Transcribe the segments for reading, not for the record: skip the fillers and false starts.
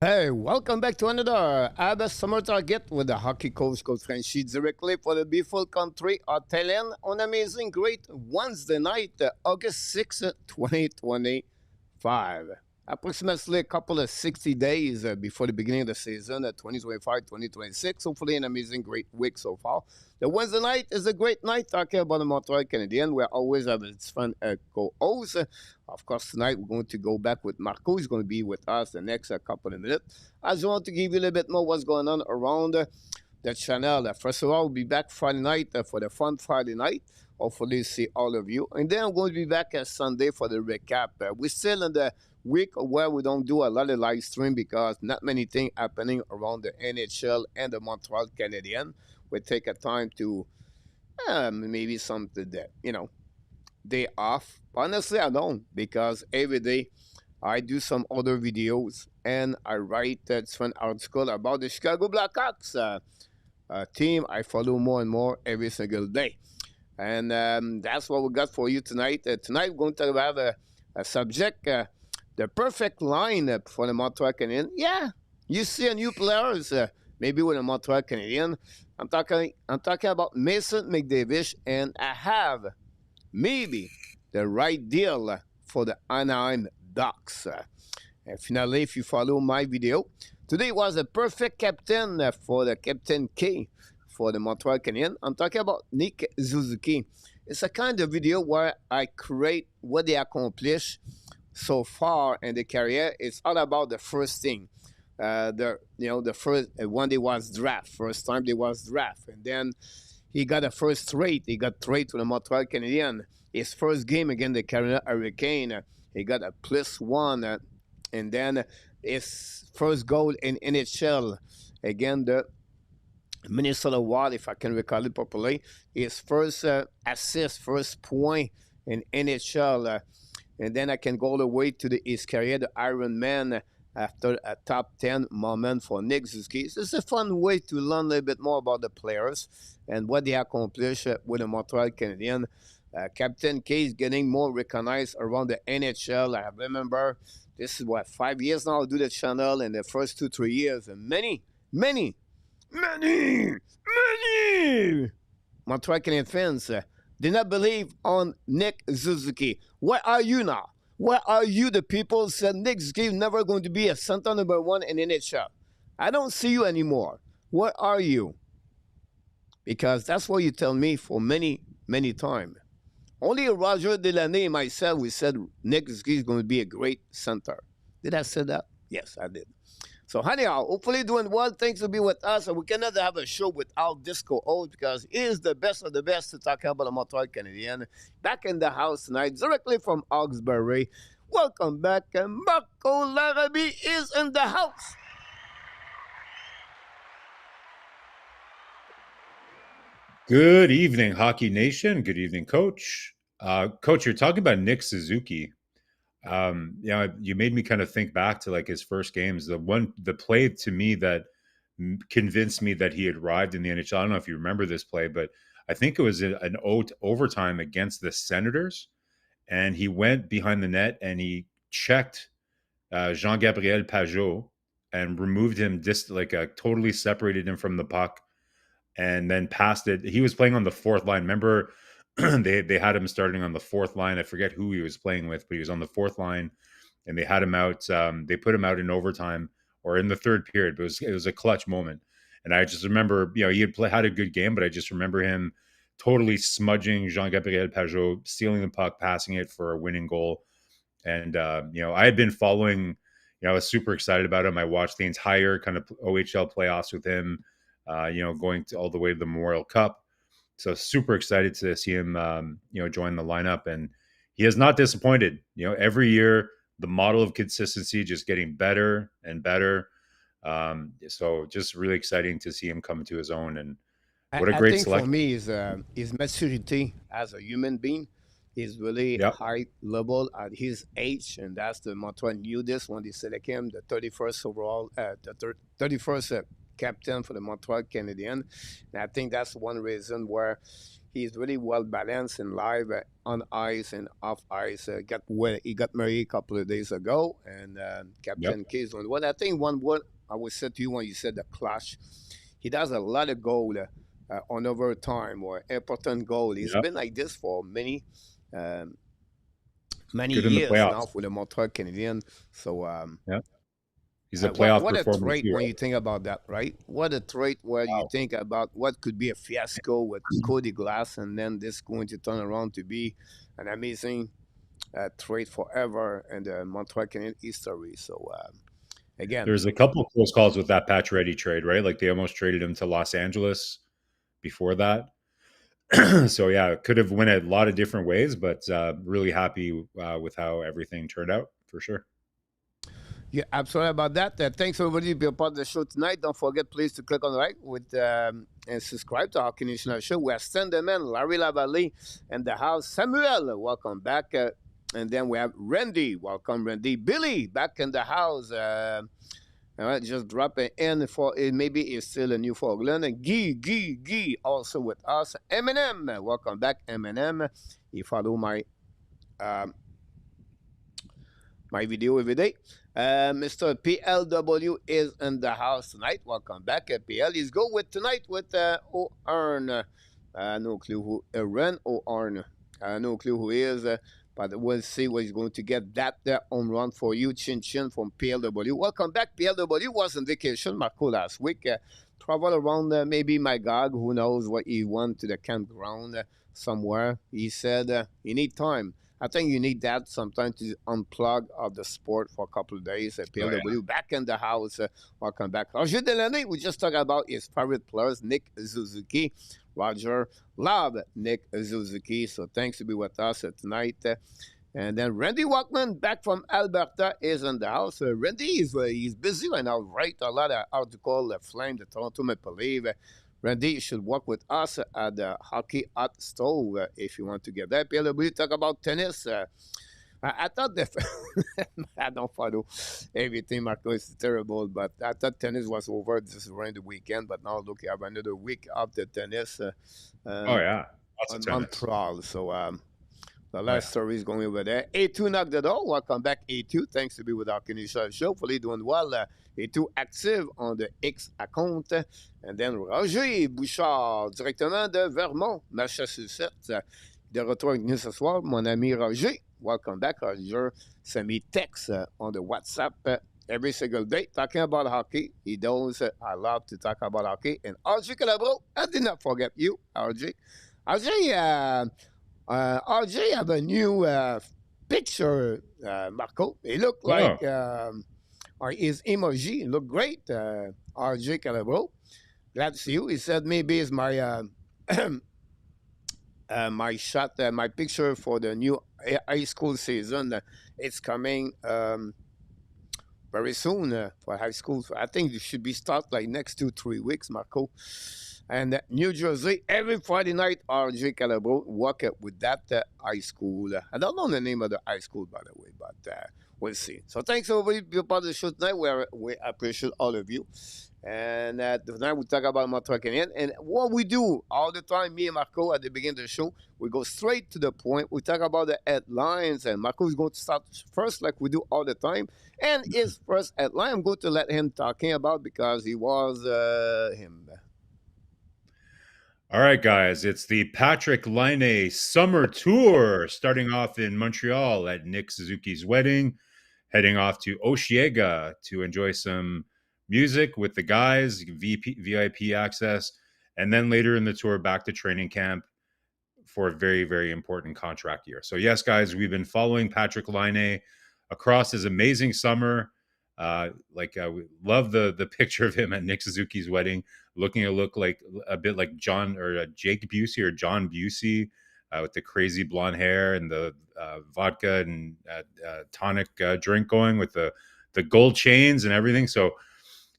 Hey, welcome back to another Habs Summer Target with the hockey coach, Coach Frenchy, directly for the beautiful country of Thailand on amazing great Wednesday night, August 6th, 2025. Approximately a couple of 60 days before the beginning of the season, 2025-2026. Hopefully an amazing great week so far. The Wednesday night is a great night talking about the Montreal Canadiens. We always have its fun co-host. Of course, tonight we're going to go back with Marko. He's going to be with us the next couple of minutes. I just want to give you a little bit more what's going on around the channel. First of all, we'll be back Friday night for the fun Friday night. Hopefully, see all of you. And then I'm going to be back Sunday for the recap. We're still in the week where we don't do a lot of live stream because not many things happening around the NHL and the Montreal Canadiens. We take a time to maybe something that, day off. Honestly, I don't because every day I do some other videos and I write one article about the Chicago Blackhawks team I follow more and more every single day. And that's what we got for you tonight. Tonight we're going to have a subject, the perfect line for the Montreal Canadiens. Yeah, you see a new players, maybe with the Montreal Canadiens. I'm talking about Mason McDavid, and I have maybe the right deal for the Anaheim Ducks. And finally, if you follow my video, today was a perfect captain for the Captain K for the Montreal Canadiens. I'm talking about Nick Suzuki. It's a kind of video where I create what they accomplish so far in the career. It's all about the first thing. The first when they was draft, first time they was draft, and then he got a first trade. He got trade to the Montreal Canadiens. His first game against the Carolina Hurricane, he got a +1, and then his first goal in NHL again the Minnesota Wild, if I can recall it properly. His first assist, first point in NHL, and then I can go all the way to his career, the Iron Man. After a top 10 moment for Nick Suzuki. It's a fun way to learn a little bit more about the players and what they accomplish with the Montreal Canadiens. Captain K is getting more recognized around the NHL. I remember this is 5 years now I do the channel, and the first 2-3 years, and many Montreal Canadiens fans did not believe on Nick Suzuki. Where are you now? Where are you, the people said Nick Suzuki is never going to be a center number one in NHL? I don't see you anymore. Where are you? Because that's what you tell me for many times. Only Roger Delaney and myself, we said Nick Suzuki is going to be a great center. Did I say that? Yes, I did. So anyhow, hopefully doing well. Thanks to be with us. And we cannot have a show without Disco O because he is the best of the best to talk about the Montreal Canadiens. Back in the house tonight, directly from Hawkesbury. Welcome back. And Marko Larrabee is in the house. Good evening, Hockey Nation. Good evening, Coach. Coach, you're talking about Nick Suzuki. You made me kind of think back to like his first games. The play to me that convinced me that he had arrived in the NHL. I don't know if you remember this play, but I think it was an overtime against the Senators, and he went behind the net and he checked Jean-Gabriel Pajot and removed him, just totally separated him from the puck, and then passed it. He was playing on the fourth line. Remember, they had him starting on the fourth line. I forget who he was playing with, but he was on the fourth line, and they had him out. They put him out in overtime or in the third period. But it was a clutch moment, and I just remember, he had a good game, but I just remember him totally smudging Jean-Gabriel Pajot, stealing the puck, passing it for a winning goal. And I had been following. I was super excited about him. I watched the entire kind of OHL playoffs with him. Going all the way to the Memorial Cup. So super excited to see him, join the lineup. And he has not disappointed. Every year, the model of consistency just getting better and better. So just really exciting to see him come to his own. And what a I great think for select. me, his maturity as a human being is really Yep. high level at his age, and that's the Montreal knew this when they select him, the 31st overall, 31st captain for the Montreal Canadiens. And I think that's one reason where He's really well balanced in live on ice and off ice. He got married a couple of days ago, and Yep. Captain K is on one. I think one word I would say to you when you said the clash. He does a lot of goal on overtime or important goal. He's Yep. been like this for um, many Good in the years now playoffs. for the Montreal Canadiens. So Yep. He's a playoff what a performer trait too, when right? you think about that, right? What a trait where you Wow. think about what could be a fiasco with Cody Glass, and then this going to turn around to be an amazing trait forever in the Montreal Canadiens history. So again, There's a couple close calls with that Pacioretty trade, right? Like they almost traded him to Los Angeles before that. So yeah, it could have went a lot of different ways, but really happy with how everything turned out for sure. yeah, absolutely about that. Thanks everybody to be a part of the show tonight. Don't forget, please, to click on the like with and subscribe to our Canadian show. We have Stenderman, Larry Lavalley, and the house. Samuel, welcome back. And then we have Randy. Welcome, Randy. Billy, back in the house. All right, just drop it in for it. Maybe it's still a new Newfoundland. And Guy, also with us. Eminem, welcome back, Eminem. You follow um, my video every day. Mr. PLW is in the house tonight. Welcome back, PL. He's go with tonight with O'Arn. No clue who Ren O'Arn. No clue who he is. But we'll see what he's going to get. That home run for you, Chin Chin from PLW. Welcome back. PLW was on vacation, Marko, last week. Travel around maybe Magog. Who knows what he went to the campground somewhere. He said he need time. I think you need that sometimes to unplug of the sport for a couple of days. Oh, yeah. PLW back in the house. Welcome back. Roger Delaney, we just talked about his favorite players, Nick Suzuki. Roger love Nick Suzuki. So thanks to be with us tonight. And then Randy Walkman, back from Alberta, is in the house. Randy is he's busy right now, write a lot of article, Flame, the Toronto Maple Leaf. Randy should work with us at the Hockey Hot Stove if you want to get that. PLW talk about tennis. I thought that I don't follow everything, Marco. It's terrible, but I thought tennis was over this around the weekend. But now look, you have another week of the tennis Oh yeah, lots of on tennis. Montreal. So the Oh last yeah. story is going over there. A2 knocked the door. Welcome back, A2. Thanks to be with our Canadian show. Hopefully doing well. A2 active on the X account. And then Roger Bouchard, directement de Vermont, Massachusetts. De retour avec nous ce soir, mon ami Roger. Welcome back, Roger. Send me text on the WhatsApp every single day talking about hockey. He knows I love to talk about hockey. And RJ Calabro, I did not forget you, RJ. RJ, RJ have a new picture, Marco. It looked Oh, like or his emoji looked great, RJ Calabro. Glad to see you. He said maybe it's my my shot, my picture for the new high school season. It's coming very soon for high school. So I think it should be start like next 2-3 weeks, Marco. And New Jersey, every Friday night, RJ Calabro work with that high school. I don't know the name of the high school, by the way, but we'll see. So thanks, everybody, for being part of the show tonight. We appreciate all of you. And tonight we talk about Montreal Canadiens. And what we do all the time, me and Marco, at the beginning of the show, we go straight to the point. We talk about the headlines. And Marco is going to start first, like we do all the time. And his first headline, I'm going to let him talking about because he was him. all right, guys. It's the Patrick Laine Summer Tour, starting off in Montreal at Nick Suzuki's wedding, heading off to Oshiega to enjoy some music with the guys, VIP access, and then later in the tour back to training camp for a very, very important contract year. So, yes, guys, we've been following Patrick Laine across his amazing summer. We love the picture of him at Nick Suzuki's wedding, looking to look like a bit like John or Jake Busey or John Busey with the crazy blonde hair and the vodka and tonic drink going with the gold chains and everything. So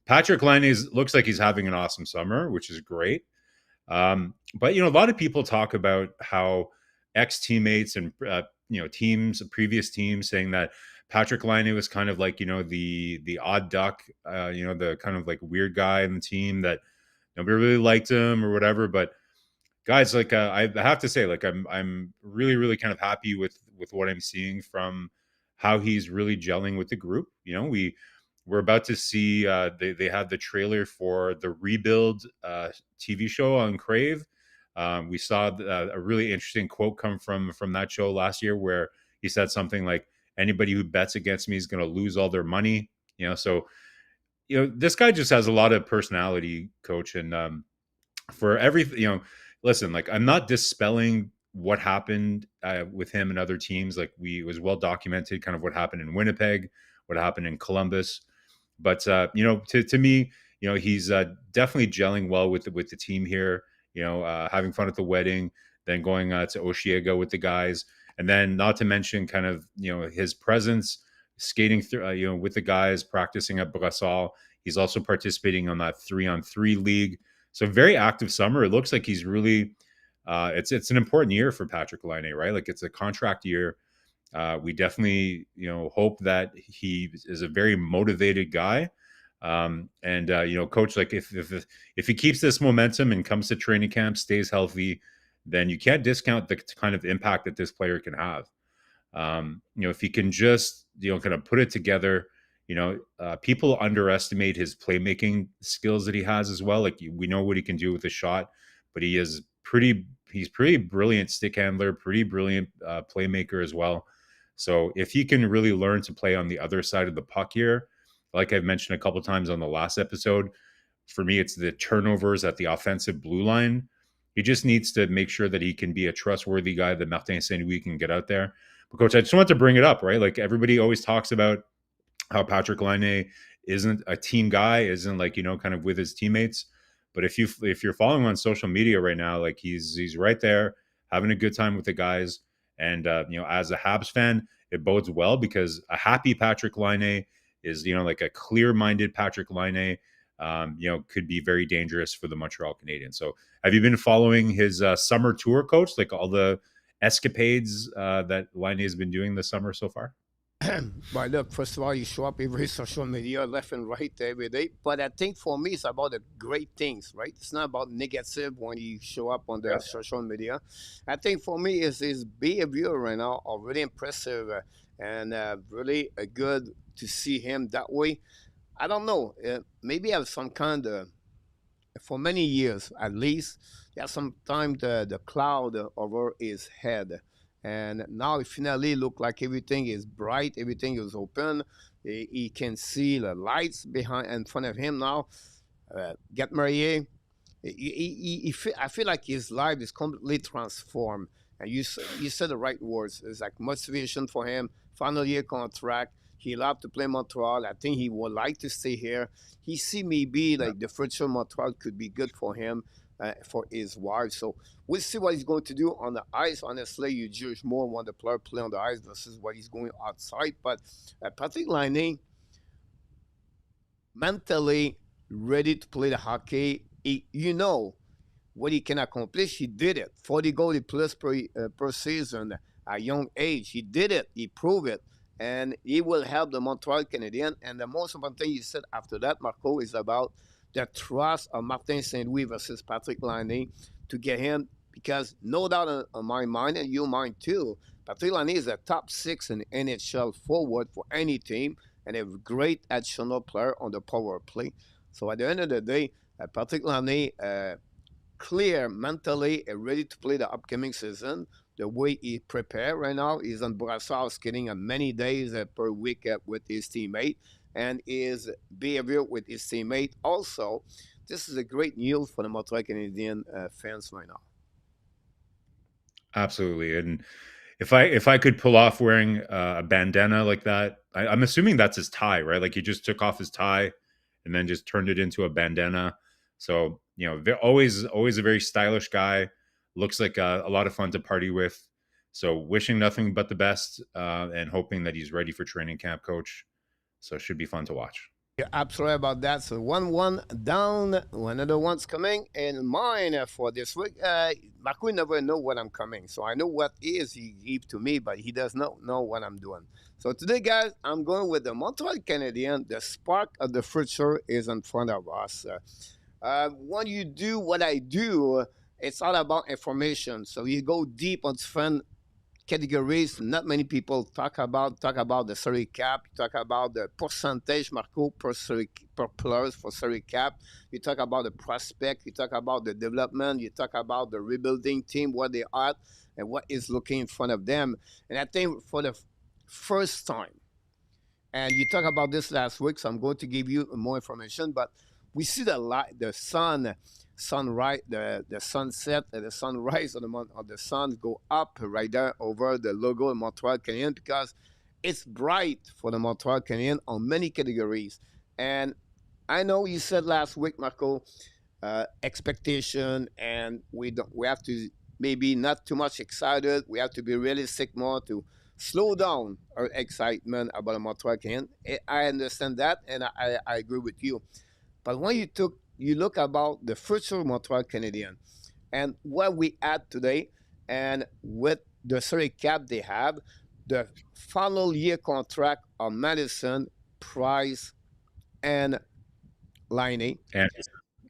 Patrick Laine looks like he's having an awesome summer, which is great. But a lot of people talk about how ex teammates and previous teams saying that Patrick Laine was kind of like the odd duck, the kind of like weird guy in the team that nobody really liked him or whatever. But guys, like I have to say, like I'm really really kind of happy with what I'm seeing from how he's really gelling with the group. You know, we're about to see they had the trailer for the Rebuild TV show on Crave. We saw a really interesting quote come from that show last year where he said something like, "Anybody who bets against me is going to lose all their money." You know, so this guy just has a lot of personality, coach, and for everything, listen, like I'm not dispelling what happened with him and other teams. Like it was well documented, kind of what happened in Winnipeg, what happened in Columbus. But to me, he's definitely gelling well with the team here. Having fun at the wedding, then going to Oshiega with the guys, and then not to mention kind of his presence skating through with the guys, practicing at Brassard. He's also participating on that 3-on-3 league. So very active summer. It looks like he's really it's an important year for Patrick Laine, right? Like it's a contract year. We definitely, hope that he is a very motivated guy. And coach, like if he keeps this momentum and comes to training camp, stays healthy, then you can't discount the kind of impact that this player can have. If he can just, kind of put it together, people underestimate his playmaking skills that he has as well. Like we know what he can do with a shot, but he's pretty brilliant stick handler, pretty brilliant playmaker as well. So if he can really learn to play on the other side of the puck here, like I've mentioned a couple times on the last episode, for me, it's the turnovers at the offensive blue line. He just needs to make sure that he can be a trustworthy guy that Martin Saint Louis can get out there. But coach, I just want to bring it up, right? Like everybody always talks about how Patrick Laine isn't a team guy, isn't like, kind of with his teammates. But if you're following him on social media right now, like he's right there having a good time with the guys. And as a Habs fan, it bodes well because a happy Patrick Laine is, like a clear-minded Patrick Laine, could be very dangerous for the Montreal Canadiens. So have you been following his summer tour, coach? Like all the escapades that Laine has been doing this summer so far? Well, look, first of all, you show up every social media, left and right, every day. But I think for me, it's about the great things, right? It's not about negative when you show up on the Yeah. social media. I think for me, is his behavior right now are really impressive and really good to see him that way. I don't know. Maybe have some kind of for many years at least, yeah, sometimes the cloud over his head. And now it finally look like everything is bright, everything is open. He can see the lights behind in front of him now. Get Marie. I feel like his life is completely transformed. And you said the right words. It's like motivation for him. Final year contract. He loved to play Montreal. I think he would like to stay here. He see maybe like the future Montreal could be good for him, for his wife. So we'll see what he's going to do on the ice. Honestly, you judge more when the player play on the ice versus what he's going outside. But Patrick Laine, mentally ready to play the hockey. What he can accomplish. He did it. 40 goals plus per season at young age. He did it. He proved it. And he will help the Montreal Canadiens. And the most important thing you said after that, Marco, is about the trust of Martin St. Louis versus Patrick Laine to get him. Because no doubt on my mind and your mind too, Patrick Laine is a top 6 in NHL forward for any team and a great additional player on the power play. So at the end of the day, Patrick Laine, clear mentally and ready to play the upcoming season. The way he prepared right now, he's on Brassard skating on many days per week with his teammate and his behavior with his teammate. Also, this is a great news for the Montreal Canadiens fans right now. Absolutely. And if I could pull off wearing a bandana like that, I'm assuming that's his tie, right? Like he just took off his tie and then just turned it into a bandana. So always a very stylish guy. Looks like a lot of fun to party with. So wishing nothing but the best and hoping that he's ready for training camp, coach. So it should be fun to watch. You're absolutely about that. So 1-1 down, another one's coming. And mine for this week, Marko never know what I'm coming. So I know what is he gave to me, but he does not know what I'm doing. So today, guys, I'm going with the Montreal Canadiens. The spark of the future is in front of us. When you do what I do, It's all about information. So you go deep on different categories. Not many people talk about the salary cap. You talk about the percentage, Marko, per players for salary cap. You talk about the prospect. You talk about the development. You talk about the rebuilding team, where they are, and what is looking in front of them. And I think for the first time, and you talked about this last week, so I'm going to give you more information. But we see the light, the sunrise, the sunset, and the sunrise of the sun go up right there over the logo of Montreal Canadiens, because it's bright for the Montreal Canadiens on many categories. And I know you said last week, Marko, expectation, and we have to maybe not too much excited. We have to be realistic more to slow down our excitement about the Montreal Canadiens. I understand that, and I agree with you. But when you look about the future Montreal Canadiens and what we had today, and with the salary cap they have, the final year contract of Madison, Price, and Liney,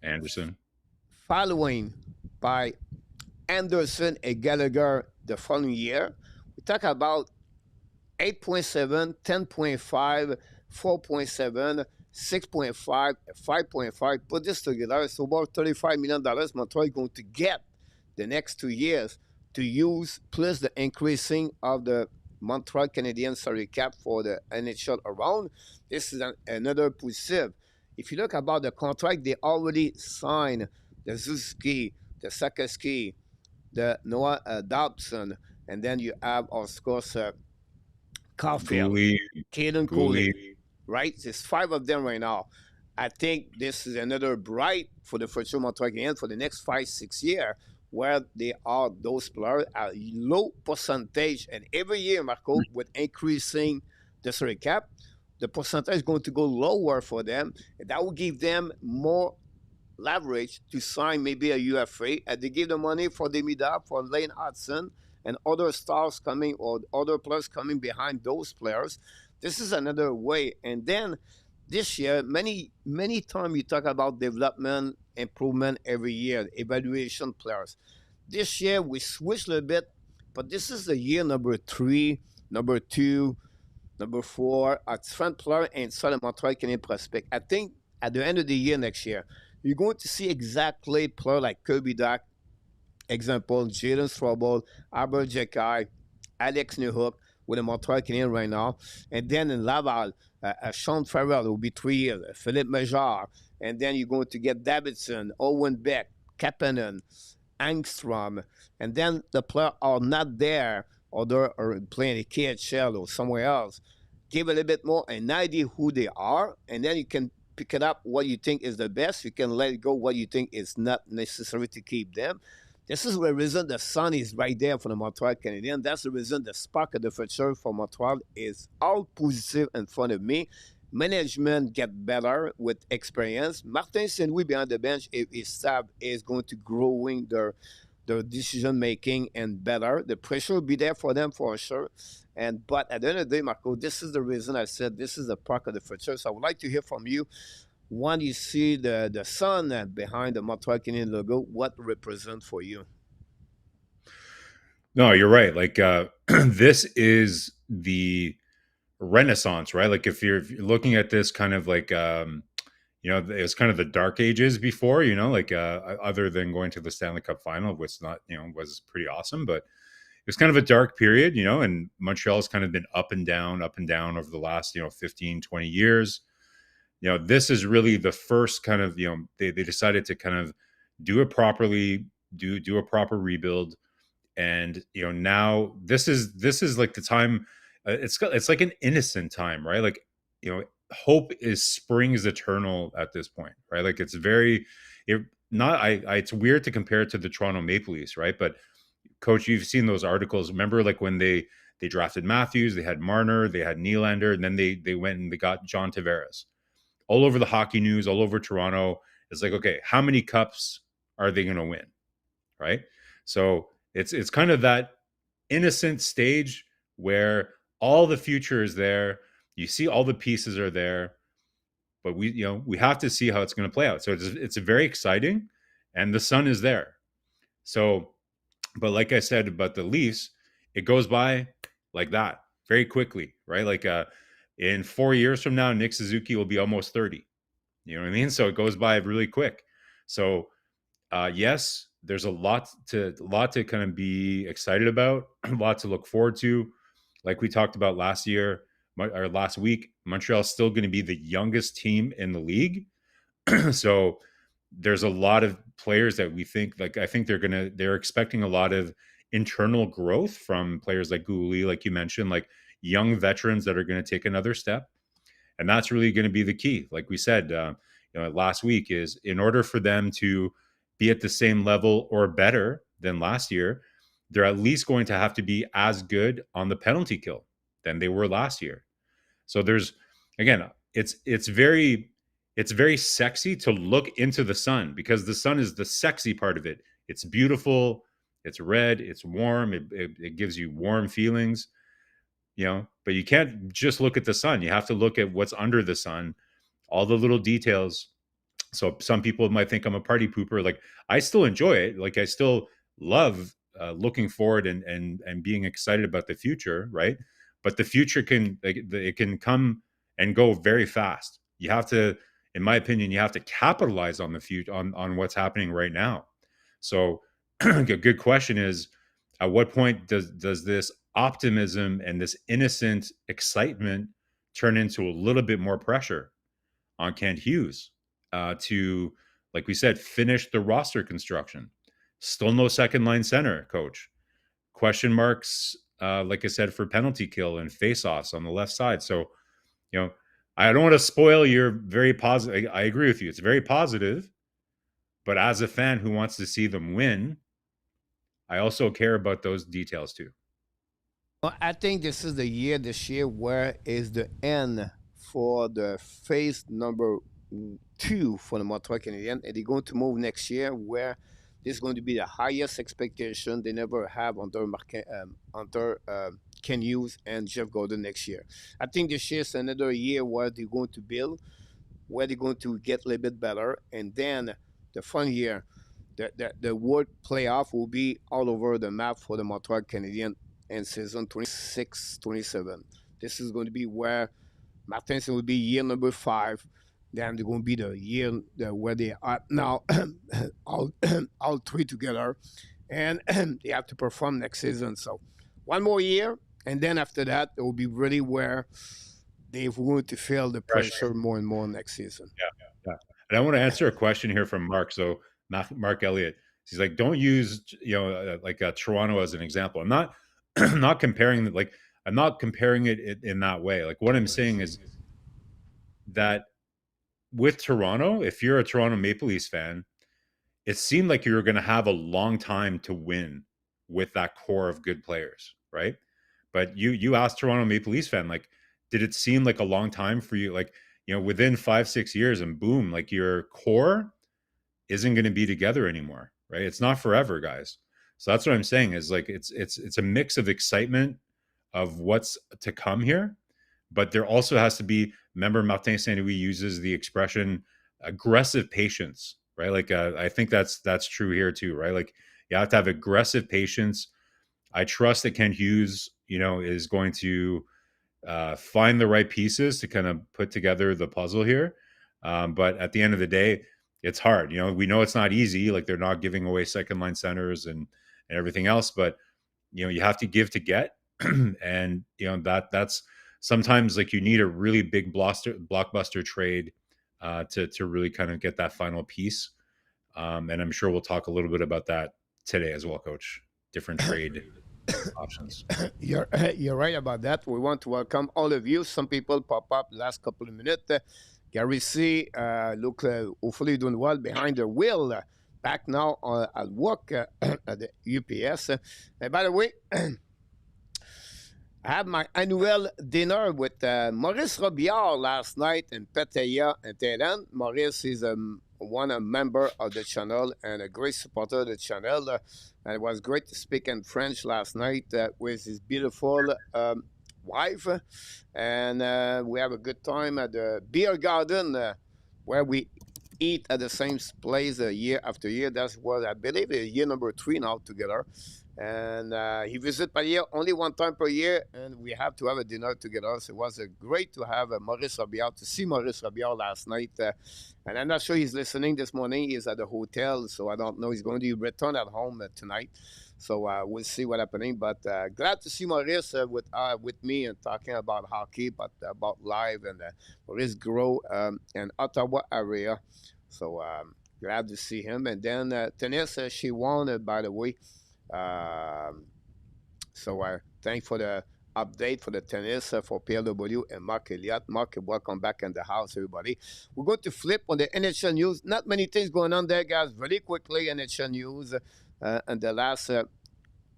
Anderson. following by Anderson and Gallagher the following year, we talk about 8.7, 10.5, 4.7, 6.5, 5.5. Put this together, it's about $35 million Montreal is going to get the next 2 years to use, plus the increasing of the Montreal Canadiens salary cap for the NHL around. This is another positive. If you look about the contract, they already signed the Zuski, the Sakaski, the Noah Dobson, and then you have, of course, Caulfield, Cooley, Caden Cooley, right? There's five of them right now. I think this is another bright for the future Montreal Canadiens for the next 5-6 years, where they are those players at low percentage. And every year, Marko, with increasing the salary cap, the percentage is going to go lower for them. And that will give them more leverage to sign maybe a UFA. And they give the money for the mid-up, for Lane Hudson, and other stars coming, or other players coming behind those players. This is another way. And then this year, many times you talk about development, improvement every year, evaluation players. This year we switched a little bit, but this is the year number 3, number 2, number 4 at front player inside the Montreal Canadiens prospect. I think at the end of the year next year, you're going to see exactly player like Kirby Duck, example, Jaden Strobel, Albert Jekai, Alex Newhook with the Montreal Canadiens right now. And then in Laval, Sean Farrell will be 3 years, Philippe Major. And then you're going to get Davidson, Owen Beck, Kapanen, Angstrom. And then the players are not there, or they're playing the KHL or somewhere else. Give a little bit more an idea who they are, and then you can pick it up what you think is the best. You can let it go what you think is not necessary to keep them. This is the reason the sun is right there for the Montreal Canadiens. That's the reason the spark of the future for Montreal is all positive in front of me. Management get better with experience. Martin Saint-Louis behind the bench, if his staff is going to growing their decision making and better. The pressure will be there for them for sure. But at the end of the day, Marko, this is the reason I said this is the park of the future. So I would like to hear from you. When you see the sun behind the Montreal Canadiens logo, what represents for you? No, you're right. Like this is the Renaissance, right? Like if you're looking at this kind of like it was kind of the dark ages before, like other than going to the Stanley Cup final, which not, was pretty awesome, but it was kind of a dark period, and Montreal's kind of been up and down over the last, 15, 20 years. This is really the first kind of, they decided to kind of do it properly, do a proper rebuild. And, now this is like the time, it's like an innocent time, right? Like, hope springs eternal at this point, right? Like it's it's weird to compare it to the Toronto Maple Leafs, right? But Coach, you've seen those articles. Remember, like when they drafted Matthews, they had Marner, they had Nylander, and then they went and they got John Tavares. All over the hockey news, all over Toronto, it's like, okay, how many cups are they going to win, right? So it's kind of that innocent stage where all the future is there. You see all the pieces are there, but we have to see how it's going to play out. So it's very exciting, and the sun is there. So, but like I said about the Leafs, it goes by like that very quickly, right? Like in 4 years from now, Nick Suzuki will be almost 30. You know what I mean? So it goes by really quick. So yes, there's a lot to kind of be excited about, a lot to look forward to. Like we talked about last year or last week, Montreal's still going to be the youngest team in the league. So there's a lot of players that we think, like, I think they're expecting a lot of internal growth from players like Gouli, like you mentioned, like young veterans that are going to take another step. And that's really going to be the key. Like we said, last week, is in order for them to be at the same level or better than last year, they're at least going to have to be as good on the penalty kill than they were last year. So there's, again, it's very sexy to look into the sun, because the sun is the sexy part of it. It's beautiful, it's red, it's warm, it gives you warm feelings, but you can't just look at the sun. You have to look at what's under the sun, all the little details. So some people might think I'm a party pooper. Like, I still enjoy it. Like, I still love looking forward and being excited about the future, right? But the future it can come and go very fast. You have to, in my opinion, you have to capitalize on the future, on what's happening right now. So a good question is, at what point does this optimism and this innocent excitement turn into a little bit more pressure on Kent Hughes to, like we said, finish the roster construction? Still no second line center, coach. Question marks, like I said, for penalty kill and faceoffs on the left side. So, you know, I don't want to spoil your very positive. I agree with you. It's very positive. But as a fan who wants to see them win, I also care about those details too. Well, I think this year where is the end for the phase number two for the Montreal Canadiens, and they're going to move next year where there's going to be the highest expectation they never have under Ken Hughes and Jeff Gordon next year. I think this year is another year where they're going to build, where they're going to get a little bit better, and then the fun year, the World Playoff will be all over the map for the Montreal Canadiens in season 26-27. This is going to be where Martinson will be year number 5. Then they're going to be the year where they are now, all, all three together, and they have to perform next season. So one more year, and then after that, it will be really where they're going to feel the pressure more and more next season. Yeah, yeah. And I want to answer a question here from Mark. So Mark Elliott, he's like, don't use like Toronto as an example. I'm not I'm not comparing it, like, I'm not comparing it in that way. Like, what I'm saying is that with Toronto, if you're a Toronto Maple Leafs fan, it seemed like you were going to have a long time to win with that core of good players, right? But you asked Toronto Maple Leafs fan, like, did it seem like a long time for you? Like, within 5-6 years, and boom, like, your core isn't going to be together anymore, right? It's not forever, guys. So that's what I'm saying, is like, it's a mix of excitement of what's to come here, but there also has to be, remember, Martin Saint Louis uses the expression aggressive patience, right? Like, I think that's true here too, right? Like, you have to have aggressive patience. I trust that Ken Hughes, is going to find the right pieces to kind of put together the puzzle here. But at the end of the day, it's hard. We know it's not easy. Like, they're not giving away second line centers and everything else, but you have to give to get. And that's sometimes, like, you need a really big blockbuster trade to really kind of get that final piece. And I'm sure we'll talk a little bit about that today as well, Coach. Different trade options. You're right about that. We want to welcome all of you. Some people pop up last couple of minutes. Gary C. Look, hopefully doing well behind the wheel. Back now at work at the UPS. By the way, I had my annual dinner with Maurice Robillard last night in Pattaya in Thailand. Maurice is a member of the channel and a great supporter of the channel. And it was great to speak in French last night with his beautiful wife. And we have a good time at the beer garden where we eat at the same place year after year. That's what I believe year number 3 now together. And he visits Paris only one time per year, and we have to have a dinner together. So it was great to have Maurice Robillard, to see Maurice Robillard last night. And I'm not sure he's listening this morning. He's at the hotel, so I don't know. He's going to return at home tonight. So we'll see what's happening. But glad to see Maurice with me and talking about hockey, but about live and Maurice grow in Ottawa area. So glad to see him. And then tennis, she won, by the way. So thanks for the update for the tennis for PLW and Mark Elliott. Mark, welcome back in the house, everybody. We're going to flip on the NHL news. Not many things going on there, guys. Very quickly, NHL news. In the last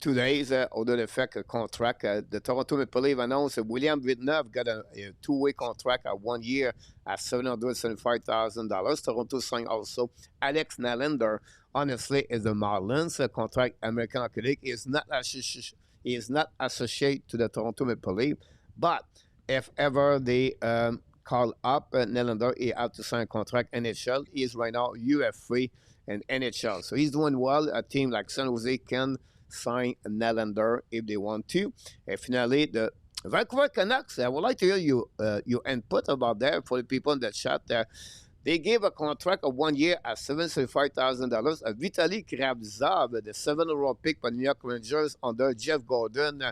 2 days, although the fact contract, the Toronto Maple Leafs announced William Villeneuve got a 2-way contract at 1 year at $775,000. Toronto signed also Alex Nylander. Honestly, is the Marlins contract. American Hockey League is not associated to the Toronto Maple Leafs, but if ever they call up Nylander, he have to sign a contract. NHL, he is right now UF free and NHL, so he's doing well. A team like San Jose can sign Nylander if they want to. And finally, the Vancouver Canucks. I would like to hear your input about that for the people in the chat there. They gave a contract of 1 year at $775,000. Vitaly Kravtsov, the 7th-round pick by New York Rangers under Jeff Gordon.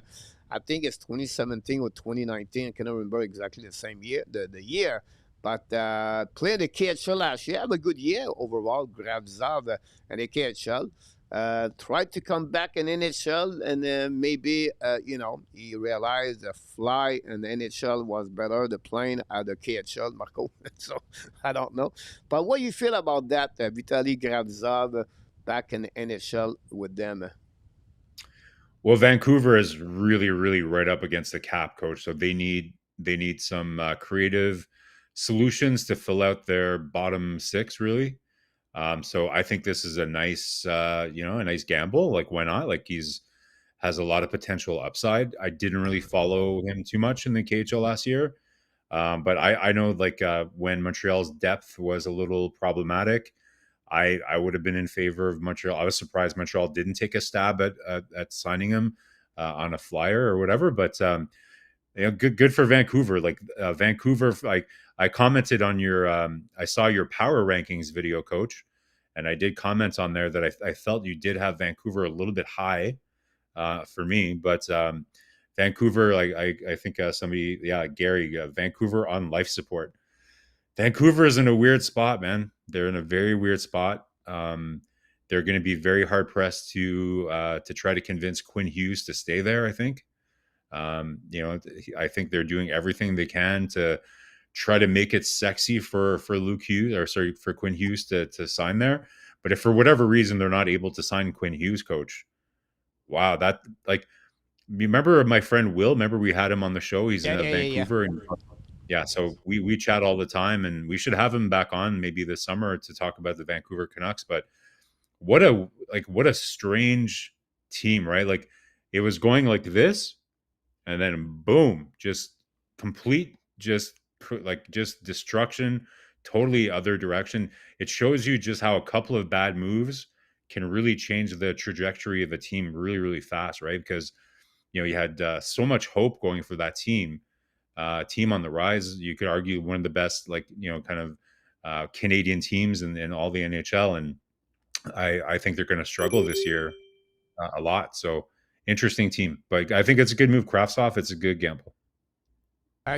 I think it's 2017 or 2019. I cannot remember exactly the same year, the year. But playing the KHL last year, have a good year overall, Kravtsov and the KHL. Tried to come back in NHL, and maybe, he realized the fly in the NHL was better, the plane at the KHL, Marko. So, I don't know. But what do you feel about that, Vitaly Kravtsov back in the NHL with them? Well, Vancouver is really, really right up against the cap, coach. So they need some creative solutions to fill out their bottom six, really. So I think this is a nice, a nice gamble. Like, why not? Like, has a lot of potential upside. I didn't really follow him too much in the KHL last year, but I know, like, when Montreal's depth was a little problematic, I would have been in favor of Montreal. I was surprised Montreal didn't take a stab at signing him on a flyer or whatever. But good for Vancouver. Like, Vancouver, like, I commented on your, I saw your power rankings video, coach, and I did comment on there that I felt you did have Vancouver a little bit high for me, but Vancouver, like, I think somebody, Gary, Vancouver on life support. Vancouver is in a weird spot, man. They're in a very weird spot. They're going to be very hard pressed to try to convince Quinn Hughes to stay there. I think. I think they're doing everything they can to try to make it sexy for Luke Hughes, or sorry, for Quinn Hughes to sign there. But if for whatever reason they're not able to sign Quinn Hughes, coach, wow, that, like, remember my friend Will? Remember we had him on the show? He's in Vancouver, and so we chat all the time, and we should have him back on maybe this summer to talk about the Vancouver Canucks. But what a strange team, right? Like, it was going like this, and then boom, just complete, just destruction, totally other direction. It shows you just how a couple of bad moves can really change the trajectory of a team really, really fast, right? Because you had so much hope going for that team on the rise. You could argue one of the best, like, kind of Canadian teams in all the NHL, and I think they're going to struggle this year a lot. So interesting team, but I think it's a good move. Kravtsov, it's a good gamble.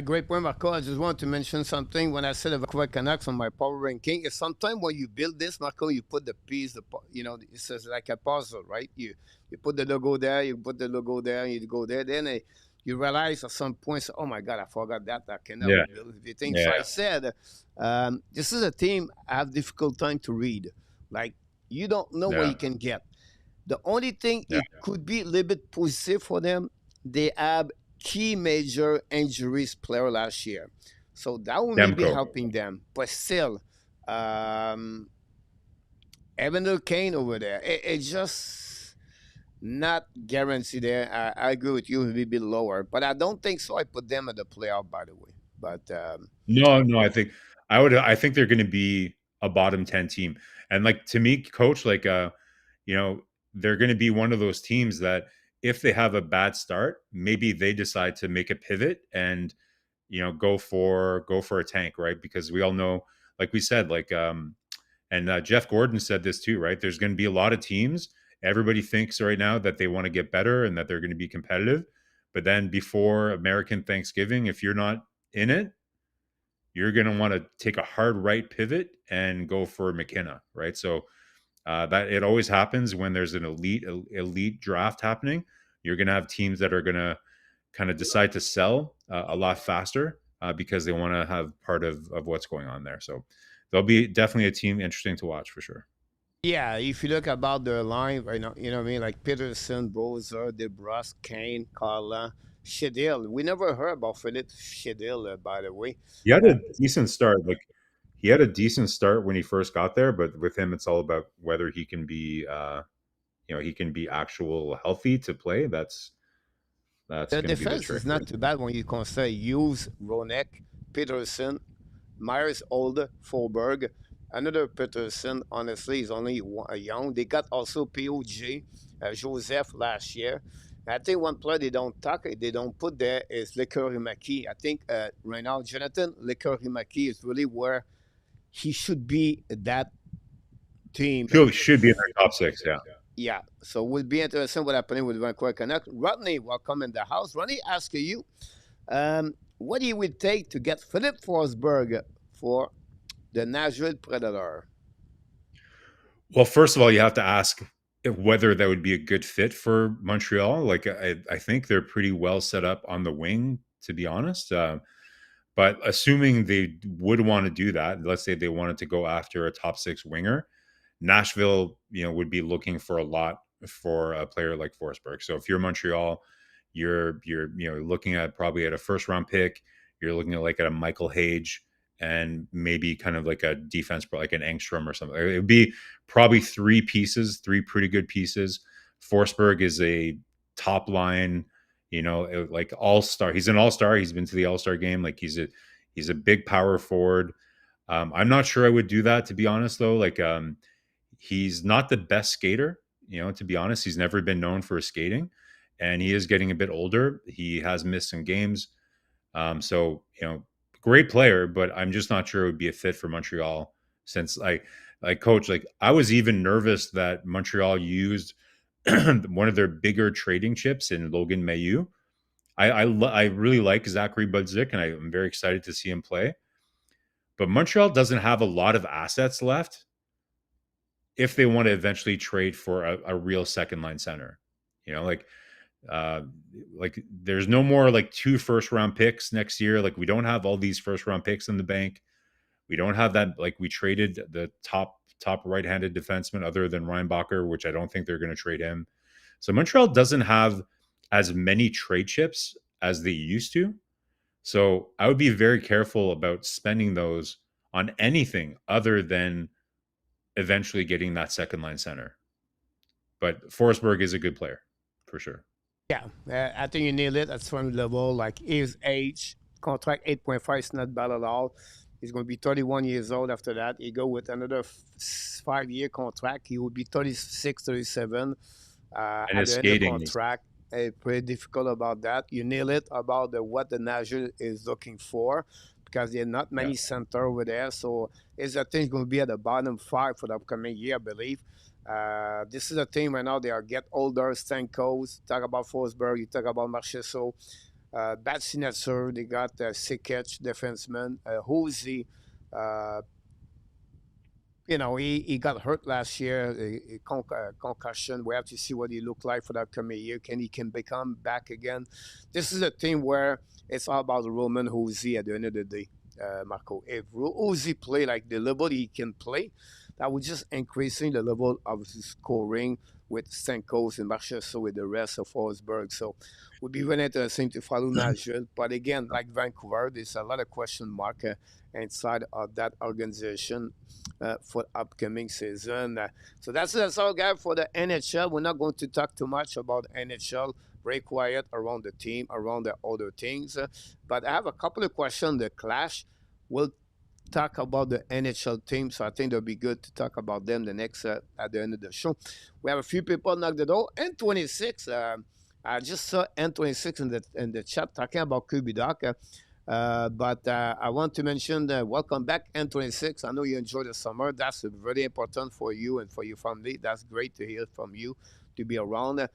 Great point, Marco. I just want to mention something. When I said the Vancouver Canucks on my power ranking, is sometimes when you build this, Marco, you put the piece, it says like a puzzle, right? You put the logo there, you put the logo there, you go there. Then you realize at some point, oh my God, I forgot that. I cannot build everything. So I said, this is a team I have difficult time to read. Like, you don't know what you can get. The only thing it could be a little bit positive for them, they have key major injuries player last year. So that will maybe helping them. But still, Evander Kane over there, it's just not guaranteed there. I agree with you, it will be a bit lower. But I don't think so. I put them at the playoff, by the way. But no, I think they're going to be a bottom 10 team. And like to me, coach, like you know, they're going to be one of those teams that if they have a bad start, maybe they decide to make a pivot and go for a tank, right? Because we all know, like we said, like and Jeff Gordon said this too, right? There's going to be a lot of teams. Everybody thinks right now that they want to get better and that they're going to be competitive. But then before American Thanksgiving, if you're not in it, you're going to want to take a hard right pivot and go for McKenna, right? So that it always happens when there's an elite draft happening. You're going to have teams that are going to kind of decide to sell a lot faster because they want to have part of what's going on there. So there'll be definitely a team interesting to watch for sure. Yeah, if you look about the line right now, you know what I mean, like Peterson, Bozer, DeBrusque, Kane, Carla, Shedil. We never heard about Philip Shedil, by the way. He had Uh, a decent start. Like he had a decent start when he first got there, but with him, it's all about whether he can be, he can be actual healthy to play. That's the going to be the defense trick, is not right? too bad when you consider Hughes, Ronek, Peterson, Myers, Olde, Forberg. Another Peterson, honestly, is only young. They got also POJ, Joseph last year. I think one player they don't put there is Lekerimaki. I think right now, Jonathan Lekerimaki is really where he should be that team. Should be in their top six. Yeah. Yeah, so will be interesting what happening with Vancouver Canucks. Rodney, welcome in the house. Rodney, ask you, what do you would take to get Philip Forsberg for the Nashville Predator? Well, first of all, you have to ask whether that would be a good fit for Montreal. Like, I think they're pretty well set up on the wing, to be honest. But assuming they would want to do that, let's say they wanted to go after a top six winger, Nashville, would be looking for a lot for a player like Forsberg. So if you're Montreal, you're looking at probably at a first round pick. You're looking at like at a Michael Hage and maybe kind of like a defense, like an Engstrom or something. It would be probably three pretty good pieces. Forsberg is a top line, like all star. He's an all star. He's been to the all star game. Like he's a big power forward. I'm not sure I would do that, to be honest, though. Like he's not the best skater, to be honest. He's never been known for his skating, and he is getting a bit older. He has missed some games. So, great player, but I'm just not sure it would be a fit for Montreal since like coach, like I was even nervous that Montreal used one of their bigger trading chips in Logan Mailloux. I really like Zachary Budzik, and I'm very excited to see him play. But Montreal doesn't have a lot of assets left if they want to eventually trade for a real second line center. You know, uh like there's no more like 2 first round picks next year. Like we don't have all these first round picks in the bank. We don't have that. Like we traded the top right-handed defenseman other than Reinbacher, which I don't think they're going to trade him. So Montreal doesn't have as many trade chips as they used to. So I would be very careful about spending those on anything other than eventually getting that second line center. But Forsberg is a good player for sure. Yeah, I think you nailed it at some level. Like his age, contract 8.5 is not bad at all. He's going to be 31 years old after that. He go with another 5 year contract. He will be 36, 37 And at his the end of the skating is contract. Pretty difficult about that. You nail it about what the Nashville is looking for because there are not yeah. many center over there. So it's a thing going to be at the bottom five for the upcoming year, I believe. This is a team right now. They are get older. Stankos. Talk about Forsberg. You talk about Marchessault. Bad signature. They got Sikic, defenseman. Hosey. Uh, he got hurt last year, concussion. We have to see what he look like for that coming year. Can become back again? This is a team where it's all about Roman Hosey at the end of the day, Marco. If Hosey play like the level he can play, that would just increasing the level of his scoring with Stankos and Marchessault with the rest of Forsberg. So would be really interesting to follow Nashville. But again, like Vancouver, there's a lot of question mark inside of that organization for upcoming season. So that's all, guys, for the NHL. We're not going to talk too much about NHL. Very quiet around the team, around the other things. But I have a couple of questions. The clash will talk about the NHL team, so I think it'll be good to talk about them the next at the end of the show. We have a few people knock the door. N26. I just saw N26 in the chat talking about Kirby Doc. But I want to mention welcome back, N26. I know you enjoyed the summer. That's very important for you and for your family. That's great to hear from you, to be around.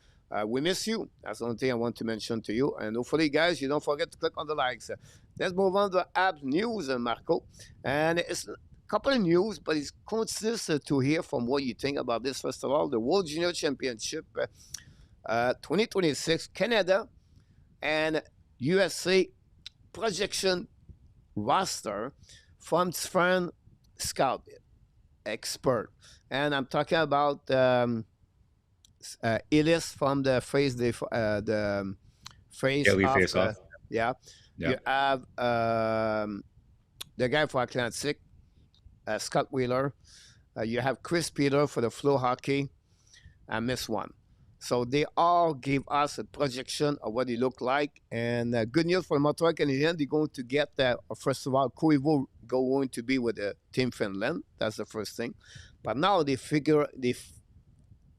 We miss you. That's the only thing I want to mention to you. And hopefully, guys, you don't forget to click on the likes. Let's move on to Habs news, Marco. And it's a couple of news, but it's consistent to hear from what you think about this. First of all, the World Junior Championship 2026, Canada and USA projection roster from different scout expert. And I'm talking about Ellis from the face Daily off. face off. Yeah, Yeah. you have the guy for Atlantic, Scott Wheeler. You have Chris Peter for the Flow Hockey. I missed one. So they all gave us a projection of what it looked like. And good news for Montreal Canadiens, they're going to get, first of all, Koivu going to be with the Team Finland. That's the first thing. But now they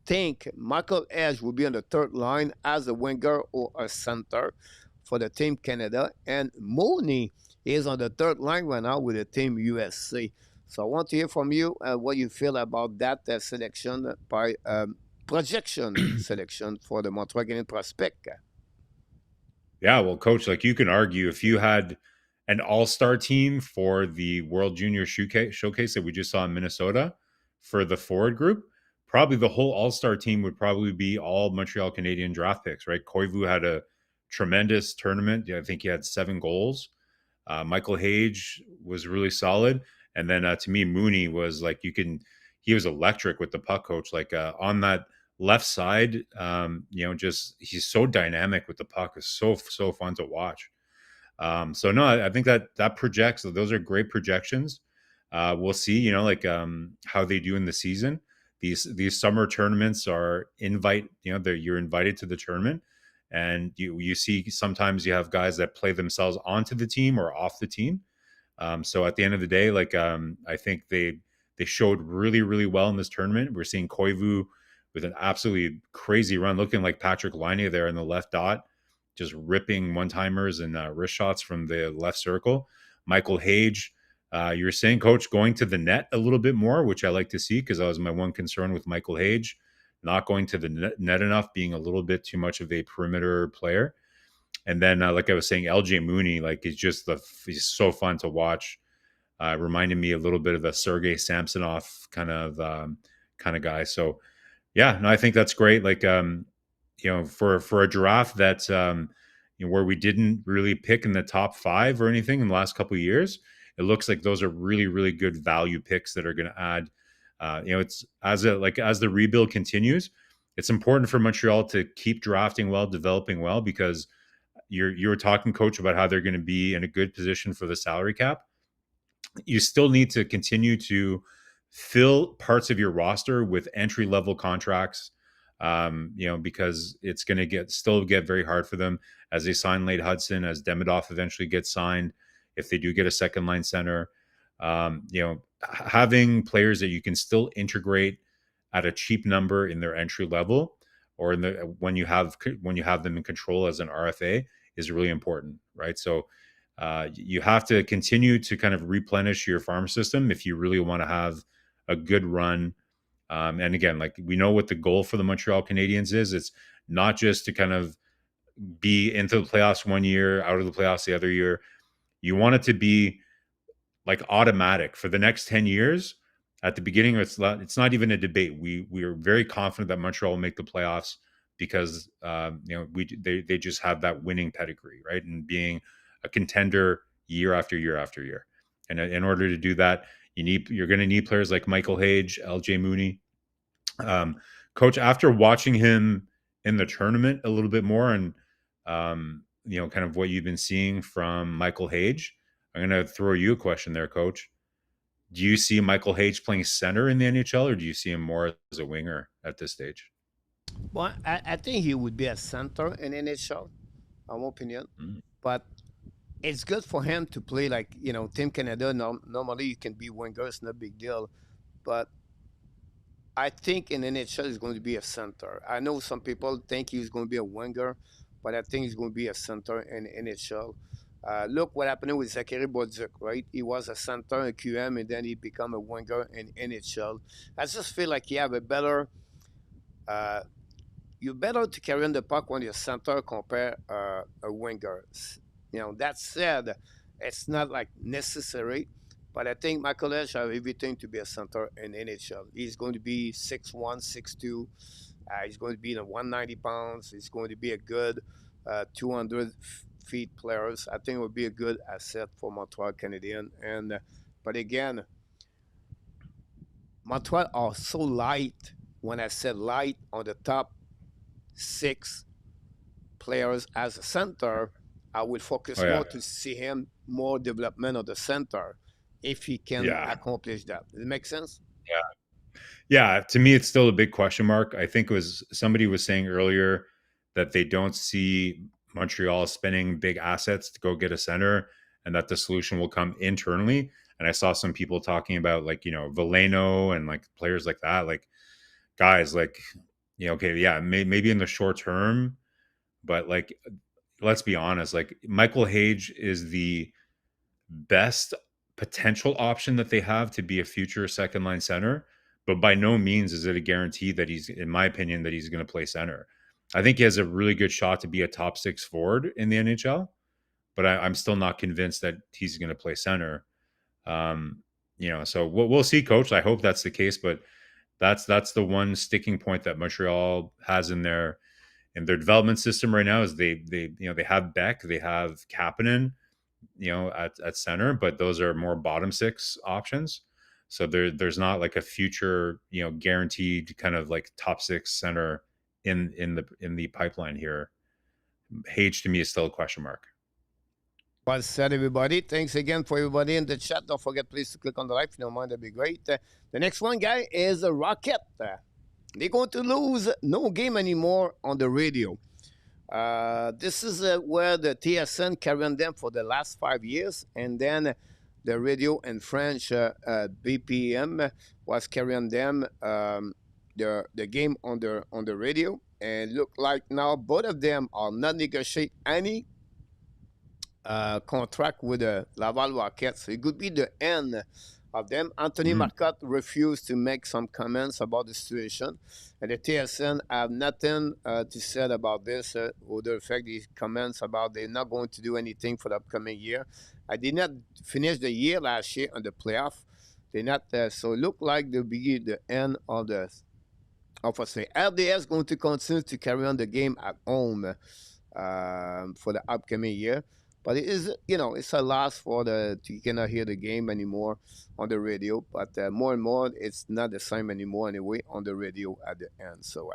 think Michael Edge will be on the third line as a winger or a center for the Team Canada. And Mooney is on the third line right now with the Team USA. So I want to hear from you what you feel about that selection by projection selection for the Montreal Canadiens prospect. Yeah, well, coach, like you can argue if you had an all-star team for the World Junior Showcase that we just saw in Minnesota for the forward group, probably the whole all-star team would probably be all Montreal Canadian draft picks, right? Koivu had a tremendous tournament. I think he had 7 goals. Michael Hage was really solid. And then to me, Mooney was like, he was electric with the puck, coach. Like on that left side, just he's so dynamic with the puck. It's so fun to watch. So no, I think that projects. Those are great projections. We'll see, how they do in the season. These summer tournaments are you're invited to the tournament, and you see sometimes you have guys that play themselves onto the team or off the team. So at the end of the day, I think they showed really really well in this tournament. We're seeing Koivu with an absolutely crazy run, looking like Patrick Laine there in the left dot, just ripping one-timers and wrist shots from the left circle. Michael Hage, you were saying, coach, going to the net a little bit more, which I like to see because that was my one concern with Michael Hage, not going to the net enough, being a little bit too much of a perimeter player. And then, like I was saying, LJ Mooney, like he's so fun to watch. Reminded me a little bit of the Sergei Samsonov kind of guy. So yeah, no, I think that's great. Like, for a draft that's where we didn't really pick in the top 5 or anything in the last couple of years, it looks like those are really, really good value picks that are going to add. It's as the rebuild continues, it's important for Montreal to keep drafting well, developing well, because you were talking, coach, about how they're going to be in a good position for the salary cap. You still need to continue to fill parts of your roster with entry level contracts, because it's going to get very hard for them as they sign Late Hudson, as Demidov eventually gets signed. If they do get a second line center, having players that you can still integrate at a cheap number in their entry level, or when you have them in control as an RFA, is really important, right? So you have to continue to kind of replenish your farm system if you really want to have a good run. And again, like we know what the goal for the Montreal Canadiens is. It's not just to kind of be into the playoffs one year, out of the playoffs the other year. You want it to be like automatic for the next 10 years. At the beginning, it's not even a debate. We are very confident that Montreal will make the playoffs because they just have that winning pedigree, right? And being a contender year after year after year. And in order to do that, you're going to need players like Michael Hage, LJ Mooney. Coach, after watching him in the tournament a little bit more, and kind of what you've been seeing from Michael Hage, I'm going to throw you a question there, Coach. Do you see Michael Hage playing center in the NHL, or do you see him more as a winger at this stage? Well, I think he would be a center in NHL, in my opinion. Mm. But it's good for him to play like Team Canada. Normally, you can be winger; it's not a big deal. But I think in NHL he's going to be a center. I know some people think he's going to be a winger, but I think he's going to be a center in NHL. Look what happened with Zachary Bodzik, right? He was a center in QM and then he became a winger in NHL. I just feel like you have a better, uh, you're better to carry on the puck when you're center compare a winger. That said, it's not like necessary, but I think Michael Edge have everything to be a center in NHL. He's going to be 6'1", 6'2". He's going to be in 190 pounds. He's going to be a good 200 feet players. I think it would be a good asset for Montreal Canadiens. And but again, Montreal are so light. When I said light on the top six players as a center, I will Oh focus yeah, more to see him more development of the center if he can yeah, accomplish that. Does it make sense? yeah. To me, it's still a big question mark. I think it was somebody was saying earlier that they don't see Montreal spending big assets to go get a center, and that the solution will come internally. And I saw some people talking about like Veleno and like players like that, like guys like okay, yeah, maybe in the short term, but like let's be honest, like Michael Hage is the best potential option that they have to be a future second line center, but by no means is it a guarantee that he's, in my opinion, that he's going to play center. I think he has a really good shot to be a top six forward in the NHL, but I'm still not convinced that he's going to play center. Um, so we'll see, Coach. I hope that's the case, but that's the one sticking point that Montreal has in their development system right now is they have Beck, they have Kapanen, at center, but those are more bottom six options. So there's not like a future, guaranteed kind of like top six center in the pipeline here. Hage to me is still a question mark. Well said, everybody. Thanks again for everybody in the chat. Don't forget, please, to click on the like if you don't mind. That'd be great. The next one, guy, is a Rocket. They're going to lose no game anymore on the radio. This is where the TSN carrying them for the last 5 years, and then the radio in French, BPM, was carrying them the game on the radio. And look like now both of them are not negotiating any contract with the Laval Rockets. So it could be the end of them. Anthony Mm. Marcotte refused to make some comments about the situation. And the TSN have nothing to say about this, or the fact these comments about they're not going to do anything for the upcoming year. I did not finish the year last year on the playoff. They're not so it look like they'll be the end of the of us say RDS going to continue to carry on the game at home for the upcoming year. But it is, it's a loss for you cannot hear the game anymore on the radio. But more and more, it's not the same anymore anyway on the radio at the end. So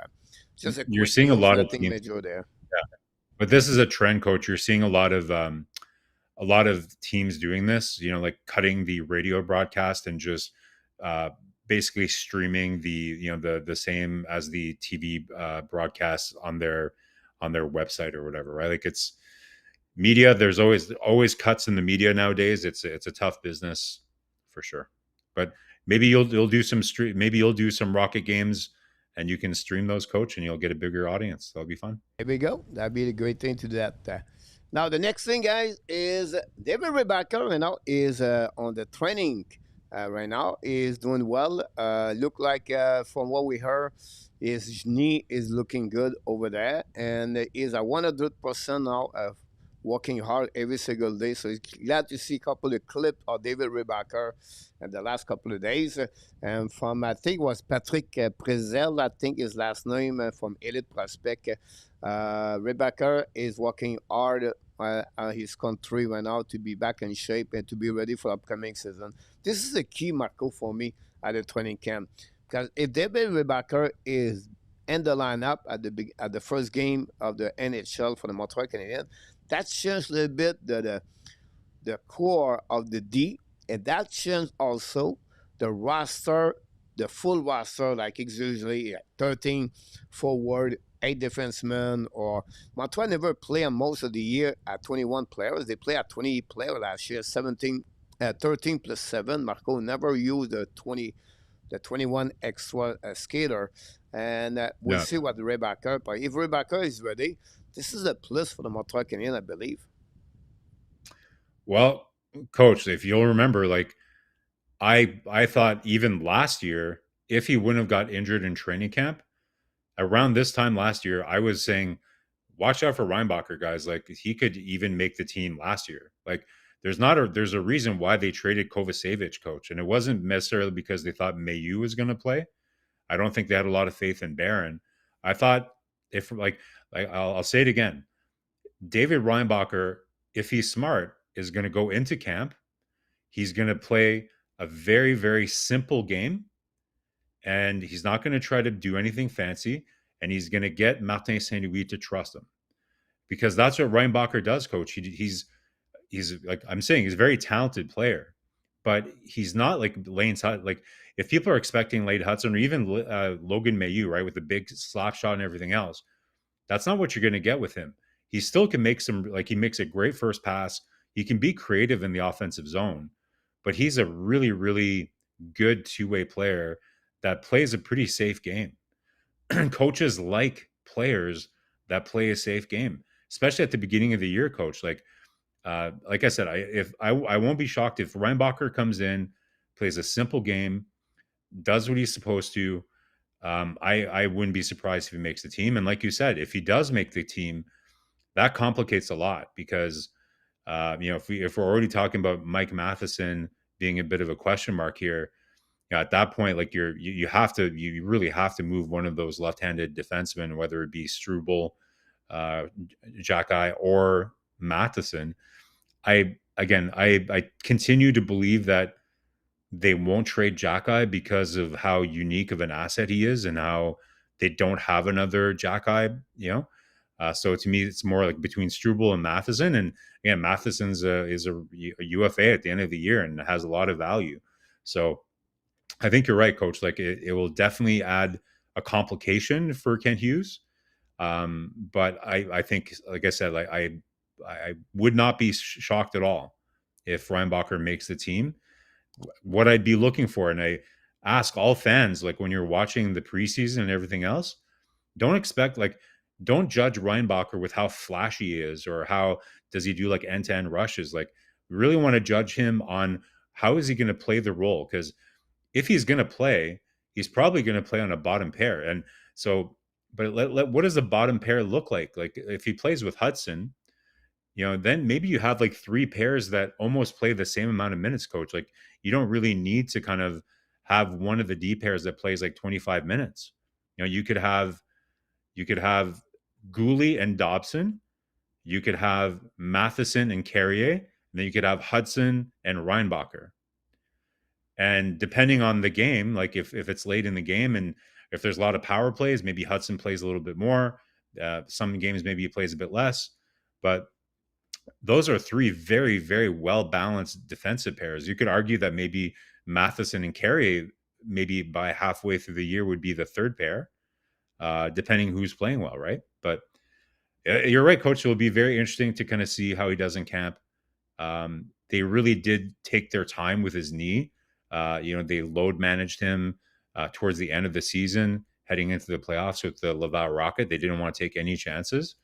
just a You're quick seeing a news, lot of nothing teams, major there. but this is a trend, Coach. You're seeing a lot of teams doing this. Like cutting the radio broadcast and just uh, basically streaming the same as the TV broadcast on their website or whatever, right? Like it's media. There's always cuts in the media nowadays. It's a tough business for sure. But maybe you'll do some stream. Maybe you'll do some Rocket games, and you can stream those, Coach, and you'll get a bigger audience. That'll be fun. There we go. That'd be a great thing to do that. Now, the next thing, guys, is David Rebecca right now is on the training right now. Is doing well. Look like from what we heard, his knee is looking good over there. And is at 100% now working hard every single day. So he's glad to see a couple of clips of David Rebecca in the last couple of days. And from, I think it was Patrick Prezel, I think his last name, from Elite Prospect. Rebecca is working hard his country right now to be back in shape and to be ready for upcoming season. This is a key, Marko, for me at the training camp. Because if David Rebecca is in the lineup at the first game of the NHL for the Montreal Canadiens, that changed a little bit the core of the D, and that changed also the full roster, like it's usually 13 forward 8 defensemen, or Montreal never play on most of the year at 21 players. They play at 20 players last year, 13 plus 7. Marko never used the 21 extra skater. And we'll Yeah. see what Rebecca. But if Rebecca is ready, this is a plus for the Montreal Canadiens, I believe. Well, coach, if you'll remember, like I thought even last year, if he wouldn't have got injured in training camp, around this time last year, I was saying, watch out for Reinbacher, guys. Like he could even make the team last year. Like there's a reason why they traded Kovacevic, coach, and it wasn't necessarily because they thought Mayu was going to play. I don't think they had a lot of faith in Barron. I thought if like I'll say it again, David Reinbacher, if he's smart, is going to go into camp. He's going to play a very, very simple game, and he's not going to try to do anything fancy. And he's going to get Martin Saint Louis to trust him because that's what Reinbacher does, coach. He's like I'm saying, he's a very talented player, but he's not like Lane Hudson. Like if people are expecting Lane Hudson or even Logan Mailloux, right, with the big slap shot and everything else, that's not what you're going to get with him. He still can make some, like he makes a great first pass. He can be creative in the offensive zone, but he's a really, really good two-way player that plays a pretty safe game. Coaches like players that play a safe game, especially at the beginning of the year, coach. Like I said, I won't be shocked if Reinbacher comes in, plays a simple game, does what he's supposed to. I wouldn't be surprised if he makes the team. And like you said, if he does make the team, that complicates a lot because if we're already talking about Mike Matheson being a bit of a question mark here, at that point, like you really have to move one of those left-handed defensemen, whether it be Struble, Jackeye, or Matheson. I continue to believe that they won't trade Jackeye because of how unique of an asset he is and how they don't have another Jackeye, So to me, it's more like between Struble and Matheson. And again, Matheson's is a UFA at the end of the year and has a lot of value. So I think you're right, coach. Like it will definitely add a complication for Kent Hughes. But I think, like I said, like I would not be shocked at all if Reinbacher makes the team. What I'd be looking for, and I ask all fans, like when you're watching the preseason and everything else, don't judge Reinbacher with how flashy he is or how does he do like end-to-end rushes. Like we really want to judge him on how is he going to play the role, because if he's going to play, he's probably going to play on a bottom pair. And so, but what does the bottom pair look like? Like if he plays with Hudson, then maybe you have like three pairs that almost play the same amount of minutes, coach. Like you don't really need to kind of have one of the D pairs that plays like 25 minutes. You could have Gooley and Dobson. You could have Matheson and Carrier. And then you could have Hudson and Reinbacher. And depending on the game, like if it's late in the game and if there's a lot of power plays, maybe Hudson plays a little bit more. Some games maybe he plays a bit less. But those are three very, very well balanced defensive pairs. You could argue that maybe Matheson and Carey, maybe by halfway through the year, would be the third pair, depending who's playing well, right? But you're right, coach. It will be very interesting to kind of see how he does in camp. They really did take their time with his knee. They load managed him towards the end of the season, heading into the playoffs with the Laval Rocket. They didn't want to take any chances.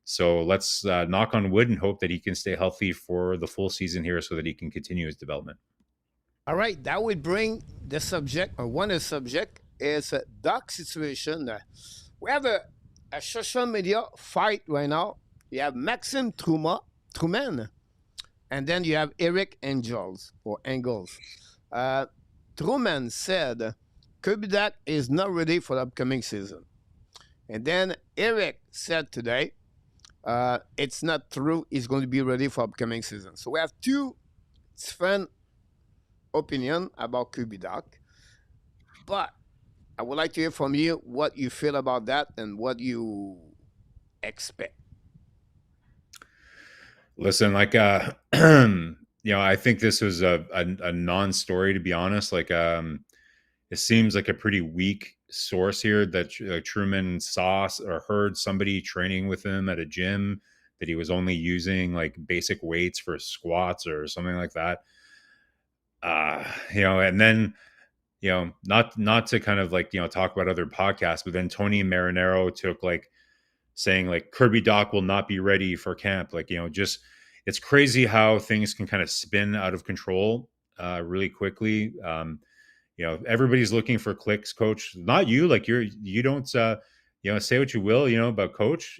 So let's knock on wood and hope that he can stay healthy for the full season here so that he can continue his development. All right, that would bring the subject, or one of the subject is a Doc situation. We have a social media fight right now. You have Maxime Truman, and then you have Eric Angels. Truman said Kubidak is not ready for the upcoming season. And then Eric said today, it's not true. He's going to be ready for upcoming season. So we have two different opinion about Kubidak. But I would like to hear from you what you feel about that and what you expect. Listen, like I think this was a non-story, to be honest. Like it seems like a pretty weak source here that Truman saw or heard somebody training with him at a gym that he was only using like basic weights for squats or something like that. And then not to kind of like talk about other podcasts, but then Tony Marinaro took like saying like Kirby Doc will not be ready for camp. Like just it's crazy how things can kind of spin out of control really quickly. Everybody's looking for clicks, coach. Not you. Like you don't say what you will, about coach.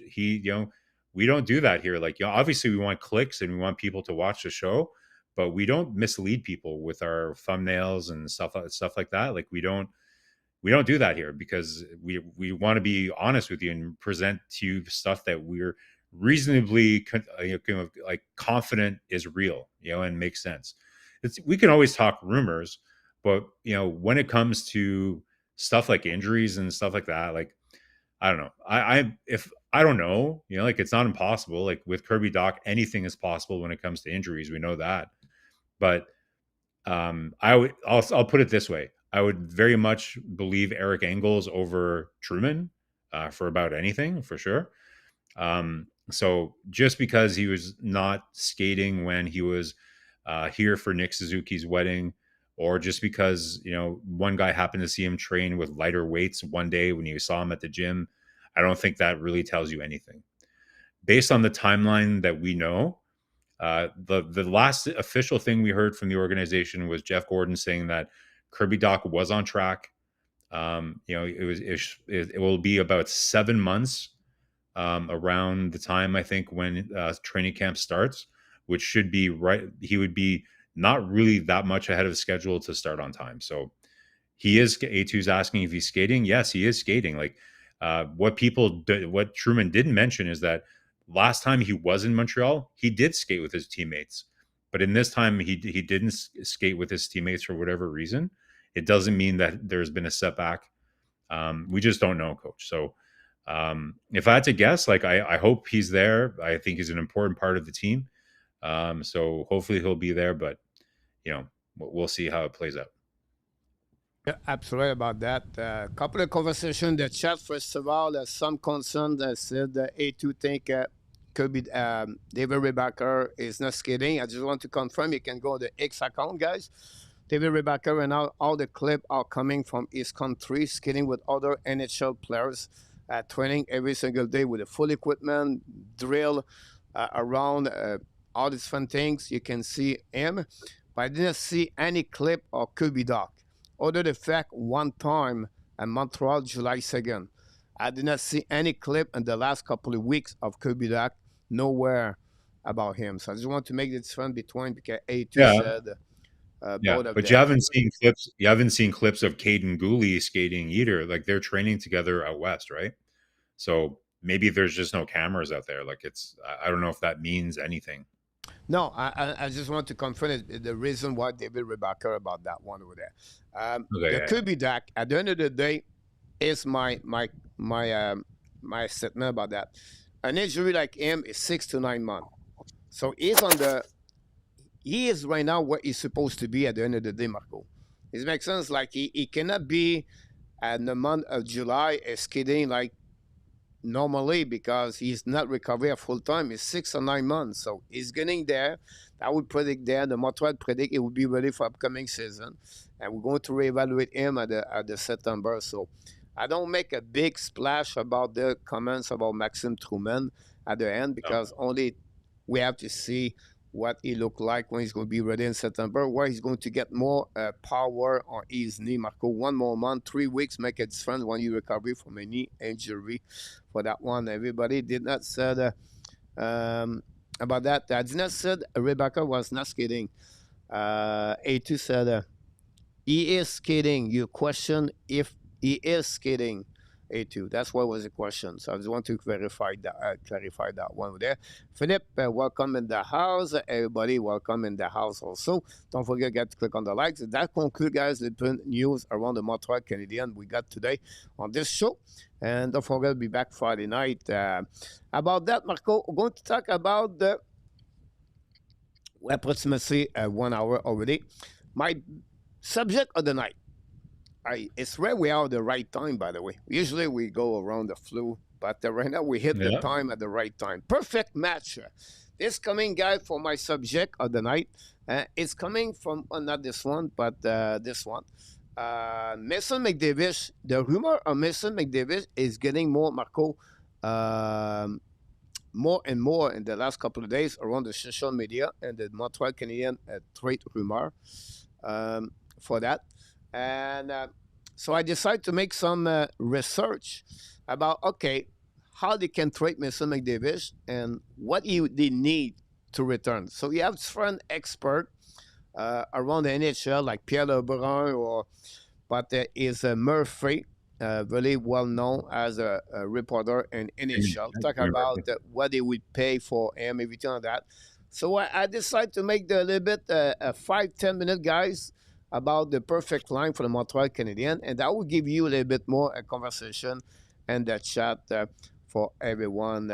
We don't do that here. Like, obviously we want clicks and we want people to watch the show, but we don't mislead people with our thumbnails and stuff like that. Like we don't do that here because we want to be honest with you and present to you stuff that we're reasonably like confident is real, and makes sense. We can always talk rumors, but when it comes to stuff like injuries and stuff like that, like I don't know. If I don't know, like it's not impossible. Like with Kirby Doc, anything is possible when it comes to injuries. We know that, but I'll put it this way: I would very much believe Eric Engels over Truman for about anything, for sure. So just because he was not skating when he was here for Nick Suzuki's wedding, or just because one guy happened to see him train with lighter weights one day when you saw him at the gym, I don't think that really tells you anything. Based on the timeline that we know, the last official thing we heard from the organization was Jeff Gordon saying that Kirby Doc was on track. It will be about 7 months around the time I think when training camp starts, which should be right. He would be not really that much ahead of schedule to start on time. So he is. A2's asking if he's skating. Yes, he is skating. Like what Truman didn't mention is that last time he was in Montreal, he did skate with his teammates, but in this time he didn't skate with his teammates for whatever reason. It doesn't mean that there's been a setback. We just don't know, coach. So if I had to guess, like I hope he's there. I think he's an important part of the team. So hopefully he'll be there, but we'll see how it plays out. Yeah, absolutely about that. A couple of conversations in the chat. First of all, some concern that said A2 think could be David Rebacker is not skating. I just want to confirm. You can go to the X account, guys. David Rebacker and all the clips are coming from his country, skating with other NHL players, training every single day with the full equipment, drill around all these fun things. You can see him, but I didn't see any clip of Kirby Doc. Other the fact one time at Montreal, July 2nd, I did not see any clip in the last couple of weeks of Kirby Doc, nowhere about him. So I just want to make the difference between, because A2 said both of but them. you haven't seen clips. You haven't seen clips of Caden Gooley skating either. Like they're training together out west, right? So maybe there's just no cameras out there. Like I don't know if that means anything. No, I just want to confirm the reason why David Rebacker about that one over there. There could be that. At the end of the day, is my statement about that. An injury like him is 6 to 9 months. So he is right now where he's supposed to be at the end of the day, Marko. It makes sense. Like he cannot be in the month of July skating like normally because he's not recovering full time. It's 6 or 9 months, so he's getting there. I would predict there. The Montreal predict it will be ready for upcoming season, and we're going to reevaluate him at the September. So I don't make a big splash about the comments about Maxime Truman at the end because only we have to see what he look like when he's going to be ready in September, where he's going to get more power on his knee. Marko, 1 more month, 3 weeks make a difference when you recover from a knee injury. For that one, everybody did not said about that. I did not said Rebecca was not skating. A2 said he is skating. You question if he is skating. A2. That's what was the question. So I just want to clarify that one there. Philip, welcome in the house. Everybody, welcome in the house also. Don't forget to click on the likes. That concludes, guys, the news around the Montreal Canadiens we got today on this show. And don't forget to be back Friday night. About that, Marko, we're going to talk about the approximately 1 hour already. My subject of the night. it's rare we are at the right time, by the way. Usually we go around the flu, but right now we hit the Yeah. time at the right time. Perfect match. This coming guy for my subject of the night. It's coming from not this one, but this one. Mason McDavid. The rumor of Mason McDavid is getting more, Marco, um, more and more in the last couple of days around the social media and the Montreal Canadiens trade rumor for that. And so I decided to make some research about, okay, how they can trade Mason McDavid and what they need to return. So you have different expert around the NHL like Pierre Lebrun or but there is Murphy, really well known as a reporter in NHL, talk about what they would pay for him, everything like that. So I decided to make the little bit a 5-10 minute guys about the perfect line for the Montreal Canadiens, and that will give you a little bit more a conversation and the chat for everyone.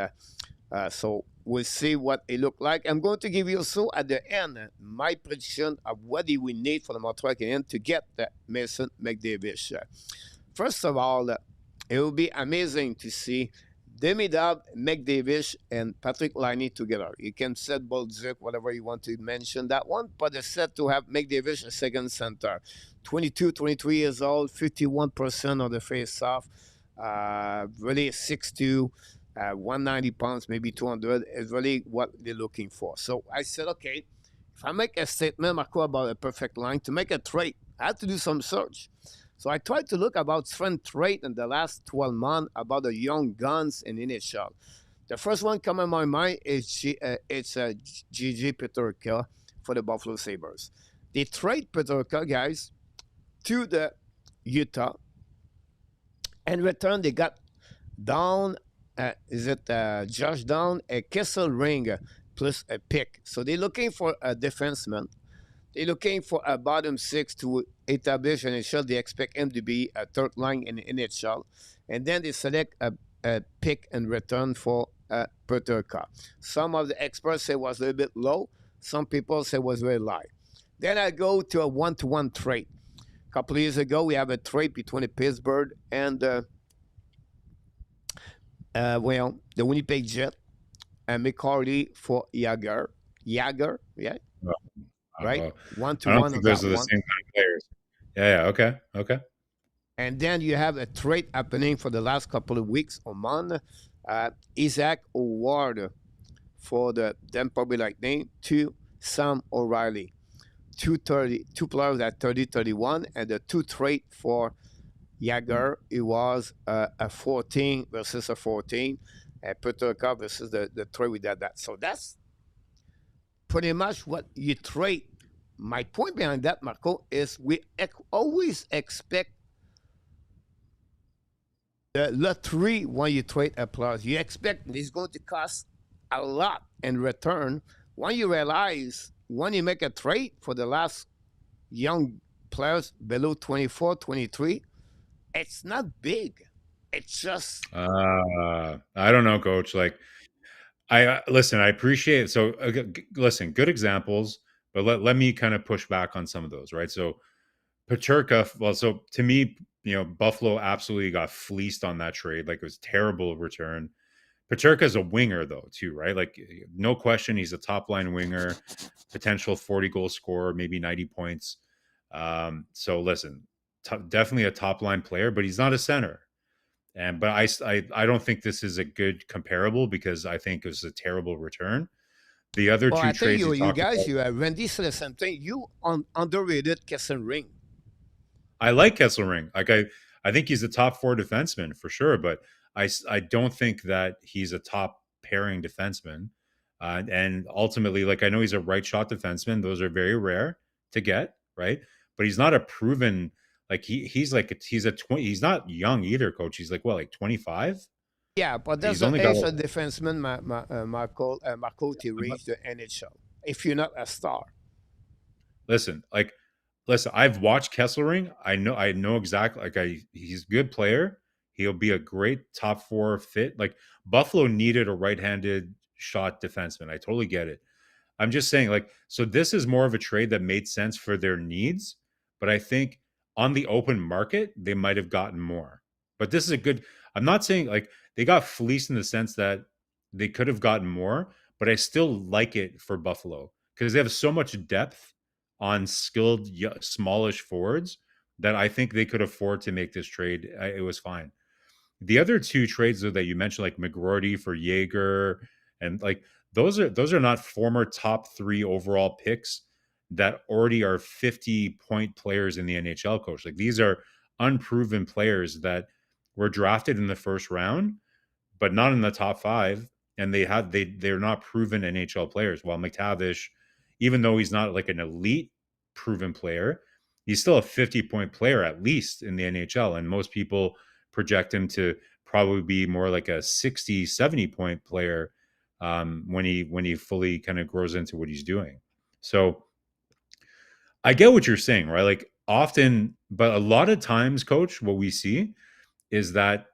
So we'll see what it look like. I'm going to give you also at the end my prediction of what we need for the Montreal Canadiens to get Mason McDavid. First of all, it will be amazing to see Demidov, McDavid, and Patrick Laine together. You can set Bolduc, whatever you want to mention that one, but it's set to have McDavid a second center. 22, 23 years old, 51% of the face-off, really 6'2", 190 pounds, maybe 200 is really what they're looking for. So I said, okay, if I make a statement, Marco, about a perfect line, to make a trade, I had to do some search. So I tried to look about different trade in the last 12 months about the young guns in NHL. The first one come in my mind is Gigi Peterka for the Buffalo Sabres. They trade Peterka, guys, to the Utah. In return, they got down Josh Down, a Kessel ring plus a pick. So they're looking for a defenseman. They're looking for a bottom six to establish an NHL. They expect him to be a third line in the NHL. And then they select a pick in return for a Peterka. Some of the experts say it was a little bit low. Some people say it was very high. Then I go to a one-to-one trade. A couple of years ago, we have a trade between Pittsburgh and the Winnipeg Jet and McCarty for Yager. Yager, yeah, Oh, right? well, One to I don't one think on those that are the one. same kind of players. Yeah. Yeah. Okay. Okay. And then you have a trade happening for the last couple of weeks on month. Isaac O'Ward for the Tampa Bay Lightning to Sam O'Reilly. 230, two players at 30-31, and the two trade for Yager, it was a 14 versus a 14, and Peterka versus the trade with that. So that's pretty much what you trade. My point behind that, Marco, is we always expect the lottery when you trade a player. You expect it's going to cost a lot in return. When you realize, when you make a trade for the last young players below 24, 23, it's not big. It's just I don't know, coach. Like, I listen, I appreciate it. So, listen, good examples, but let me kind of push back on some of those, right? So, Paterka, well, so to me, Buffalo absolutely got fleeced on that trade. Like, it was terrible return. Paterka is a winger, though, too, right? Like, no question, he's a top line winger, potential 40 goal scorer, maybe 90 points. So, listen, definitely a top line player, but he's not a center. But I don't think this is a good comparable because I think it was a terrible return. The other well, two I think trades you you talked guys, about, you Randy said the same thing. You underrated Kesson Ring. I like Kesselring. Like I think he's a top four defenseman for sure, but I don't think that he's a top pairing defenseman. And ultimately, like I know he's a right shot defenseman; those are very rare to get, right? But he's not a proven like he's a 20. He's not young either, coach. He's like what, like 25? Yeah, but that's He's the only got age of defenseman, Marco to reach the NHL. If you're not a star, listen, like listen, I've watched Kesselring. I know exactly like he's a good player. He'll be a great top four fit. Like Buffalo needed a right-handed shot defenseman. I totally get it. I'm just saying, like, so this is more of a trade that made sense for their needs, but I think on the open market, they might have gotten more. But this is a good. I'm not saying like they got fleeced in the sense that they could have gotten more, but I still like it for Buffalo because they have so much depth on skilled, smallish forwards that I think they could afford to make this trade. It was fine. The other two trades though, that you mentioned, like McGroarty for Jaeger, and like those are not former top 3 overall picks that already are 50-point players in the NHL, coach. Like these are unproven players that were drafted in the first round, but not in the top 5, and they're not proven NHL players. While McTavish, even though he's not like an elite proven player, he's still a 50-point player at least in the NHL, and most people project him to probably be more like a 60, 70-point player when he fully kind of grows into what he's doing. So I get what you're saying, right? Like often, but a lot of times, coach, what we see is that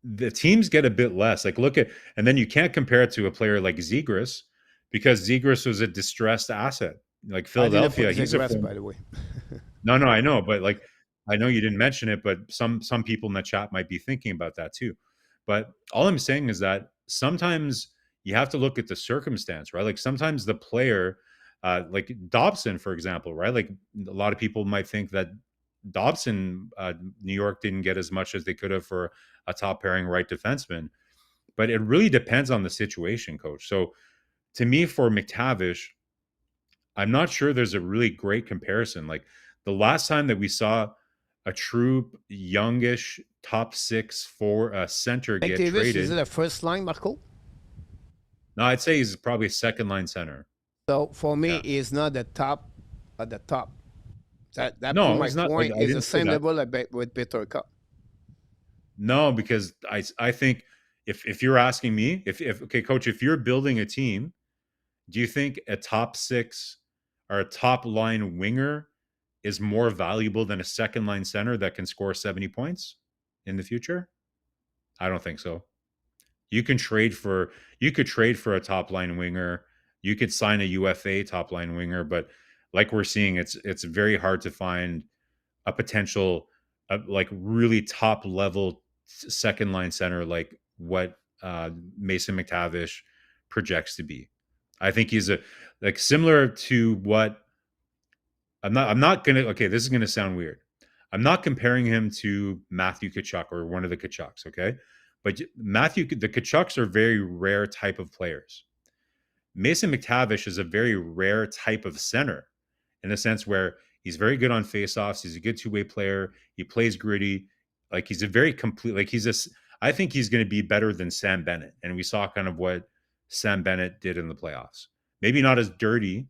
the teams get a bit less. Like look at, and then you can't compare it to a player like Zegras because Zegras was a distressed asset. Like I didn't put Philadelphia, he's a Zegras, by the way. no, I know, but like I know you didn't mention it, but some people in the chat might be thinking about that too. But all I'm saying is that sometimes you have to look at the circumstance, right? Like sometimes the player, like Dobson, for example, right? Like a lot of people might think that Dobson, New York didn't get as much as they could have for a top pairing right defenseman, but it really depends on the situation, coach. So to me, for McTavish, I'm not sure there's a really great comparison. Like the last time that we saw a true youngish top 6 for a center get McDavid, is traded. it a first line, Marko? No, I'd say he's probably a second line center. So for me, Yeah. he's not the top at the top. That No, my he's not. point I is the didn't say same that. level with Peter Cup. No, because I think if you're asking me, if okay, coach, if you're building a team, do you think a top 6 or a top line winger is more valuable than a second line center that can score 70 points in the future? I don't think so. You could trade for a top line winger. You could sign a UFA top line winger, but like we're seeing, it's very hard to find a potential like really top level second line center like what Mason McTavish projects to be. I think he's a like similar to what I'm not gonna okay, this is gonna sound weird. I'm not comparing him to Matthew Tkachuk or one of the Tkachuks, okay? But the Tkachuks are very rare type of players. Mason McTavish is a very rare type of center in the sense where he's very good on faceoffs. He's a good two-way player. He plays gritty. Like he's a very complete, like I think he's going to be better than Sam Bennett. And we saw kind of what Sam Bennett did in the playoffs. Maybe not as dirty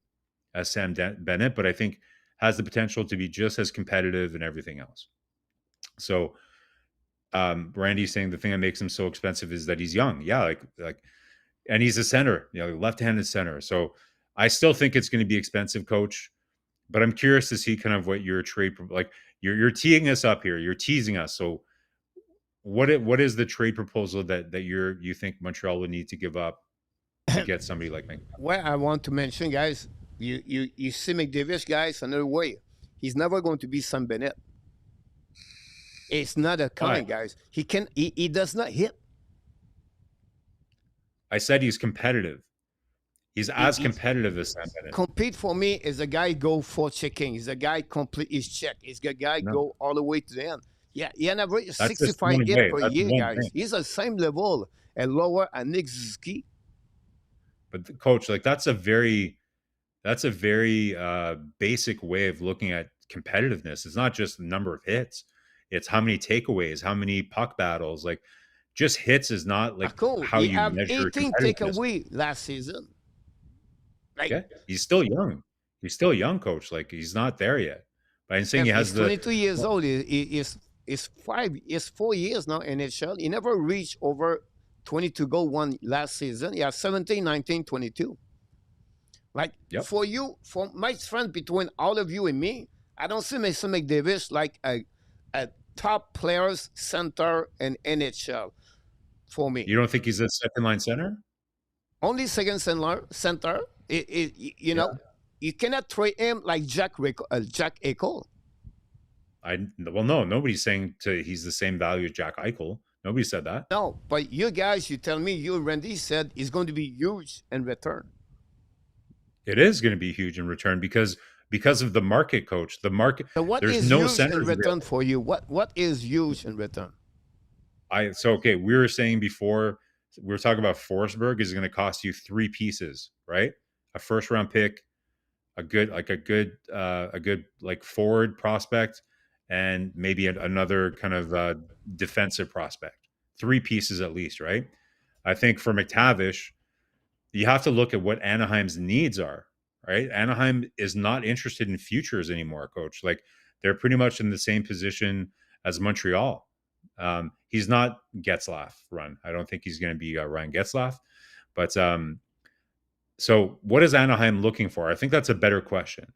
as Sam Bennett, but I think has the potential to be just as competitive and everything else. So Randy's saying the thing that makes him so expensive is that he's young. Yeah, like and he's a center, left-handed center. So I still think it's going to be expensive, coach. But I'm curious to see kind of what your trade like. You're teeing us up here. You're teasing us. So what is the trade proposal that you think Montreal would need to give up to get somebody like McDavid? What I want to mention, guys, you see McDavid, guys, another way. He's never going to be Sam Bennett. It's not a kind, guys. He does not hit. I said he's competitive. He's as competitive as Sam Bennett. Compete for me is a guy go for checking. He's a guy complete his check. He's a guy go all the way to the end. Yeah, he had average 65 hit per year, guys. Thing. He's the same level and lower than Nick Suzuki. But the coach, like that's a very basic way of looking at competitiveness. It's not just the number of hits; it's how many takeaways, how many puck battles. Like just hits is not like how he you measure 18 takeaway last season. Like, yeah, he's still young. He's still young, coach. Like he's not there yet. But I'm saying he has 22 years old. He's 4 years now in NHL. He never reached over 22 goal one last season. He has 17, 19, 22. Like for my friend between all of you and me, I don't see Mason McDavid like a top players center in NHL. For me, you don't think he's a second line center? Only second center. You know, you cannot trade him like Jack Eichel. Well, no, nobody's saying he's the same value as Jack Eichel. Nobody said that. No, but you guys, you tell me, you Randy said it's going to be huge in return. It is going to be huge in return because of the market, coach. The market. So what There's is no huge in centers return available. for you? What is huge in return? Okay. We were saying before we were talking about Forsberg is going to cost you 3 pieces, right? A first round pick, a good like forward prospect, and maybe another kind of defensive prospect. 3 pieces at least, right? I think for McTavish, you have to look at what Anaheim's needs are, right? Anaheim is not interested in futures anymore, coach. Like they're pretty much in the same position as Montreal. He's not Getzlaff run. I don't think he's going to be Ryan Getzlaff. But so what is Anaheim looking for? I think that's a better question.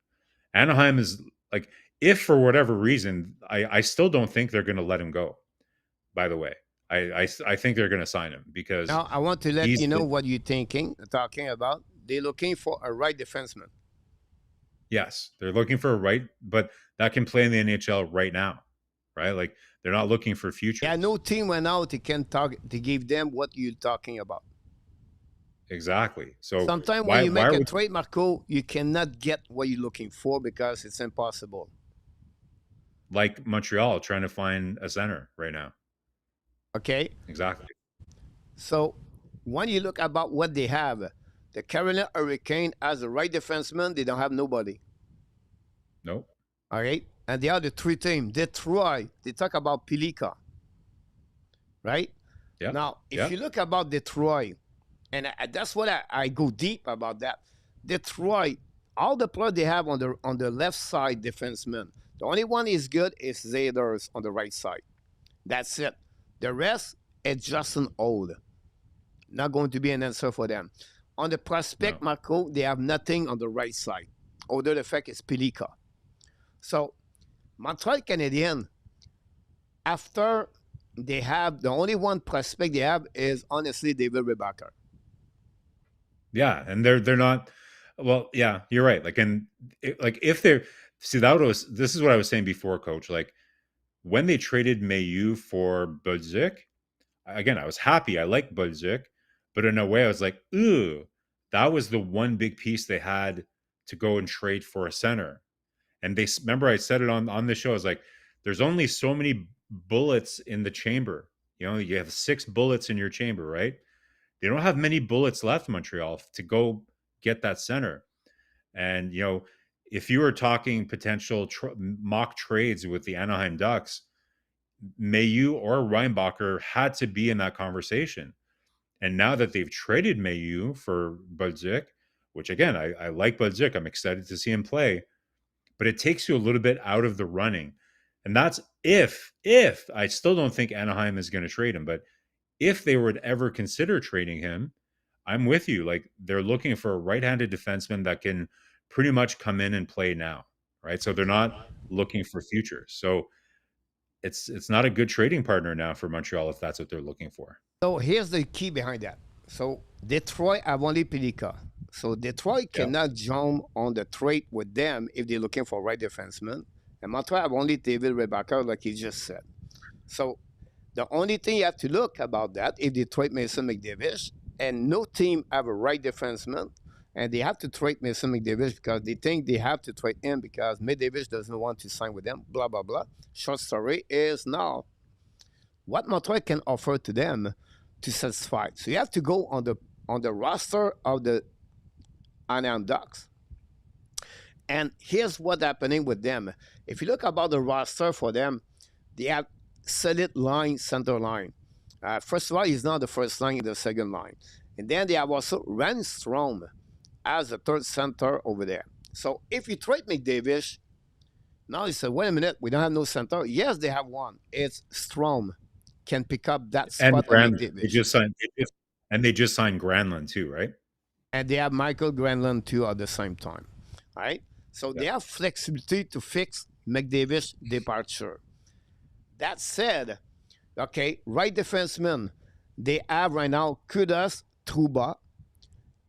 Anaheim is like, if for whatever reason, I still don't think they're going to let him go. By the way, I think they're going to sign him because Now I want to let he's you know been, what you're talking about. They're looking for a right defenseman. yes, they're looking for a right, but that can play in the NHL right now, right? Like they're not looking for Yeah, futures. no team went out. They can talk to give them what you're talking about. Exactly. So Sometimes when why you why make are a we trade, Marco, you cannot get what you're looking for because it's impossible. like Montreal trying to find a center right now? Okay, Exactly. so when you look about what they have, the Carolina Hurricane as a right defenseman, they don't have nobody. Nope. All right, and the other three teams, Detroit, they talk about Pilika, right? Yeah. Now, if Yeah. you look about Detroit, and that's what I go deep about that. Detroit, all the players they have on the left side defenseman, the only one is good is Zaders on the right side. That's it. The rest is Justin Old. Not going to be an answer for them. On the prospect, No. Marco, they have nothing on the right side. Other the fact is Pilika. So Montreal Canadiens, after they have the only one prospect they have is honestly David Rebecca. Yeah, and they're not. Well, yeah, you're right. Like, and like if they're see that was this is what I was saying before, coach. Like when they traded Mayu for Budzik, again, I was happy. I like Budzik, but in a way, I was like, ooh, that was the one big piece they had to go and trade for a center. And they remember I said it on the show. I was like, there's only so many bullets in the chamber. You know, you have 6 bullets in your chamber, right? They don't have many bullets left, Montreal, to go get that center. And you know, if you were talking potential mock trades with the Anaheim Ducks, Mayu or Reinbacher had to be in that conversation. And now that they've traded Mayu for Budzik, which again, I like Budzik, I'm excited to see him play, but it takes you a little bit out of the running. And that's if I still don't think Anaheim is going to trade him, but if they would ever consider trading him, I'm with you. Like they're looking for a right-handed defenseman that can pretty much come in and play now, right? So they're not looking for futures. So it's not a good trading partner now for Montreal if that's what they're looking for. So here's the key behind that. So Detroit have only Pelika. So Detroit Yeah. cannot jump on the trade with them if they're looking for right defenseman. And Montreal have only David Rebecca, like he just said. So the only thing you have to look about that if they trade Mason McDavid, and no team have a right defenseman, and they have to trade Mason McDavid because they think they have to trade him because McDavid doesn't want to sign with them. Blah blah blah. Short story is now what Montreal can offer to them to satisfy. So you have to go on the roster of the Anaheim Ducks. And here's what's happening with them. If you look about the roster for them, they have solid line, center line. First of all, he's not the first line, the second line. And then they have also Randstrom as a third center over there. So if you trade McDavid, now you say, wait a minute, we don't have no center. Yes, they have one. It's Strom can pick up that And spot of Granlund. McDavid. They just signed Granlund too, right? And they have Michael Granlund too at the same time. All right? So Yeah. they have flexibility to fix McDavid's departure. That said, okay, right defenseman, they have right now Kudas, Trouba,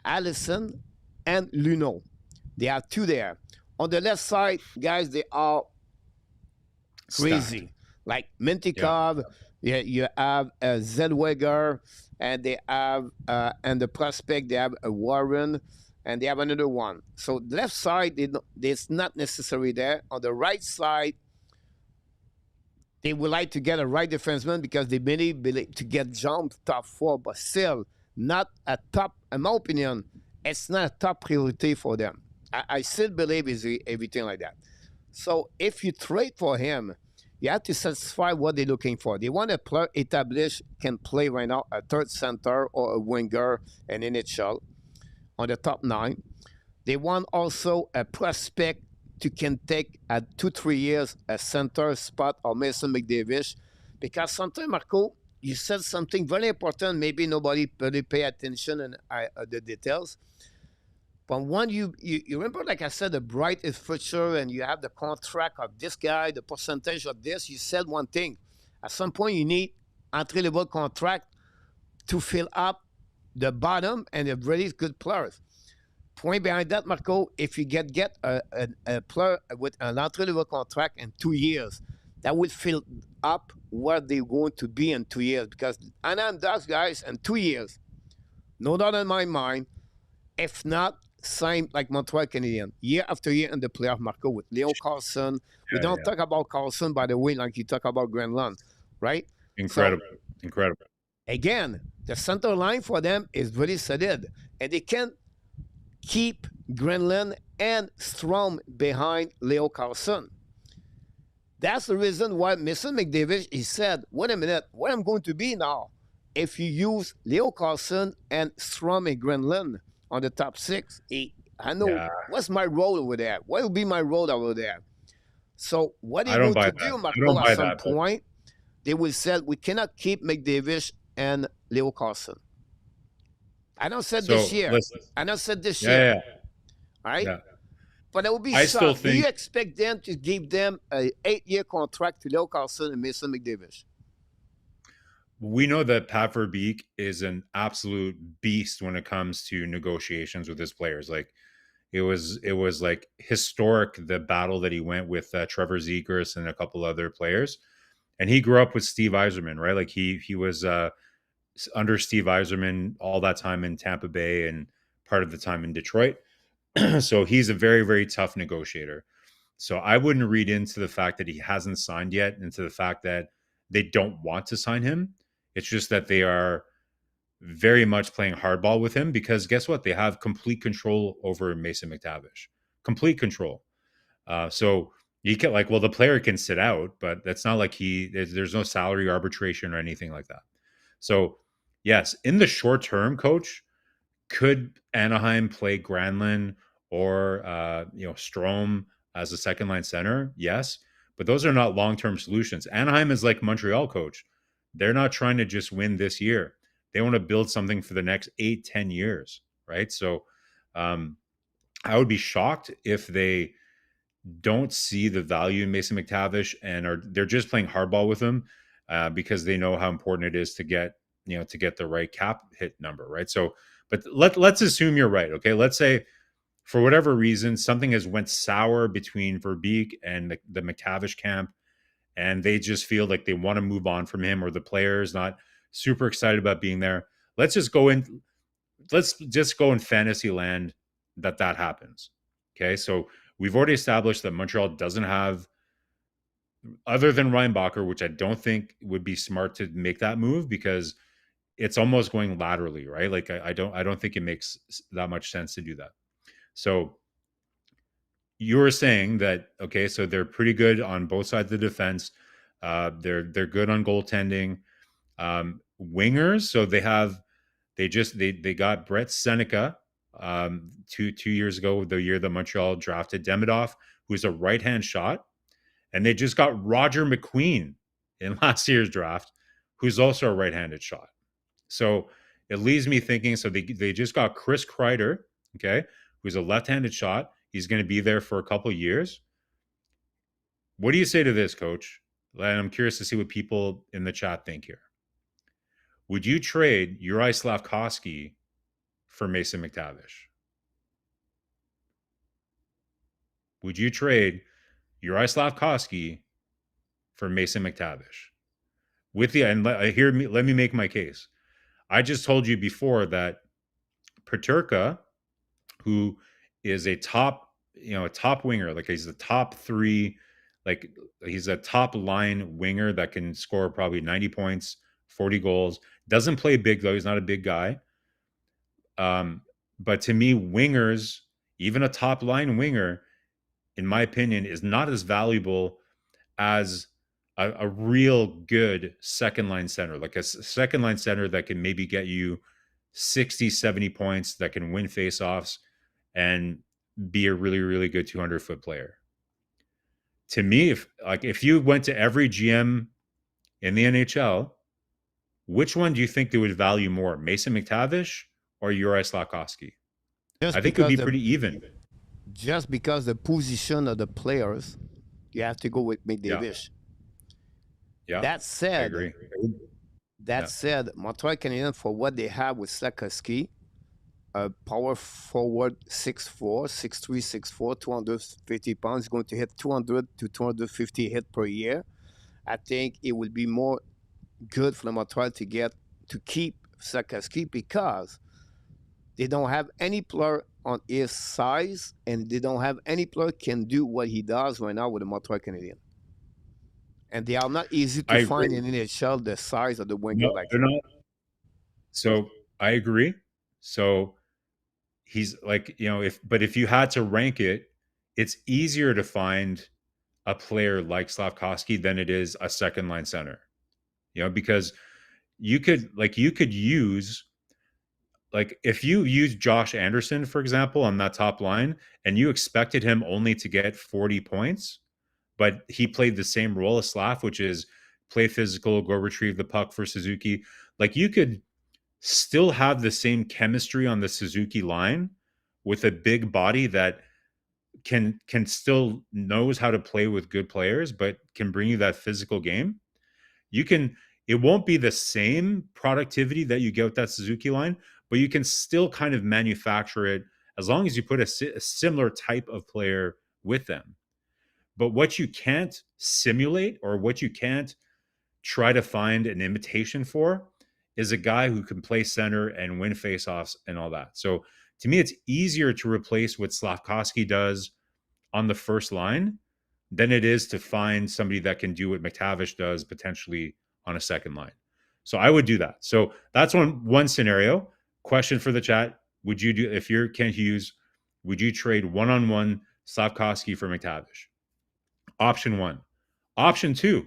Allison, and Luno. They have two there. On the left side, guys, they are stacked. crazy. Like Yeah. Mintikov, you have Zellweger, and they have and the prospect they have a Warren, and they have another one. So the left side, it's not necessary there. On the right side, they would like to get a right defenseman because they really believe to get jumped top four, but still not a top. In my opinion, it's not a top priority for them. I still believe is everything like that. So if you trade for him, you have to satisfy what they're looking for. They want a player established can play right now a third center or a winger in NHL on the top nine. They want also a prospect to can take at 2 3 years a center spot or Mason McDavid, because sometimes Marco, you said something very important. Maybe nobody really pay attention and the details. But when you remember, like I said, the bright is future, and you have the contract of this guy, the percentage of this. You said one thing. At some point, you need entry level contract to fill up the bottom and the really good players. Point behind that, Marco, if you get a player with an entry level contract in 2 years, that would fill up where they're going to be in 2 years. Because Anaheim Ducks guys in 2 years, no doubt in my mind, if not same like Montreal Canadiens, year after year in the playoff, Marco, with Leo Carlson. We Yeah. don't Yeah. talk about Carlson, by the way, like you talk about Granlund, right? So Incredible. Incredible. again, the center line for them is very solid, and they can keep Granlund and Strom behind Leo Carlson. That's the reason why Mr. McDavid, he said, wait a minute, where I'm going to be now if you use Leo Carlson and Strom and Granlund on the top six. I know Yeah. what's my role over there. What will be my role over there? So what I they're don't going buy to that. do, I Marco, don't at buy some that. But point, they will say we cannot keep McDavid and Leo Carlson. I don't said this so year. listen. I don't said this Yeah. year. Yeah. All right. Yeah. But I will be I still shocked. Do you think expect them to give them a 8 year contract to Leo Carlson and Mason McDavid? we know that Pat Verbeek is an absolute beast when it comes to negotiations with his players. Like it was like historic the battle that he went with Trevor Zegras and a couple other players. And he grew up with Steve Yzerman, right? Like he was under Steve Yzerman all that time in Tampa Bay and part of the time in Detroit. So he's a very, very tough negotiator. So I wouldn't read into the fact that he hasn't signed yet, into the fact that they don't want to sign him. It's just that they are very much playing hardball with him because guess what? They have complete control over Mason McTavish. Complete control. So you can like, well, the player can sit out, but that's not like there's no salary arbitration or anything like that. So yes, in the short term, coach, could Anaheim play Granlund or Strom as a second line center? Yes, but those are not long term solutions. Anaheim is like Montreal, coach. They're not trying to just win this year. They want to build something for the next 8-10 years, right? So um, I would be shocked if they don't see the value in Mason McTavish and they're just playing hardball with him because they know how important it is to get the right cap hit number, right? So, but let's assume you're right. Okay, let's say for whatever reason something has went sour between Verbeek and the McTavish camp, and they just feel like they want to move on from him, or the player is not super excited about being there. Let's just go in. Let's just go in fantasy land that happens. Okay, so we've already established that Montreal doesn't have, other than Reinbacher, which I don't think would be smart to make that move because it's almost going laterally, right? Like I don't think it makes that much sense to do that. So you were saying that okay, so they're pretty good on both sides of the defense. They're good on goaltending. Wingers, so they got Brett Seneca 2 years ago, the year that Montreal drafted Demidov, who's a right hand shot. And they just got Roger McQueen in last year's draft, who's also a right-handed shot. So it leaves me thinking. So they just got Chris Kreider, okay, who's a left-handed shot. He's going to be there for a couple of years. What do you say to this, Coach? And I'm curious to see what people in the chat think here. Would you trade Uri Slavkovsky for Mason McTavish? Would you trade Uri Slavkovsky for Mason McTavish. Let me make my case. I just told you before that Paterka, who is a top winger, like he's the top three, like he's a top line winger that can score probably 90 points, 40 goals. Doesn't play big though. He's not a big guy. But to me, wingers, even a top line winger, in my opinion, is not as valuable as a real good second line center, like a second line center that can maybe get you 60, 70 points, that can win faceoffs and be a really, really good 200-foot player. To me, if you went to every GM in the NHL, which one do you think they would value more, Mason McTavish or Juraj Slafkovsky? I think it would be pretty even. Just because the position of the players, you have to go with McDavid. Yeah. That said, I agree. Montreal Canadiens, for what they have with Slafkovsky, a power forward 6'4", 6'3", 6'4", 250 pounds, going to hit 200 to 250 hit per year. I think it would be more good for the Montreal to keep Slafkovsky, because they don't have any player on his size, and they don't have any player can do what he does right now with the Montreal Canadiens. And they are not easy to find in NHL, the size of the winger. No, they're not. So I agree. So he's like, if you had to rank it, it's easier to find a player like Slafkovsky than it is a second line center. Because you could use, like, if you use Josh Anderson, for example, on that top line, and you expected him only to get 40 points, but he played the same role as Slav, which is play physical, go retrieve the puck for Suzuki. Like, you could still have the same chemistry on the Suzuki line with a big body that can still knows how to play with good players, but can bring you that physical game. It won't be the same productivity that you get with that Suzuki line, but you can still kind of manufacture it as long as you put a similar type of player with them. But what you can't simulate, or what you can't try to find an imitation for, is a guy who can play center and win faceoffs and all that. So to me, it's easier to replace what Slafkovsky does on the first line than it is to find somebody that can do what McTavish does potentially on a second line. So I would do that. So that's one scenario. Question for the chat: would you do, if you're Kent Hughes, would you trade one-on-one Slafkovsky for McTavish? Option one. Option two,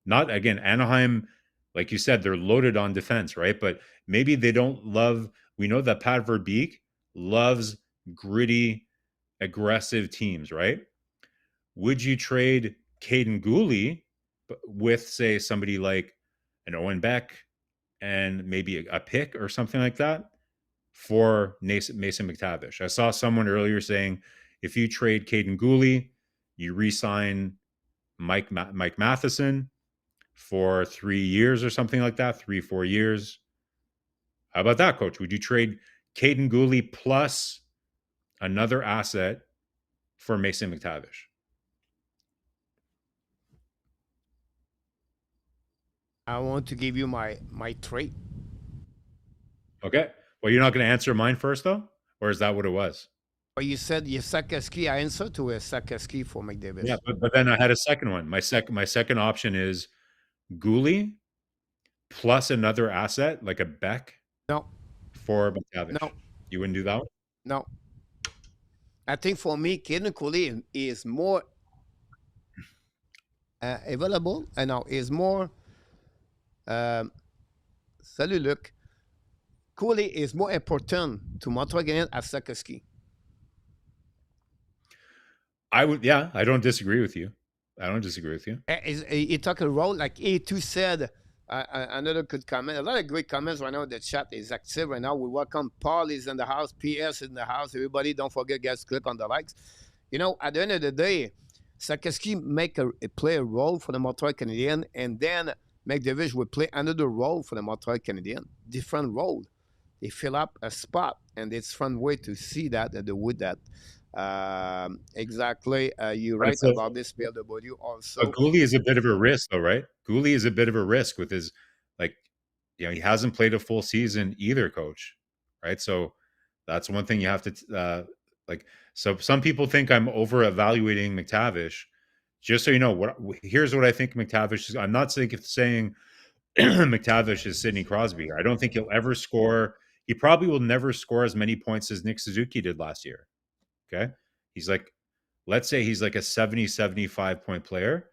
not again, Anaheim, like you said, they're loaded on defense, right? But maybe they don't love, we know that Pat Verbeek loves gritty, aggressive teams, right? Would you trade Caden Gooley with, say, somebody like an Owen Beck and maybe a pick or something like that for Mason McTavish? I saw someone earlier saying, if you trade Caden Gooley, you re-sign Mike Matheson for 3 years or something like that, 3-4 years. How about that, Coach? Would you trade Caden Gooley plus another asset for Mason McTavish? I want to give you my trade. Okay. Well, you're not going to answer mine first, though? Or is that what it was? Well, you said Slafkovsky. I answered to a Slafkovsky for McDavid. Yeah, but then I had a second one. My second option is Gooley plus another asset, like a Beck. No. For McTavish. No. You wouldn't do that one? No. I think for me, Caden Gooley is more available. I know is more. Salut, Luc. Gooley is more important to Montreal Canadiens as Slafkovsky. I don't disagree with you. He took a role, like A2 said. Another good comment. A lot of great comments right now. The chat is active right now. We welcome Paul is in the house. PS in the house. Everybody, don't forget, guys, click on the likes. At the end of the day, Slafkovsky play a role for the Montreal Canadiens, and then McDavid will play another role for the Montreal Canadiens. Different role. They fill up a spot, and it's fun way to see that and do with that. Exactly. You're But right it's about this PLW but also. Gouli is a bit of a risk, though, right? Gouli is a bit of a risk with his, like, he hasn't played a full season either, coach, right? So that's one thing you have to like. So some people think I'm over evaluating McTavish. Just so you know, here's what I think McTavish is. I'm not saying McTavish is Sidney Crosby. I don't think he'll ever score. He probably will never score as many points as Nick Suzuki did last year. Okay. He's like, let's say he's like a 70, 75 point player,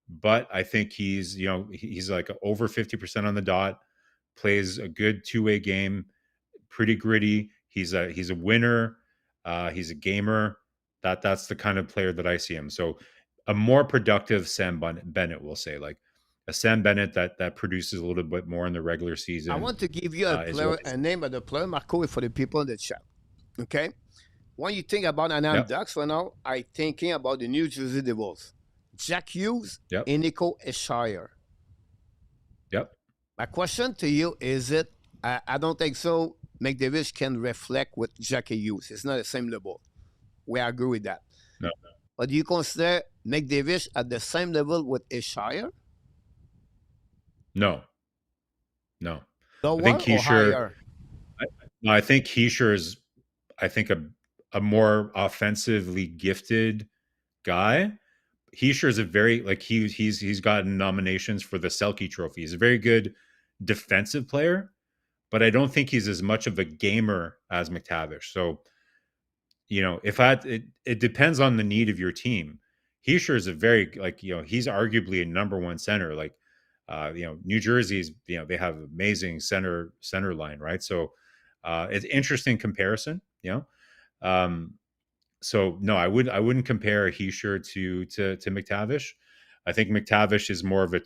but I think he's like over 50% on the dot, plays a good two-way game, pretty gritty. He's a winner. He's a gamer. That's the kind of player that I see him. So a more productive Sam Bennett, will say, like a Sam Bennett that produces a little bit more in the regular I season, want to give you a is what player, I a see. name of the player, Marco, for the people in the chat. Okay. When you think about Anaheim Yep. Ducks right now, I thinking about the New Jersey Devils, Jack Hughes Yep. and Nico Escher. Yep. My question to you is it? I don't think so. McDavid can reflect with Jack Hughes. It's not the same level. We agree with that. No. But do you consider McDavid at the same level with Escher? No. No. I think Lower or Keisher. higher? I think Keisher is. I think a more offensively gifted guy. Heischer is a very, like, he's gotten nominations for the Selke Trophy. He's a very good defensive player, but I don't think he's as much of a gamer as McTavish. So, if it depends on the need of your team. Heischer is a very, like, he's arguably a number one center. Like, New Jersey's, they have amazing center line, right? So, it's interesting comparison. Um, so no, I wouldn't compare Heischer to McTavish. I think McTavish is more of a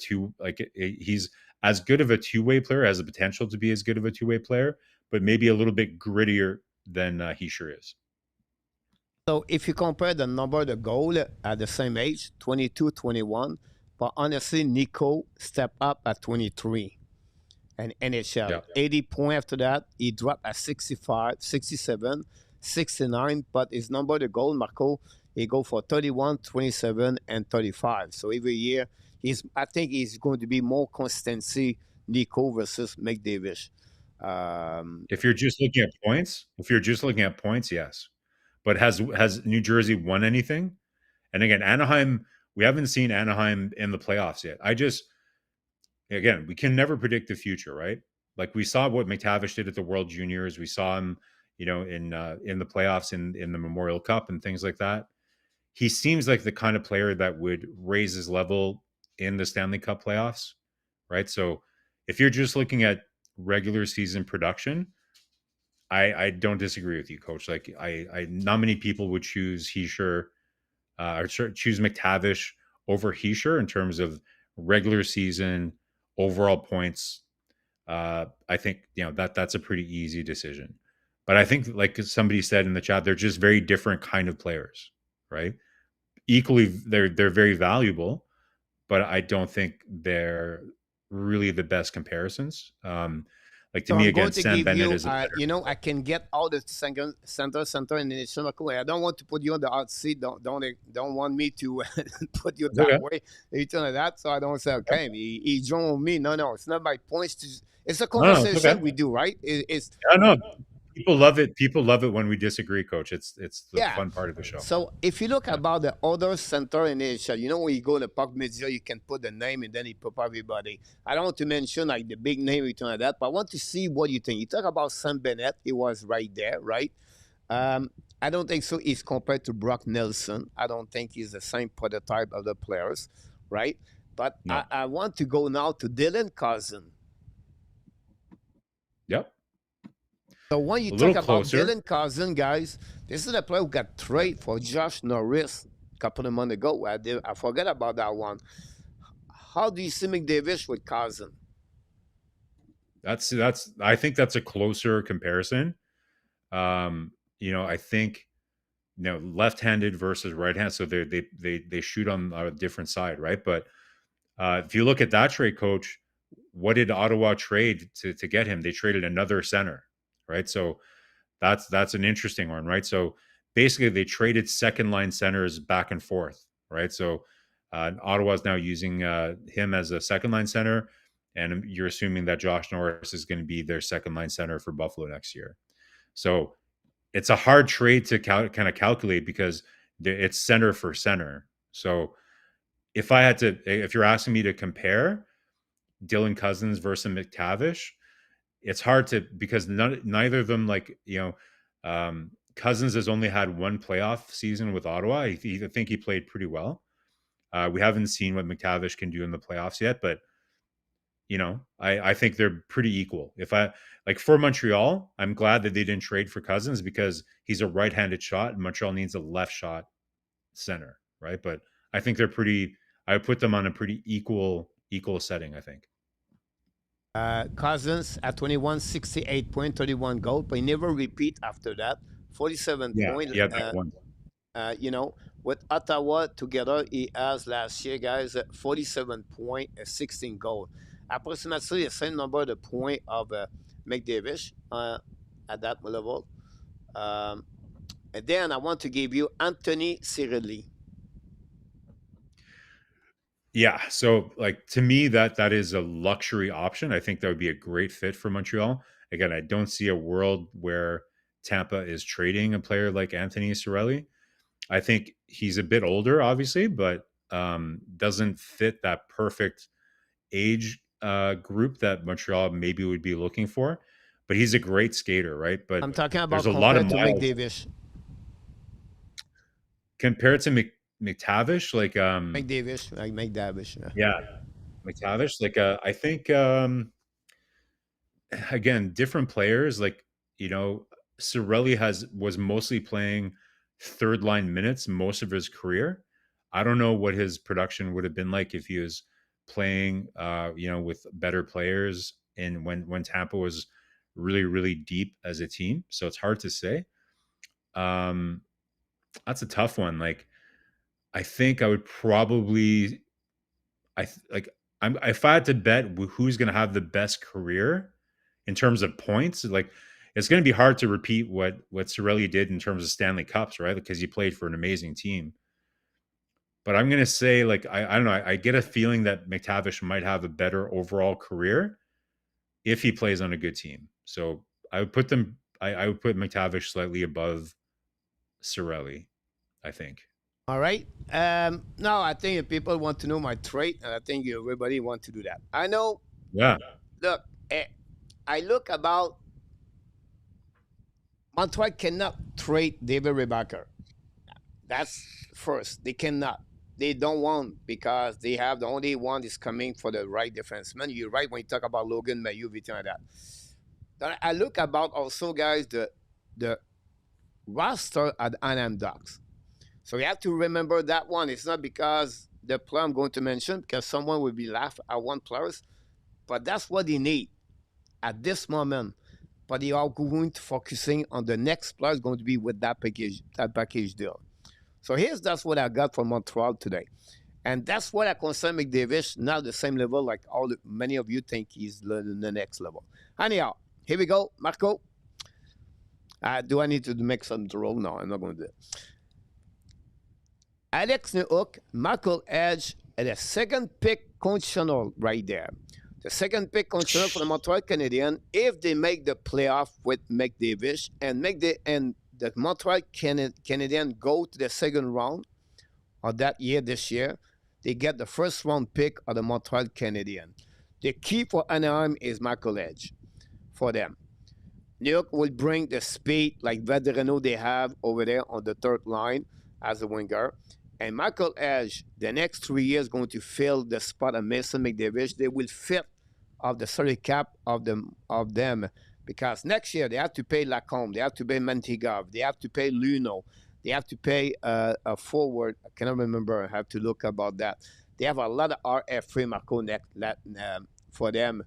he's as good of a two-way player, has the potential to be as good of a two-way player, but maybe a little bit grittier than Heischer is. So if you compare the number of the goal at the same age, 22, 21, but honestly, Nico stepped up at 23 and NHL. Yeah. 80 points after that, he dropped at 65, 67, 69, but his number of the goal, Marco, he go for 31, 27, and 35. So every year, I think he's going to be more consistency, Nico versus McDavid. Um, If you're just looking at points, yes. But has New Jersey won anything? And again, Anaheim, we haven't seen Anaheim in the playoffs yet. Again, we can never predict the future, right? Like, we saw what McTavish did at the World Juniors. We saw him, in the playoffs, in the Memorial Cup and things like that. He seems like the kind of player that would raise his level in the Stanley Cup playoffs, right? So if you're just looking at regular season production, I don't disagree with you, Coach. Like, not many people would choose Heischer, choose McTavish over Heischer in terms of regular season overall points. I think that's a pretty easy decision. But I think, like somebody said in the chat, they're just very different kind of players, right? Equally, they're very valuable, but I don't think they're really the best comparisons. Like, to So me, I'm again, going to Sam give Bennett you, is a better. I can get all the center in the Shimako. I don't want to put you on the hot seat. Don't want me to put you It's that okay. way. You tell me that, so I don't say, okay, he joined me. No, it's not my points. It's a No, it's conversation okay. we do, right? It's I know people love it. People love it when we disagree, Coach. It's the Yeah. fun part of the show. So if you look Yeah. about the other center in NHL, when you go to Puck Media, you can put the name and then you pop everybody. I don't want to mention like the big name, anything like that, but I want to see what you think. You talk about Sam Bennett, he was right there, right? Um, I don't think so. He's compared to Brock Nelson. I don't think he's the same prototype of the players, right? But No. I want to go now to Dylan Cousin. Yep. So when you A talk little about closer. Dylan Cousin, guys, this is a player who got Yeah. traded for Josh Norris a couple of months ago. I forget about that one. How do you see McDavid with Cousin? I think that's a closer comparison. I think, left-handed versus right-handed, so they shoot on a different side, right? But if you look at that trade, Coach, what did Ottawa trade to get him? They traded another center, right? So that's an interesting one, right? So basically they traded second line centers back and forth, right? So Ottawa is now using him as a second line center, and you're assuming that Josh Norris is going to be their second line center for Buffalo next year. So it's a hard trade to kind of calculate because it's center for center. So if you're asking me to compare Dylan Cousins versus McTavish, it's hard to because neither of them Cousins has only had one playoff season with Ottawa. I think he played pretty well. We haven't seen what McTavish can do in the playoffs yet, but I think they're pretty equal. If I like for Montreal, I'm glad that they didn't trade for Cousins because he's a right-handed shot and Montreal needs a left shot center, right? But I think I put them on a pretty equal setting, I think. Cousins at 21, 68 point, 31 goal, but he never repeat after that. 47 point. Yeah, that one. With Ottawa together, he has last year, guys, 47 point, 16 goal. Approximately the same number of point of McDavid at that level. And then I want to give you Anthony Cirelli. Yeah, so like to me that is a luxury option. I think that would be a great fit for Montreal. Again, I don't see a world where Tampa is trading a player like Anthony Cirelli. I think he's a bit older, obviously, but doesn't fit that perfect age group that Montreal maybe would be looking for. But he's a great skater, right? But I'm talking about there's a lot of miles McDavid. Compared to McTavish, like McDavid. yeah, McTavish, like I think again, different players, like Cirelli was mostly playing third line minutes most of his career. I don't know what his production would have been like if he was playing with better players and when Tampa was really, really deep as a team. So it's hard to say. That's a tough one. Like I think I would probably if I had to bet who's going to have the best career in terms of points, like it's going to be hard to repeat what Cirelli did in terms of Stanley Cups, right? Because he played for an amazing team. But I'm going to say, like, I don't know. I get a feeling that McTavish might have a better overall career if he plays on a good team. So I would put them. I would put McTavish slightly above Cirelli, I think. All right. Now I think if people want to know my trait, and I think everybody want to do that. I know. Yeah. Look, I look about Montreal cannot trade David Rebacker. That's first. They cannot. They don't want because they have the only one is coming for the right defenseman. You're right when you talk about Logan Mailloux, everything like that. Then I look about also, guys, the roster at Anaheim Ducks. So you have to remember that one. It's not because the player I'm going to mention, because someone will be laughed at one players, but that's what they need at this moment. But they are going to focusing on the next player is going to be with that package deal. So that's what I got from Montreal today. And that's what I consider McDavid, not the same level like many of you think he's the next level. Anyhow, here we go. Marko. Do I need to make some draw? No, I'm not going to do it. Alex Newhook, Michael Edge, and the second pick conditional right there. The second pick conditional for the Montreal Canadiens if they make the playoff with McDavid and the Montreal Canadiens go to the second round of that year this year, they get the first round pick of the Montreal Canadiens. The key for Anaheim is Michael Edge for them. New York will bring the speed like Vedreno they have over there on the third line as a winger. And Michael Edge, the next 3 years, going to fill the spot of Mason McDavid. They will fit of the salary cap of them because next year they have to pay Lacombe, they have to pay Mantigov, they have to pay Luno, they have to pay a forward. I cannot remember. I have to look about that. They have a lot of RFA Marko for them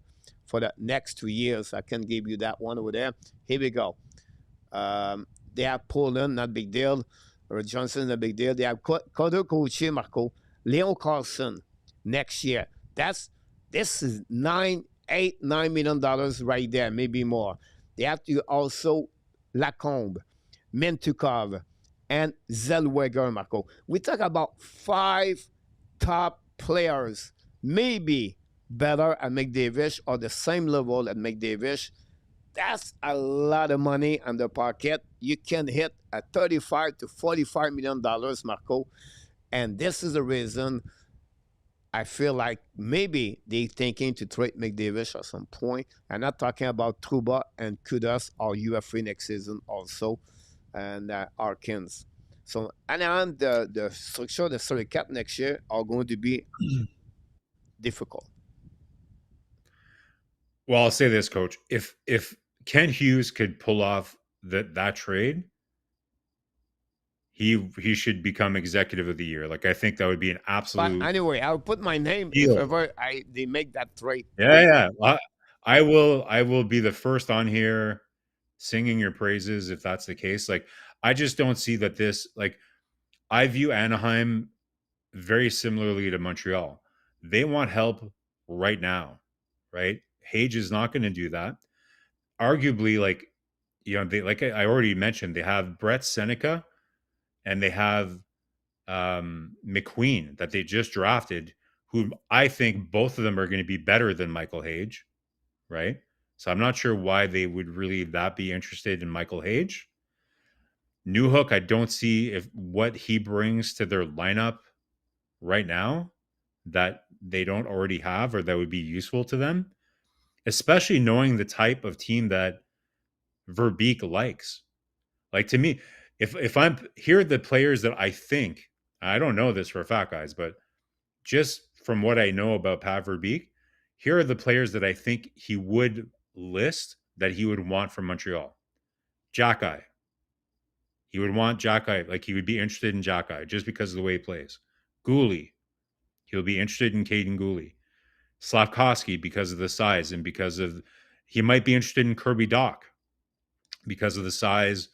for the next 2 years. I can give you that one over there. Here we go. They have Poland, not big deal. Johnson, a big deal. They have Connor Coutier, Marko, Leon Carlson next year. This is $9 million right there, maybe more. They have to also Lacombe, Mintukov, and Zellweger, Marco. We talk about 5 top players, maybe better at McDavid or the same level at McDavid. That's a lot of money on the pocket. You can hit a 35 to $45 million, Marco. And this is the reason I feel like maybe they thinking to trade McDavid at some point. I'm not talking about Truba and Kudos or UFA next season also, and Arkins. So, and the structure, the salary cap next year are going to be difficult. Well, I'll say this, Coach. If Ken Hughes could pull off that trade, he should become executive of the year. Like I think that would be an But absolute anyway, I'll put my name if deal. ever they make that trade. Yeah, yeah. I will be the first on here singing your praises if that's the case. Like I just don't see that this like I view Anaheim very similarly to Montreal. They want help right now, right? Hage is not going to do that. Arguably, like they like I already mentioned, they have Brett Seneca and they have McQueen that they just drafted, who I think both of them are going to be better than Michael Hage, right? So I'm not sure why they would really that be interested in Michael Hage. Newhook, I don't see if what he brings to their lineup right now that they don't already have or that would be useful to them, especially knowing the type of team that Verbeek likes. Like to me, if I'm here are the players that I think I don't know this for a fact, guys, but just from what I know about Pat Verbeek, here are the players that I think he would list that he would want from Montreal. Jackeye. He would want Jackeye, like he would be interested in Jackeye just because of the way he plays. Gooley. He'll be interested in Caden Gooley. Slavkovsky because of the size and because of he might be interested in Kirby Doc because of the size,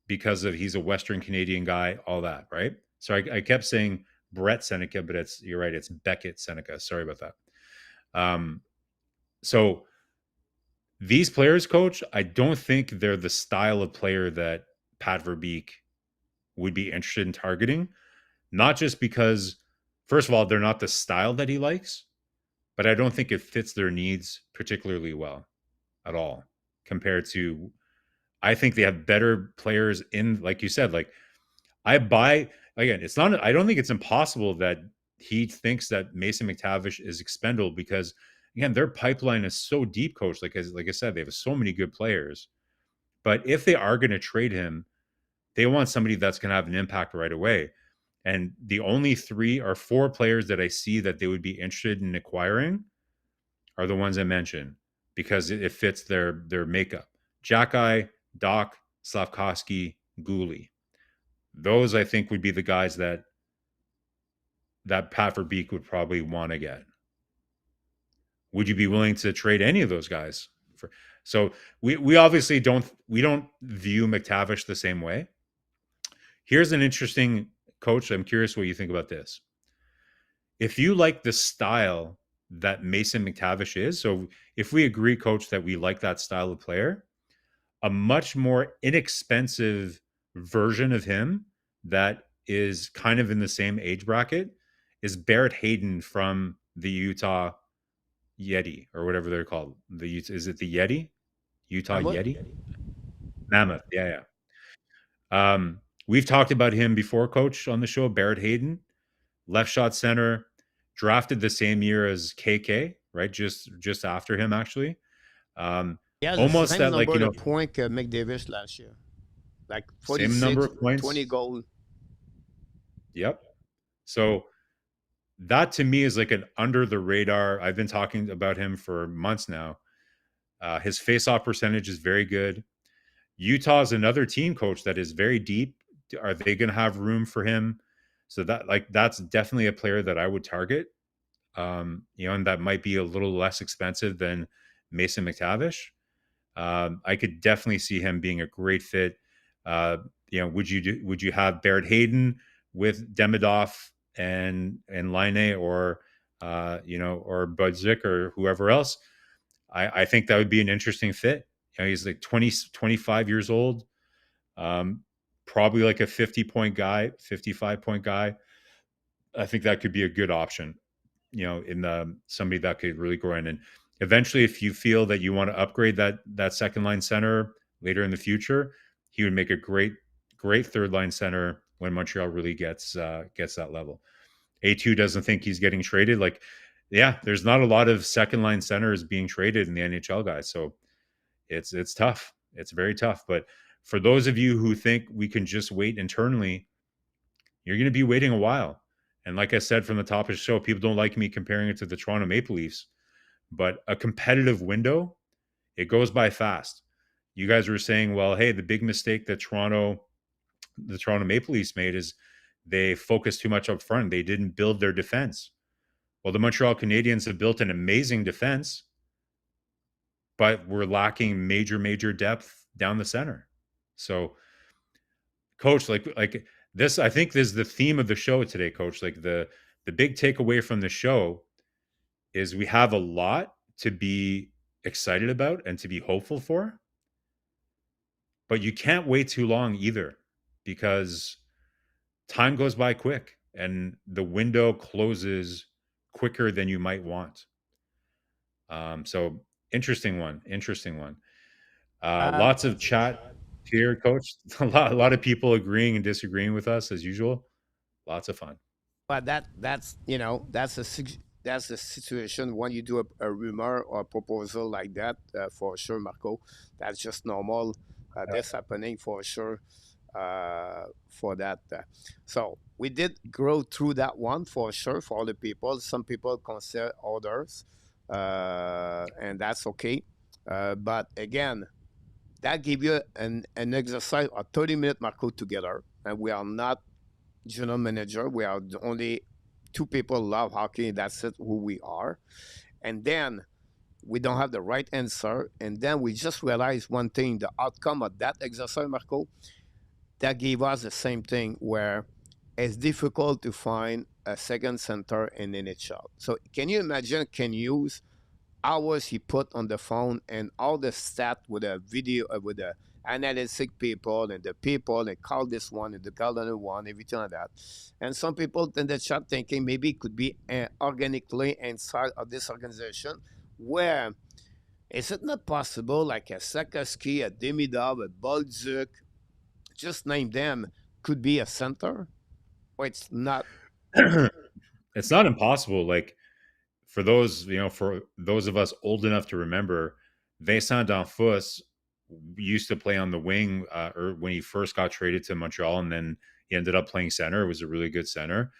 because of he's a Western Canadian guy, all that, right? So I kept saying Brett Seneca, but you're right, it's Beckett Seneca. Sorry about that. So these players, Coach, I don't think they're the style of player that Pat Verbeek would be interested in targeting. Not just because, first of all, they're not the style that he likes, but I don't think it fits their needs particularly well at all compared to. I think they have better players in, like you said, like I buy again. It's not. I don't think it's impossible that he thinks that Mason McTavish is expendable because again, their pipeline is so deep, Coach. Like I said, they have so many good players. But if they are going to trade him, they want somebody that's going to have an impact right away. And the only 3 or 4 players that I see that they would be interested in acquiring are the ones I mentioned because it fits their makeup. Jackeye, Doc, Slavkovsky, Gooley. Those I think would be the guys that Pat Verbeek would probably want to get. Would you be willing to trade any of those guys? So we obviously don't view McTavish the same way. Here's an interesting Coach. I'm curious what you think about this. If you like the style that Mason McTavish is, so if we agree, Coach, that we like that style of player, a much more inexpensive version of him that is kind of in the same age bracket is Barrett Hayden from the Utah Yeti or whatever they're called. Is it the Yeti? Utah Mammoth? Yeti? Mammoth. Yeah, yeah. We've talked about him before, Coach, on the show. Barrett Hayden, left shot center, drafted the same year as KK, right? Just after him, actually. He has the Almost same that, like number of points McDavid last year, like same number 46, of points. 20 goals. Yep. So that to me is like an under the radar. I've been talking about him for months now. His face-off percentage is very good. Utah is another team, Coach, that is very deep. Are they going to have room for him? So that's definitely a player that I would target. And that might be a little less expensive than Mason McTavish. I could definitely see him being a great fit. Would you have Barrett Hayden with Demidov and Line or or Budzik or whoever else? I think that would be an interesting fit. He's like 25 years old. probably like a 50-point guy, 55-point guy. I think that could be a good option, in the somebody that could really grow in. And eventually, if you feel that you want to upgrade that second line center later in the future, he would make a great third line center when Montreal really gets that level. A2 doesn't think he's getting traded. Like, yeah, there's not a lot of second line centers being traded in the NHL, guys. So it's tough. It's very tough. But for those of you who think we can just wait internally, you're going to be waiting a while. And like I said from the top of the show, people don't like me comparing it to the Toronto Maple Leafs, but a competitive window, it goes by fast. You guys were saying, well, hey, the big mistake that the Toronto Maple Leafs made is they focused too much up front. They didn't build their defense. Well, the Montreal Canadiens have built an amazing defense, but we're lacking major depth down the center. So, coach, like this, I think this is the theme of the show today, coach. Like the big takeaway from the show is we have a lot to be excited about and to be hopeful for, but you can't wait too long either, because time goes by quick and the window closes quicker than you might want. So interesting one. Uh, Lots of chat here, coach. A lot of people agreeing and disagreeing with us as usual. Lots of fun. but that's that's a situation when you do a rumor or a proposal like that, for sure, Marco. That's just normal. That's happening for sure. For that, so we did grow through that one for sure. For all the people, some people consider others, and that's okay. But again, that give you an exercise, a 30-minute Marco together, and we are not general manager. We are the only two people love hockey. That's it, who we are. And then we don't have the right answer. And then we just realize one thing: the outcome of that exercise, Marco, that gave us the same thing where it's difficult to find a second center in NHL. So can you imagine? Can use hours he put on the phone and all the stat with a video, with the analytic people and the people and call this one and the call another one, everything like that. And some people in the chat thinking maybe it could be organically inside of this organization, where is it not possible like a Sakaski, a Demidov, a Bolduc, just name them, could be a center? Or it's not? It's not impossible. Like, for those of us old enough to remember, Vincent Danfus used to play on the wing, or when he first got traded to Montreal, and then he ended up playing center. It was a really good center.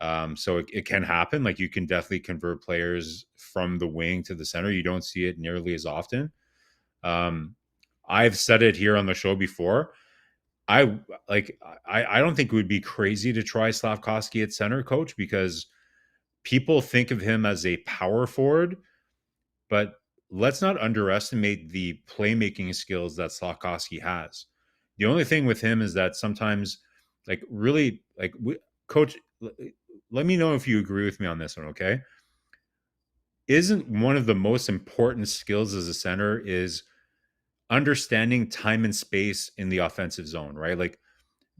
So it can happen. Like, you can definitely convert players from the wing to the center. You don't see it nearly as often. I've said it here on the show before. I I don't think it would be crazy to try Slavkovsky at center, coach, because people think of him as a power forward, but let's not underestimate the playmaking skills that Slavkovsky has. The only thing with him is that sometimes, like, really, like, coach, let me know if you agree with me on this one, okay? Isn't one of the most important skills as a center is understanding time and space in the offensive zone, right? Like,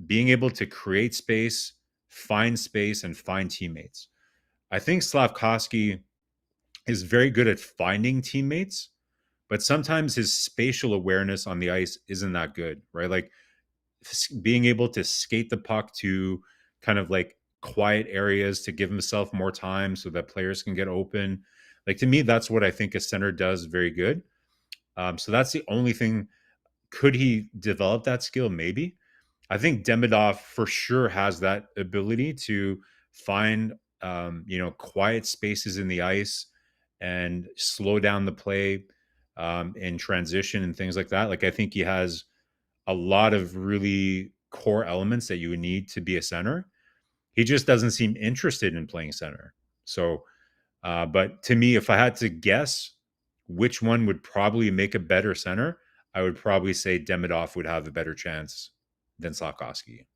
being able to create space, and find teammates. I think Slavkovsky is very good at finding teammates, but sometimes his spatial awareness on the ice isn't that good, right? Like, being able to skate the puck to kind of like quiet areas to give himself more time so that players can get open. Like, to me, that's what I think a center does very good. So that's the only thing. Could he develop that skill? Maybe. I think Demidov for sure has that ability to find, quiet spaces in the ice and slow down the play, in transition and things like that. Like, I think he has a lot of really core elements that you would need to be a center. He just doesn't seem interested in playing center. So, but to me, if I had to guess which one would probably make a better center, I would probably say Demidov would have a better chance than Slavkovsky.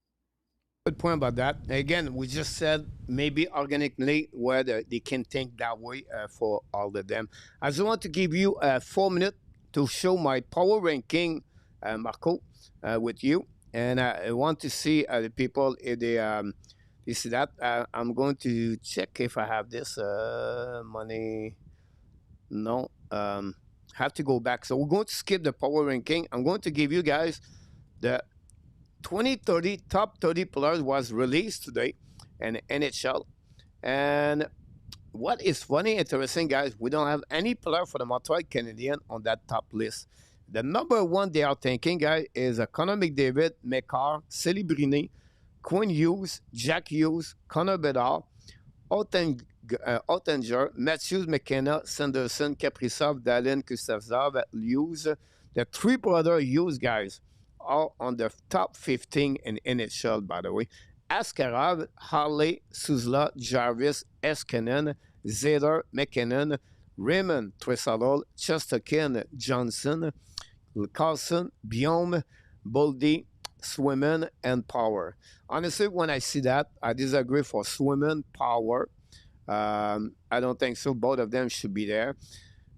Good point about that. Again, we just said maybe organically where they can think that way, for all of them. I just want to give you 4 minutes to show my power ranking, Marco, with you. And I want to see the people if they you see that. I'm going to check if I have this money. No, have to go back. So we're going to skip the power ranking. I'm going to give you guys the 2030 top 30 players was released today in NHL. And what is funny, interesting, guys, we don't have any player for the Montreal Canadiens on that top list. The number one they are thinking, guys, is Connor McDavid, McCarr, Celebrini, Quinn Hughes, Jack Hughes, Connor Bedard, Ottinger, Matthews, McKenna, Sanderson, Kaprizov, Dallin, Kuznetsov, Hughes. The three brother Hughes guys are on the top 15 in NHL, by the way. Askarov, Harley, Suzla, Jarvis, Eskinen, Zeder, McKinnon, Raymond, Tressadol, Chesterkin, Johnson, Carlson, Biome, Boldy, Swimmen, and Power. Honestly, when I see that, I disagree for Swimmen, Power. I don't think so. Both of them should be there,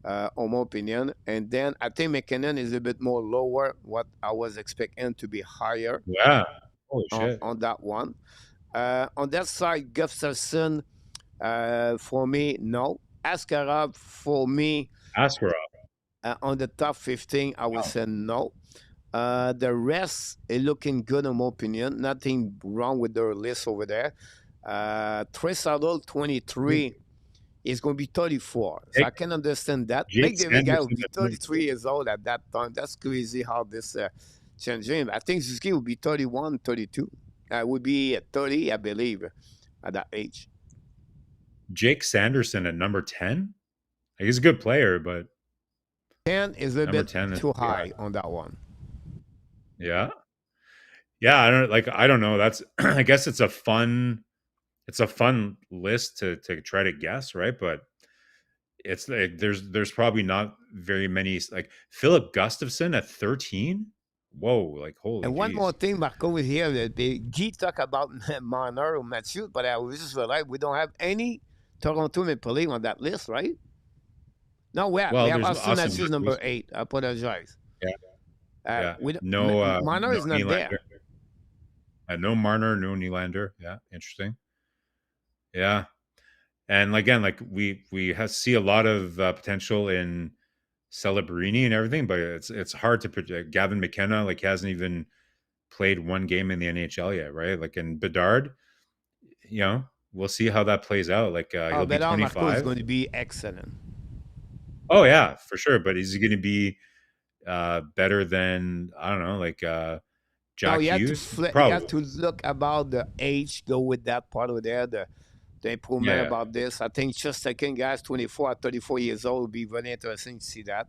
on my opinion. And then I think McKinnon is a bit more lower, what I was expecting to be higher Yeah. Holy shit. on that one. On that side, Gustafson, for me, no. Askarov, for me, Askarov. on the top 15, I would Wow. say no. The rest is looking good, in my opinion. Nothing wrong with their list over there. Tressadol, 23, is going to be 34. So Jake, I can understand that. Jake McDavid guy will Sanderson be at 33 years old at that time. That's crazy how this changing. I think Suzuki will be 31, 32. Would be at 30, I believe, at that age. Jake Sanderson at number 10. Like, he's a good player, but 10 is a number bit 10 is too yeah. high on that one. Yeah. Yeah, I don't know. That's I guess it's a fun list to try to guess, right? But it's like there's probably not very many, like Philip Gustafson at 13. Whoa, like holy And one more geez. thing, Marko, is here. Guy talk about Marner or Matthews, but I was just realized we don't have any Toronto Maple Leaf on that list, right? No, we Well, have there's Austin Austin Matthews number Matthews. 8. I apologize. Yeah, yeah. Marner No is not there. Nylander. No Marner, no Nylander. Yeah, interesting. Yeah. And again, like we see a lot of potential in Celebrini and everything, but it's hard to predict. Gavin McKenna, like, hasn't even played one game in the NHL yet, right? Like, in Bedard, we'll see how that plays out. Like, he'll be Bedard Marco is 25. going to be excellent. Oh yeah, for sure. But is he going to be better than, I don't know, like No, Jack Hughes? you have Probably. to look about the age, go with that part over there, the improvement Yeah. about this. I think just second guys 24 or 34 years old would be very interesting to see that.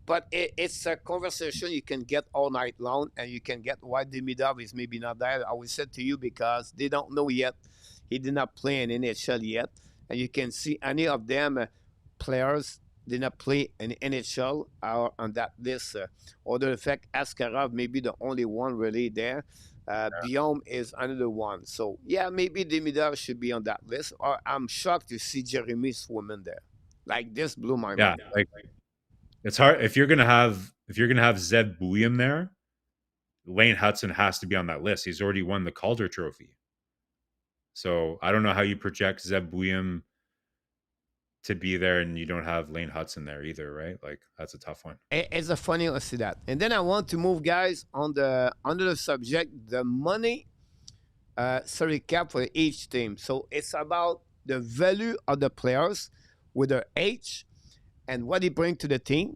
But it's a conversation you can get all night long, and you can get why Demidov is maybe not there. I will say to you because they don't know yet. He did not play in NHL yet, and you can see any of them players did not play in NHL are on that list. Other effect, Askarov may be the only one really there. Biome is another one. So yeah, maybe Demidov should be on that list. Or I'm shocked to see Jeremy Swimmen there. Like this blew my Yeah, mind. like, it's hard if you're gonna have Zeb William there. Lane Hudson has to be on that list. He's already won the Calder Trophy. So I don't know how you project Zeb William to be there and you don't have Lane Hudson there either, right? Like, that's a tough one. It's a funny to see that. And then I want to move, guys, on the under the subject, the money salary cap for each team. So it's about the value of the players with their age and what they bring to the team,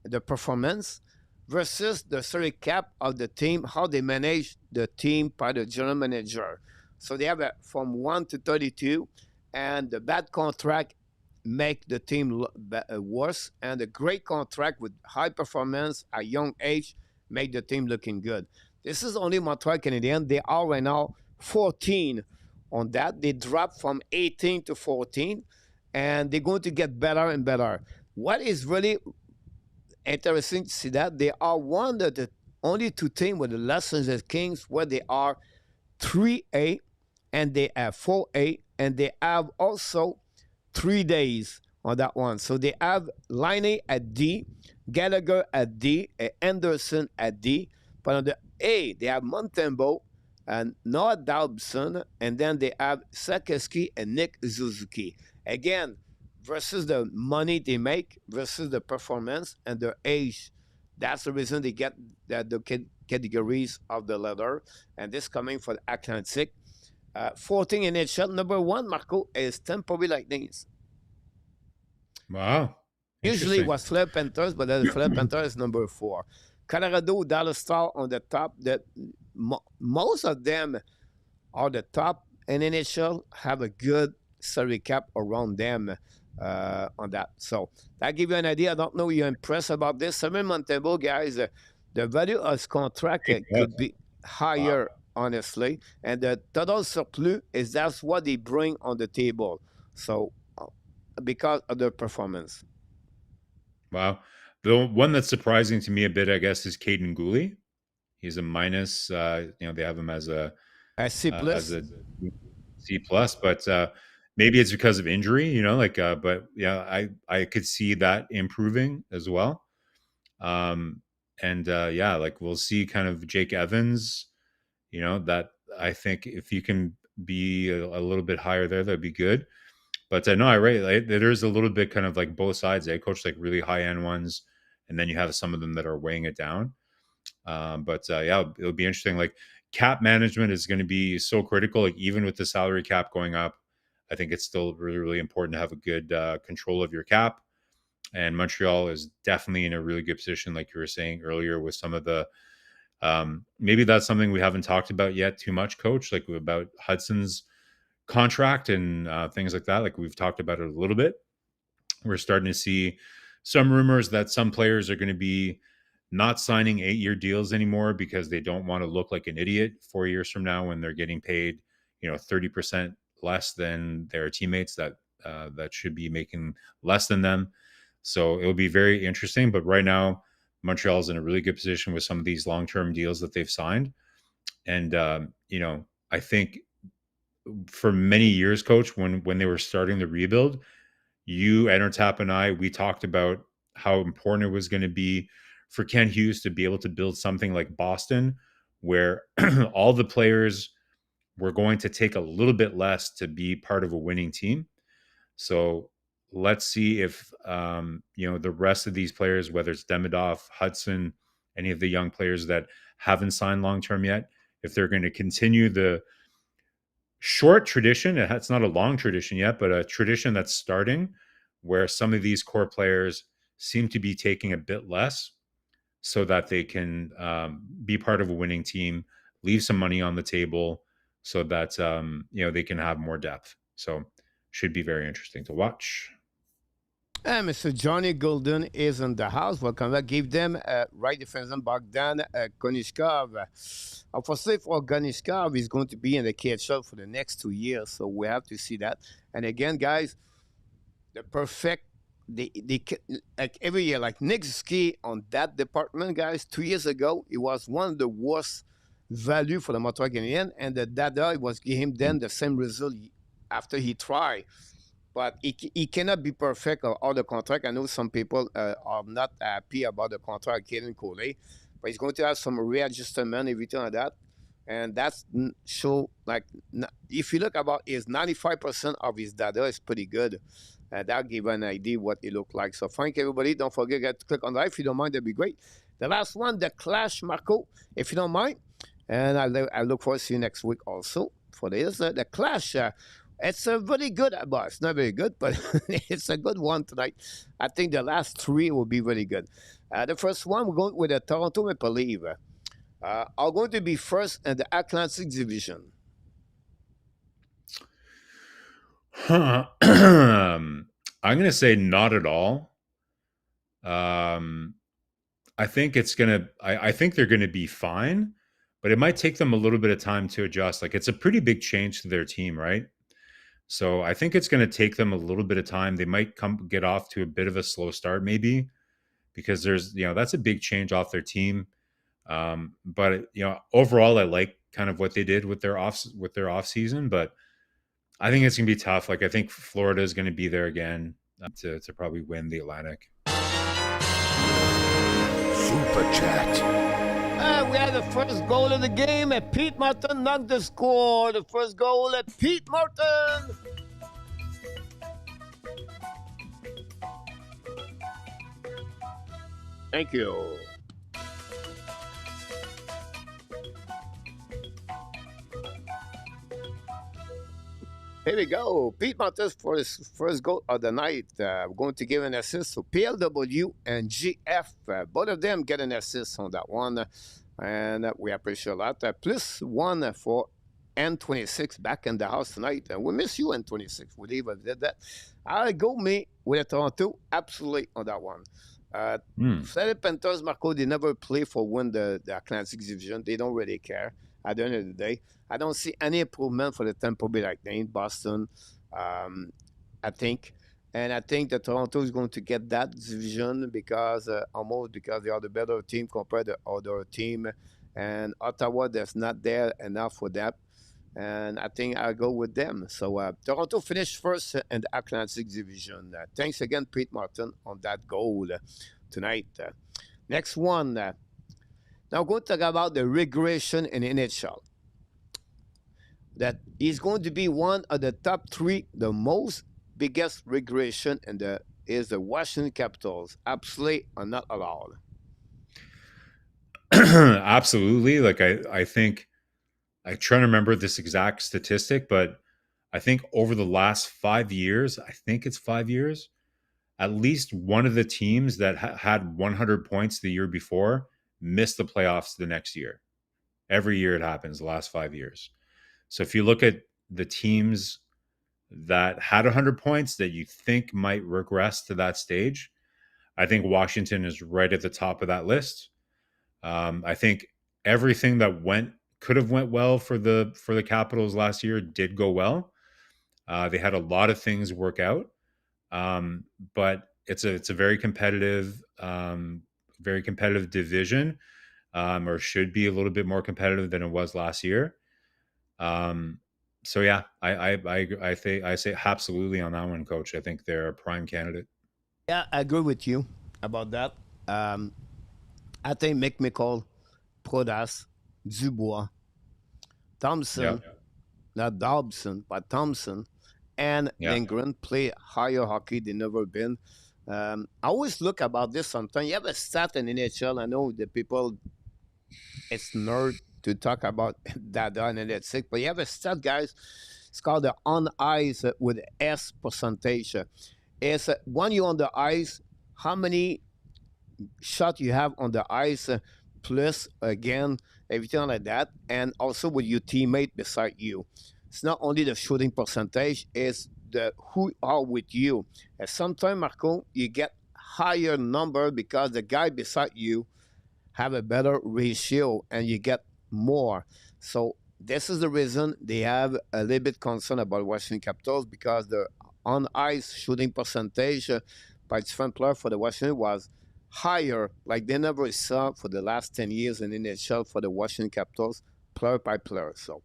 the performance, versus the salary cap of the team, how they manage the team by the general manager. So they have from 1 to 32, and the bad contract make the team worse, and a great contract with high performance at young age make the team looking good. This is only Montreal Canadiens. They are right now 14 on that. They dropped from 18 to 14, and they're going to get better and better. What is really interesting to see that they are one of the only two teams with the Los Angeles Kings where they are 3A and they have 4A, and they have also 3 days on that one. So they have Liney at D, Gallagher at D, and Anderson at D. But on the A, they have Montembeault and Noah Dobson, and then they have Sakeski and Nick Suzuki. Again, versus the money they make versus the performance and their age. That's the reason they get the categories of the letter. And this coming for the Atlantic. 14 NHL. Number one, Marko, is Tampa Bay Lightning. Wow. Usually it Interesting. was Fleur Panthers, but then the Fleur Panthers is number 4. Colorado, Dallas Star on the top. Most of them are the top in NHL, have a good salary cap around them on that. So that gives you an idea. I don't know if you're impressed about this. Simon Montembeault, guys, the value of his contract could be higher, honestly. And the total surplus is that's what they bring on the table. So because of their performance. Wow. The one that's surprising to me a bit, I guess, is Caden Gooley. He's a minus. They have him as a C plus. as a C plus, but maybe it's because of injury. But yeah, I could see that improving as well. We'll see kind of Jake Evans. That I think if you can be a little bit higher there, that'd be good. But no, there's a little bit kind of like both sides. They coach like really high end ones, and then you have some of them that are weighing it down. It'll be interesting. Like cap management is going to be so critical. Like even with the salary cap going up, I think it's still really, really important to have a good control of your cap. And Montreal is definitely in a really good position, like you were saying earlier, with some of the maybe that's something we haven't talked about yet too much, Coach. Like about Hudson's contract and things like that. Like we've talked about it a little bit. We're starting to see some rumors that some players are going to be not signing 8-year deals anymore because they don't want to look like an idiot 4 years from now when they're getting paid, 30% less than their teammates that should be making less than them. So it'll be very interesting. But right now, Montreal's in a really good position with some of these long-term deals that they've signed. And, I think for many years, Coach, when they were starting the rebuild, you, Tap, and I, we talked about how important it was going to be for Ken Hughes to be able to build something like Boston, where all the players were going to take a little bit less to be part of a winning team. So let's see if the rest of these players, whether it's Demidov, Hudson, any of the young players that haven't signed long term yet, if they're going to continue the short tradition. It's not a long tradition yet, but a tradition that's starting where some of these core players seem to be taking a bit less so that they can be part of a winning team, leave some money on the table so that, they can have more depth. So should be very interesting to watch. Mr. Johnny Golden is in the house. Welcome back. Give them right defenseman Bogdan Konishkov. Unfortunately for Konishkov, he's going to be in the KHL for the next 2 years, so we have to see that. And again, guys, the perfect, they like every year, like Nick Ski on that department, guys. 2 years ago, it was one of the worst value for the Montreal Canadiens, and the data was give him then the same result after he tried. But he cannot be perfect on all the contract. I know some people are not happy about the contract Kaden Coley, but he's going to have some readjustment, everything like that. And that's show like if you look about his 95% of his data is pretty good. That'll give you an idea what it looked like. So thank everybody. Don't forget to click on that if you don't mind. That'd be great. The last one, the Clash, Marko, if you don't mind. And I look forward to see you next week also for this. The Clash. It's a very good, well, it's not very good, but it's a good one tonight. I think the last 3 will be really good. The first one, we're going with the Toronto Maple Leafs. Are going to be first in the Atlantic Division. I'm going to say not at all. I think I think they're going to be fine, but it might take them a little bit of time to adjust. Like it's a pretty big change to their team, right? So I think it's going to take them a little bit of time. They might get off to a bit of a slow start, maybe, because that's a big change off their team. But overall, I like kind of what they did with their off season. But I think it's going to be tough. Like I think Florida is going to be there again to probably win the Atlantic. Super Chat. We had the first goal of the game, and Pete Martin knocked the score. The first goal at Pete Martin. Thank you. Here we go. Pete Martin for his first goal of the night. We're going to give an assist to PLW and GF. Both of them get an assist on that one. And we appreciate a lot. Plus one for N26 back in the house tonight. We miss you, N26. We even did that. I'll go me with a Toronto. Absolutely on that one. Florida Panthers, Marko, they never play for win the Atlantic Division. They don't really care at the end of the day. I don't see any improvement for the Tampa Bay Lightning, Boston, I think. And I think that Toronto is going to get that division because almost because they are the better team compared to other team. And Ottawa, that's not there enough for that. And I think I'll go with them. So Toronto finished first in the Atlantic Division. Thanks again, Pete Martin, on that goal tonight. Next one. Now we're going to talk about the regression in NHL. That is going to be one of the top three, the most biggest regression in is the Washington Capitals. Absolutely or not allowed. Absolutely. Like I think I'm trying to remember this exact statistic, but I think over the last 5 years, I think it's 5 years, at least one of the teams that had 100 points the year before missed the playoffs the next year. Every year it happens, the last 5 years. So if you look at the teams that had 100 points that you think might regress to that stage, I think Washington is right at the top of that list. I think everything that could have went well for the Capitals last year did go well. They had a lot of things work out, but it's a very competitive division, or should be a little bit more competitive than it was last year. So yeah, I think I say absolutely on that one, Coach. I think they're a prime candidate. Yeah, I agree with you about that. I think McMichael, Prodas, Dubois, Thompson, Yeah, not Dobson, but Thompson, and yeah, Lindgren play higher hockey than never been. I always look about this sometimes. You have a stat in NHL. I know the people, it's nerd to talk about that on analytics, but you have a stat, guys. It's called the on ice with S percentage. It's when you're on the ice, how many shot you have on the ice, plus again everything like that, and also with your teammate beside you. It's not only the shooting percentage; it's the who are with you. And sometimes, Marco, you get higher number because the guy beside you have a better ratio, and you get more. So this is the reason they have a little bit concern about Washington Capitals because the on ice shooting percentage by different player for the Washington was higher, like they never saw for the last 10 years in NHL for the Washington Capitals, player by player. So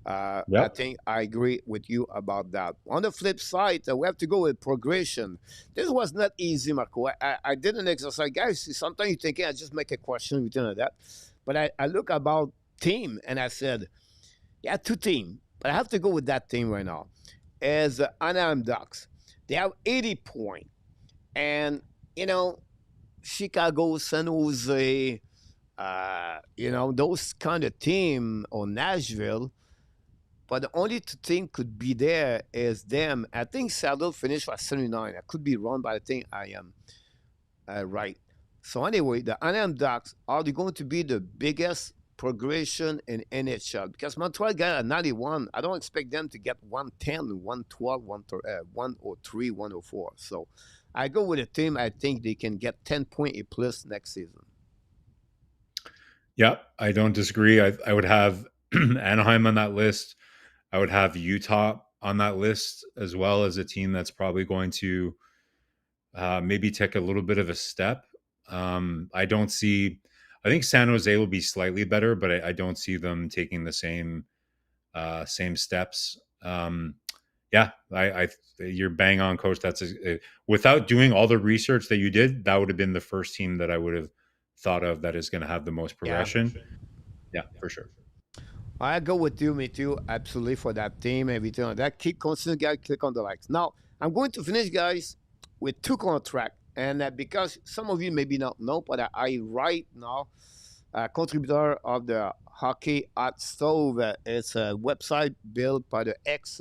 I yep, think I agree with you about that. On the flip side, we have to go with progression. This was not easy, Marco. I did an exercise. Guys, sometimes you think, I just make a question, within that. But I look about team and I said, yeah, two team. But I have to go with that team right now. As Anaheim Ducks. They have 80 points. And, Chicago, San Jose, those kind of team, or Nashville. But the only two team could be there is them. I think Seattle finished at 79. I could be wrong, but I think I am right. So anyway, the Anaheim Ducks are they going to be the biggest progression in NHL? Because Montreal got a 91. I don't expect them to get 110, 112, 103, 104. So I go with a team I think they can get 10 point a plus next season. yeah. I don't disagree. I would have Anaheim on that list. I would have Utah on that list as well as a team that's probably going to maybe take a little bit of a step. I don't see. I think San Jose will be slightly better, but I don't see them taking the same steps. Yeah, you're bang on, Coach. Without doing all the research that you did, that would have been the first team that I would have thought of that is going to have the most Yeah. progression. Yeah, for sure. I go with you, me too. Absolutely for that team, everything like that. Keep constant, guys. Click on the likes. Now, I'm going to finish, guys, with two contracts. And because some of you maybe not know, but I right now, contributor of the Hockey Hot Stove. It's a website built by the ex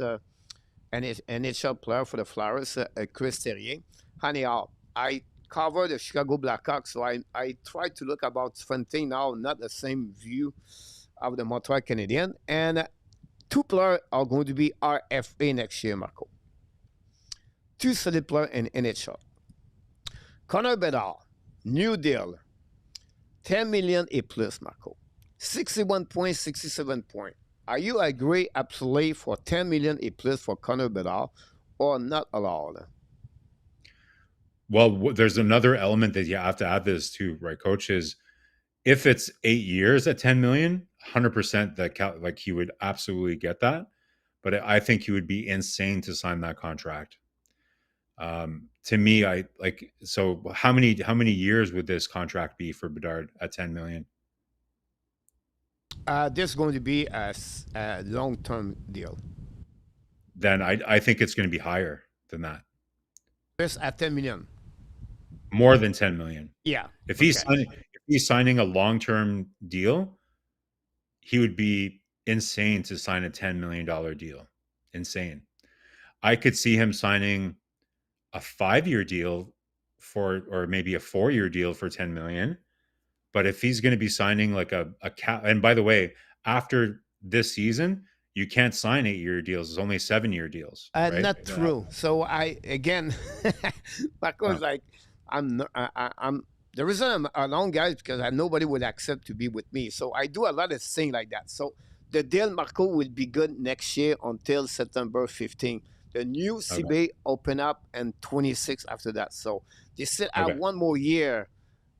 NHL player for the Flyers, Chris Terrier. Anyhow, I cover the Chicago Blackhawks, so I try to look about different things now, not the same view of the Montreal Canadiens. And two players are going to be RFA next year, Marko. Two solid players in NHL. Connor Bedard, new deal, 10 million a plus, Marko. 61 points, 67 points. Are you agree absolutely for 10 million a plus for Connor Bedard or not allowed? Well, there's another element that you have to add this to, right, coach, is if it's 8 years at 10 million, 100% that like he would absolutely get that. But I think he would be insane to sign that contract. To me, I like, so how many years would this contract be for Bedard at 10 million? This is going to be a long-term deal. Then I think it's going to be higher than that. This at 10 million. More than 10 million. Yeah. If Okay. he's signing a long-term deal, he would be insane to sign a $10 million deal. Insane. I could see him signing a 5-year deal or maybe a 4-year deal for 10 million. But if he's going to be signing like a cap, and by the way, after this season, you can't sign 8-year deals. It's only 7-year deals, right? Not true. So I again, Marco is Uh, like, I'm. The reason I'm alone, guys, because nobody would accept to be with me. So I do a lot of things like that. So the deal, Marco, will be good next year until September 15th. The new okay. CBA open up and 26 after that. So they still have Okay. one more year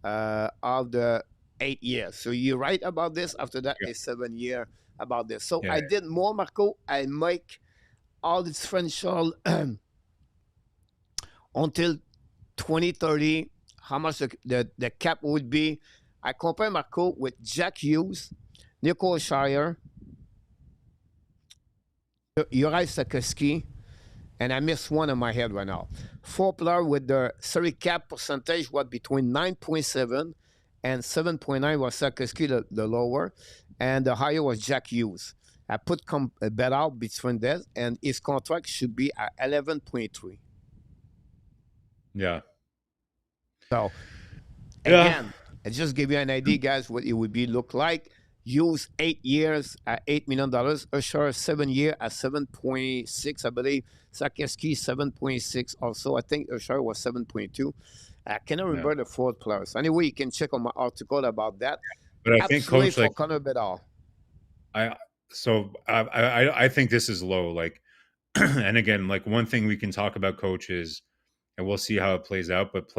of the 8 years. So you're right about this. After that, Yeah. a 7 year about this. So Yeah. I did more, Marco. I make all the differential until 2030, how much the cap would be. I compare Marco with Jack Hughes, Nicole Shire, Uri Sakoski, and I missed one in my head right now. Four player with the salary cap percentage was between 9.7 and 7.9 was Sakoski, the lower, and the higher was Jack Hughes. I put a bet out between that, and his contract should be at 11.3. Yeah. So Yeah. again, I just give you an idea, guys, what it would be look like. Use 8 years at $8 million. Usher 7 year at 7.6, I believe. Sakeski 7.6 also. I think Usher was 7.2. I cannot Yeah. remember the fourth players. Anyway, you can check on my article about that. But I think, Absolutely coach, for like Connor Bedard. I I think this is low. Like, and again, like one thing we can talk about, coach, is, and we'll see how it plays out. But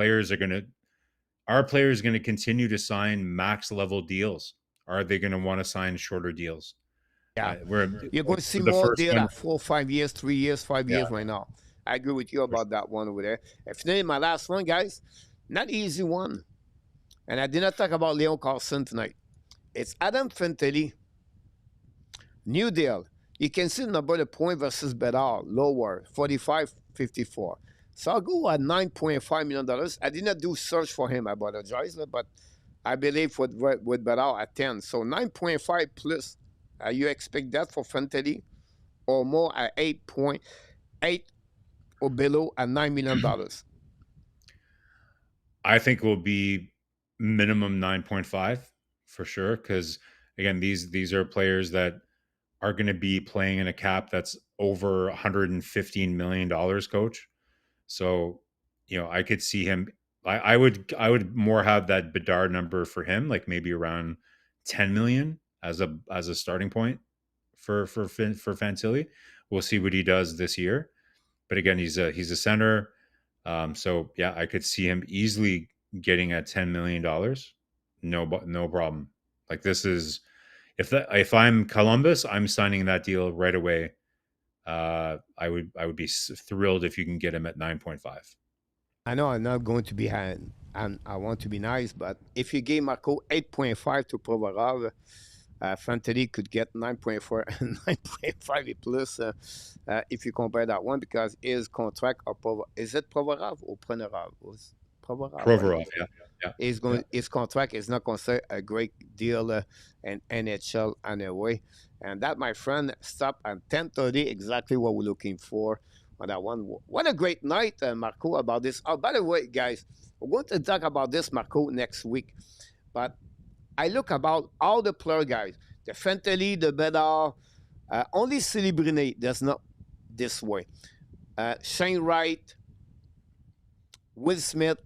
our players going to continue to sign max level deals? Or are they going to want to sign shorter deals? Yeah. We're You're going like to see for the more first deal one. at 4, 5 years, 3 years, five Yeah. years right now. I agree with you about that one over there. If not my last one, guys, not easy one. And I did not talk about Leon Carlson tonight. It's Adam Fantilli. New deal. You can see the number the point versus Bedard, lower, 45.54. So I'll go at $9.5 million. I did not do search for him, I apologize, but I believe with Bedard at 10. So 9.5 plus. You expect that for Fantilli or more at 8.8 or below at $9 million. I think it will be minimum 9.5 for sure. Because again, these are players that are going to be playing in a cap that's over $115 million, coach. So, I could see him. I would more have that Bedard number for him, like maybe around 10 million as a starting point for Fantilli. We'll see what he does this year. But again, he's a center. So yeah, I could see him easily getting at $10 million. No problem. Like this is if I'm Columbus, I'm signing that deal right away. I would be thrilled if you can get him at 9.5. I know I'm not going to be high. and I want to be nice, but if you gave Marko 8.5 to Provorov, Fantasy could get 9.4 and 9.5 plus if you compare that one because his contract is it Provorov or Provorov? Provorov, right? Provorov, yeah, yeah, yeah. His contract is not considered a great deal in NHL anyway. And that, my friend, stopped at 10:30, exactly what we're looking for on that one. What a great night, Marko, about this. Oh, by the way, guys, we're going to talk about this, Marko, next week. But I look about all the player guys, the Fenteli, the Bedard, only Celebrine does not this way. Shane Wright, Will Smith,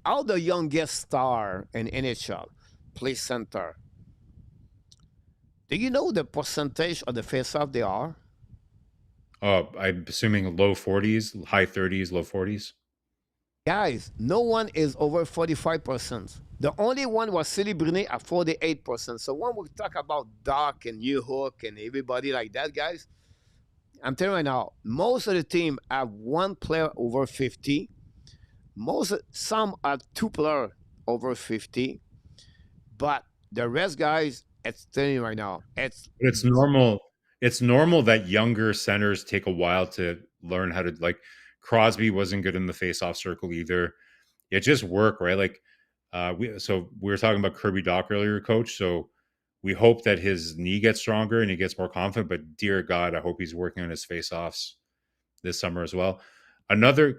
all the youngest star in NHL play center. Do you know the percentage of the faceoff they are? Oh, I'm assuming low 40s, high 30s, low 40s. Guys, no one is over 45%. The only one was Celebrine at 48%. So when we talk about Doc and New Hook and everybody like that, guys, I'm telling you right now, most of the team have one player over 50. Some are two players over 50. But the rest, guys, it's telling you right now, It's normal. It's normal that younger centers take a while to learn how to like. Crosby wasn't good in the face-off circle either. It just worked, right? Like, we were talking about Kirby Doc earlier, Coach. So we hope that his knee gets stronger and he gets more confident. But dear God, I hope he's working on his face-offs this summer as well. Another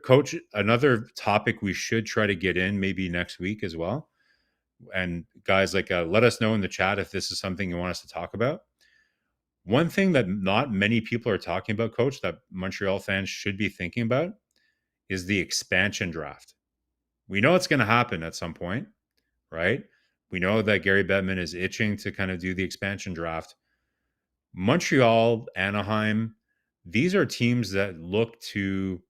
topic we should try to get in maybe next week as well. And guys, like, let us know in the chat if this is something you want us to talk about. One thing that not many people are talking about, Coach, that Montreal fans should be thinking about is the expansion draft. We know it's going to happen at some point, right? We know that Gary Bettman is itching to kind of do the expansion draft. Montreal, Anaheim, these are teams that look to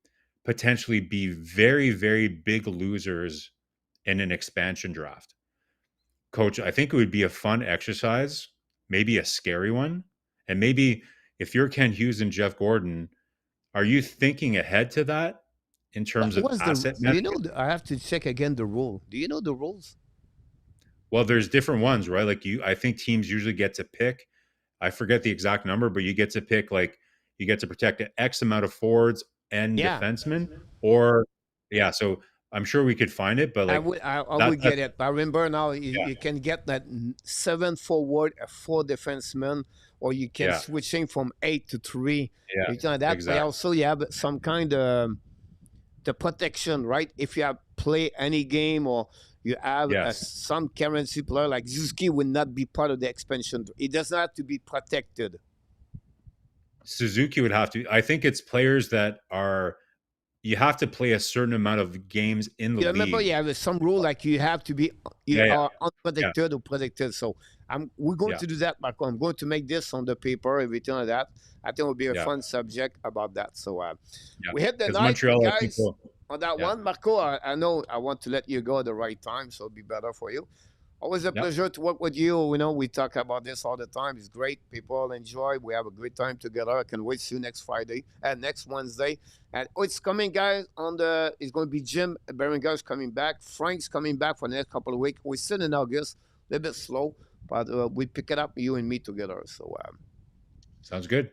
potentially be very, very big losers in an expansion draft. Coach, I think it would be a fun exercise, maybe a scary one. And maybe if you're Ken Hughes and Jeff Gordon, are you thinking ahead to that in terms of what's the, asset do you management? know, I have to check again the rule. Do you know the rules? Well, there's different ones, right? Like I think teams usually get to pick. I forget the exact number, but you get to pick like you get to protect an X amount of forwards and Yeah. defensemen, or yeah. So I'm sure we could find it, but like I that, would get it. But remember now, yeah, you can get that 7 forward, 4 defensemen, or you can yeah, switching from 8 to 3. yeah, You know that, but exactly. also you have some kind of the protection, right? If you have play any game or you have Yes, some currency player like Zuski will not be part of the expansion. It does not have to be protected. Suzuki would have to. I think it's players that are you have to play a certain amount of games in the You remember, league. you have some rule like you have to be, you Yeah, yeah, are yeah, unprotected or protected. So we're going yeah, to do that, Marco. I'm going to make this on the paper, everything like that. I think it will be a yeah, fun subject about that. So yeah. we hit the Because night, Montreal, I think, guys, will. on that Yeah, one. Marco, I know I want to let you go at the right time, so it'll be better for you. Always a yeah, pleasure to work with you. You know, we talk about this all the time. It's great. People enjoy. We have a great time together. I can wait to see you next Friday and next Wednesday. And it's coming, guys. It's going to be Jim Berenger's coming back. Frank's coming back for the next couple of weeks. We're still in August, a little bit slow, but we pick it up, you and me together. So, sounds good.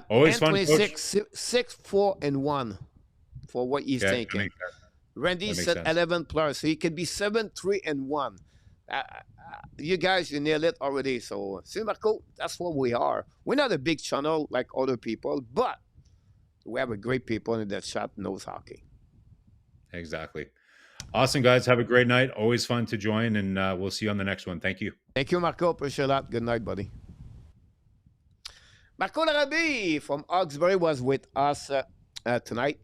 Always and fun, Coach. 26, 6, 4, and 1 for what he's Okay, thinking. sense. Randy That makes said sense. 11 players, so he could be 7, 3, and 1. You guys, you nailed it already. So, see, Marco, that's what we are. We're not a big channel like other people, but we have a great people in that chat knows hockey. Exactly. Awesome, guys. Have a great night. Always fun to join, and we'll see you on the next one. Thank you. Thank you, Marco. Appreciate that. Good night, buddy. Marco Larabi from Hawkesbury was with us tonight.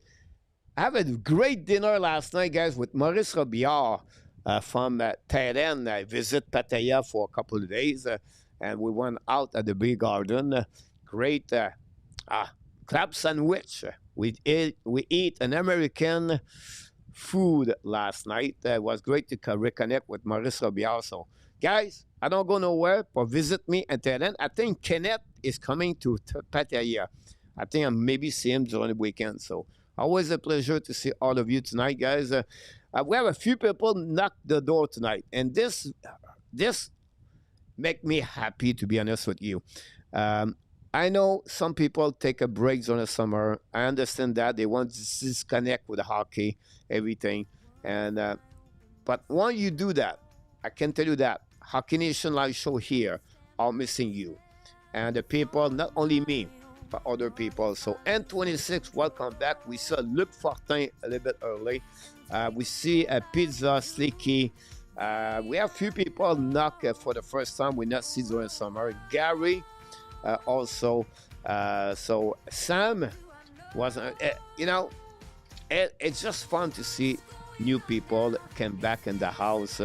I have a great dinner last night, guys, with Maurice Robillard from Terren. I visit Pattaya for a couple of days, and we went out at the Bee Garden. Great crab sandwich. We eat an American food last night. It was great to reconnect with Maurice Robillard. So, guys, I don't go nowhere, but visit me at Terren. I think Kenneth is coming to Pattaya. I think I'll maybe see him during the weekend. So, always a pleasure to see all of you tonight, guys. We have a few people knock the door tonight, and this make me happy, to be honest with you. Um, I know some people take a break during the summer. I understand that they want to disconnect with the hockey, everything, and but when you do that, I can tell you that Hockey Nation Live Show here are missing you, and the people, not only me, but other people. So N26, welcome back. We saw Luc Fortin a little bit early. We see a Pizza Slicky. We have few people knock for the first time. We not see during summer. Gary also. So Sam was, it's just fun to see new people come back in the house.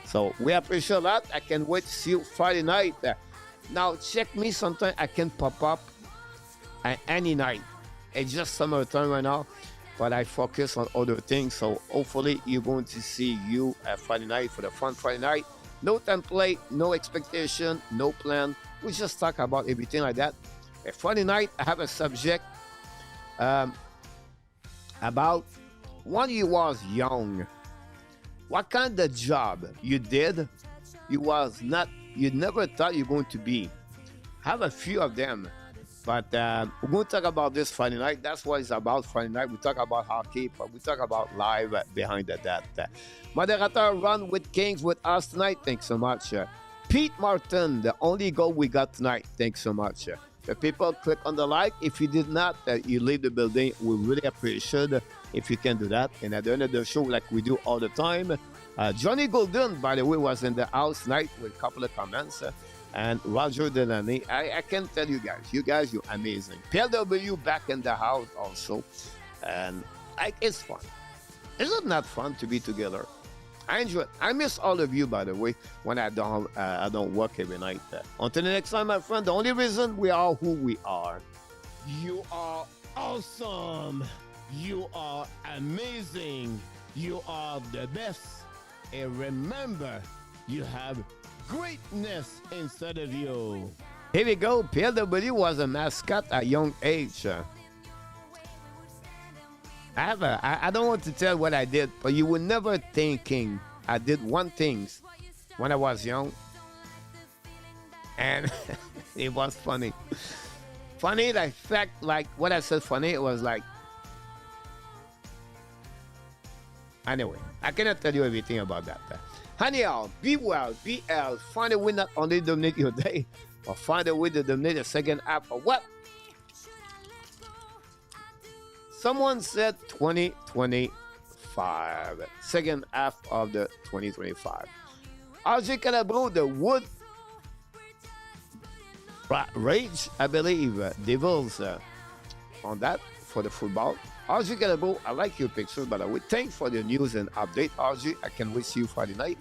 So we appreciate that. I can't wait to see you Friday night. Now check me. Sometime I can pop up any night. It's just summertime right now, but I focus on other things. So hopefully you're going to see you Friday night for the fun Friday night. No template, no expectation, no plan. We just talk about everything like that. Friday night, I have a subject about when you was young. What kind of job you did you never thought you're going to be. Have a few of them. But we're going to talk about this Friday night. That's what it's about Friday night. We talk about hockey, but we talk about live behind that. Moderator Run with Kings with us tonight. Thanks so much. Pete Martin, the only goal we got tonight. Thanks so much. The people, click on the like. If you did not, you leave the building. We really appreciate if you can do that. And at the end of the show, like we do all the time, Johnny Golden, by the way, was in the house tonight with a couple of comments. And Roger Delaney, I can tell you guys, you're amazing. PLW back in the house also. And it's fun. Is it not fun to be together? I enjoy it. I miss all of you, by the way, when I don't work every night. Until the next time, my friend, the only reason we are who we are. You are awesome. You are amazing. You are the best. And remember, you have greatness inside of you. Here we go. PLW was a mascot at a young age. I don't want to tell what I did, but you were never thinking I did one thing when I was young. And it was funny. Funny, like fact, like what I said funny, it was like, anyway, I cannot tell you everything about that. Anyhow, be well, be ill. Find a way not only to dominate your day, but find a way to dominate the second half of what? Someone said 2025. Second half of the 2025. RJ Calabro, the Wood Rage, I believe, Devils on that for the football. RJ Calabro, I like your picture, by the way. Thanks for the news and update, RJ. I can wish you Friday night.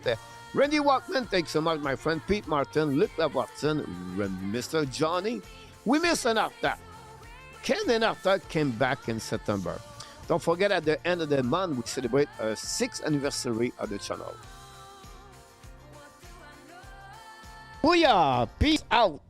Randy Walkman, thanks so much, my friend. Pete Martin, Luc Lavarton, Mr. Johnny. We miss an after. Ken and after came back in September. Don't forget, at the end of the month, we celebrate a 6th anniversary of the channel. Booyah! Peace out.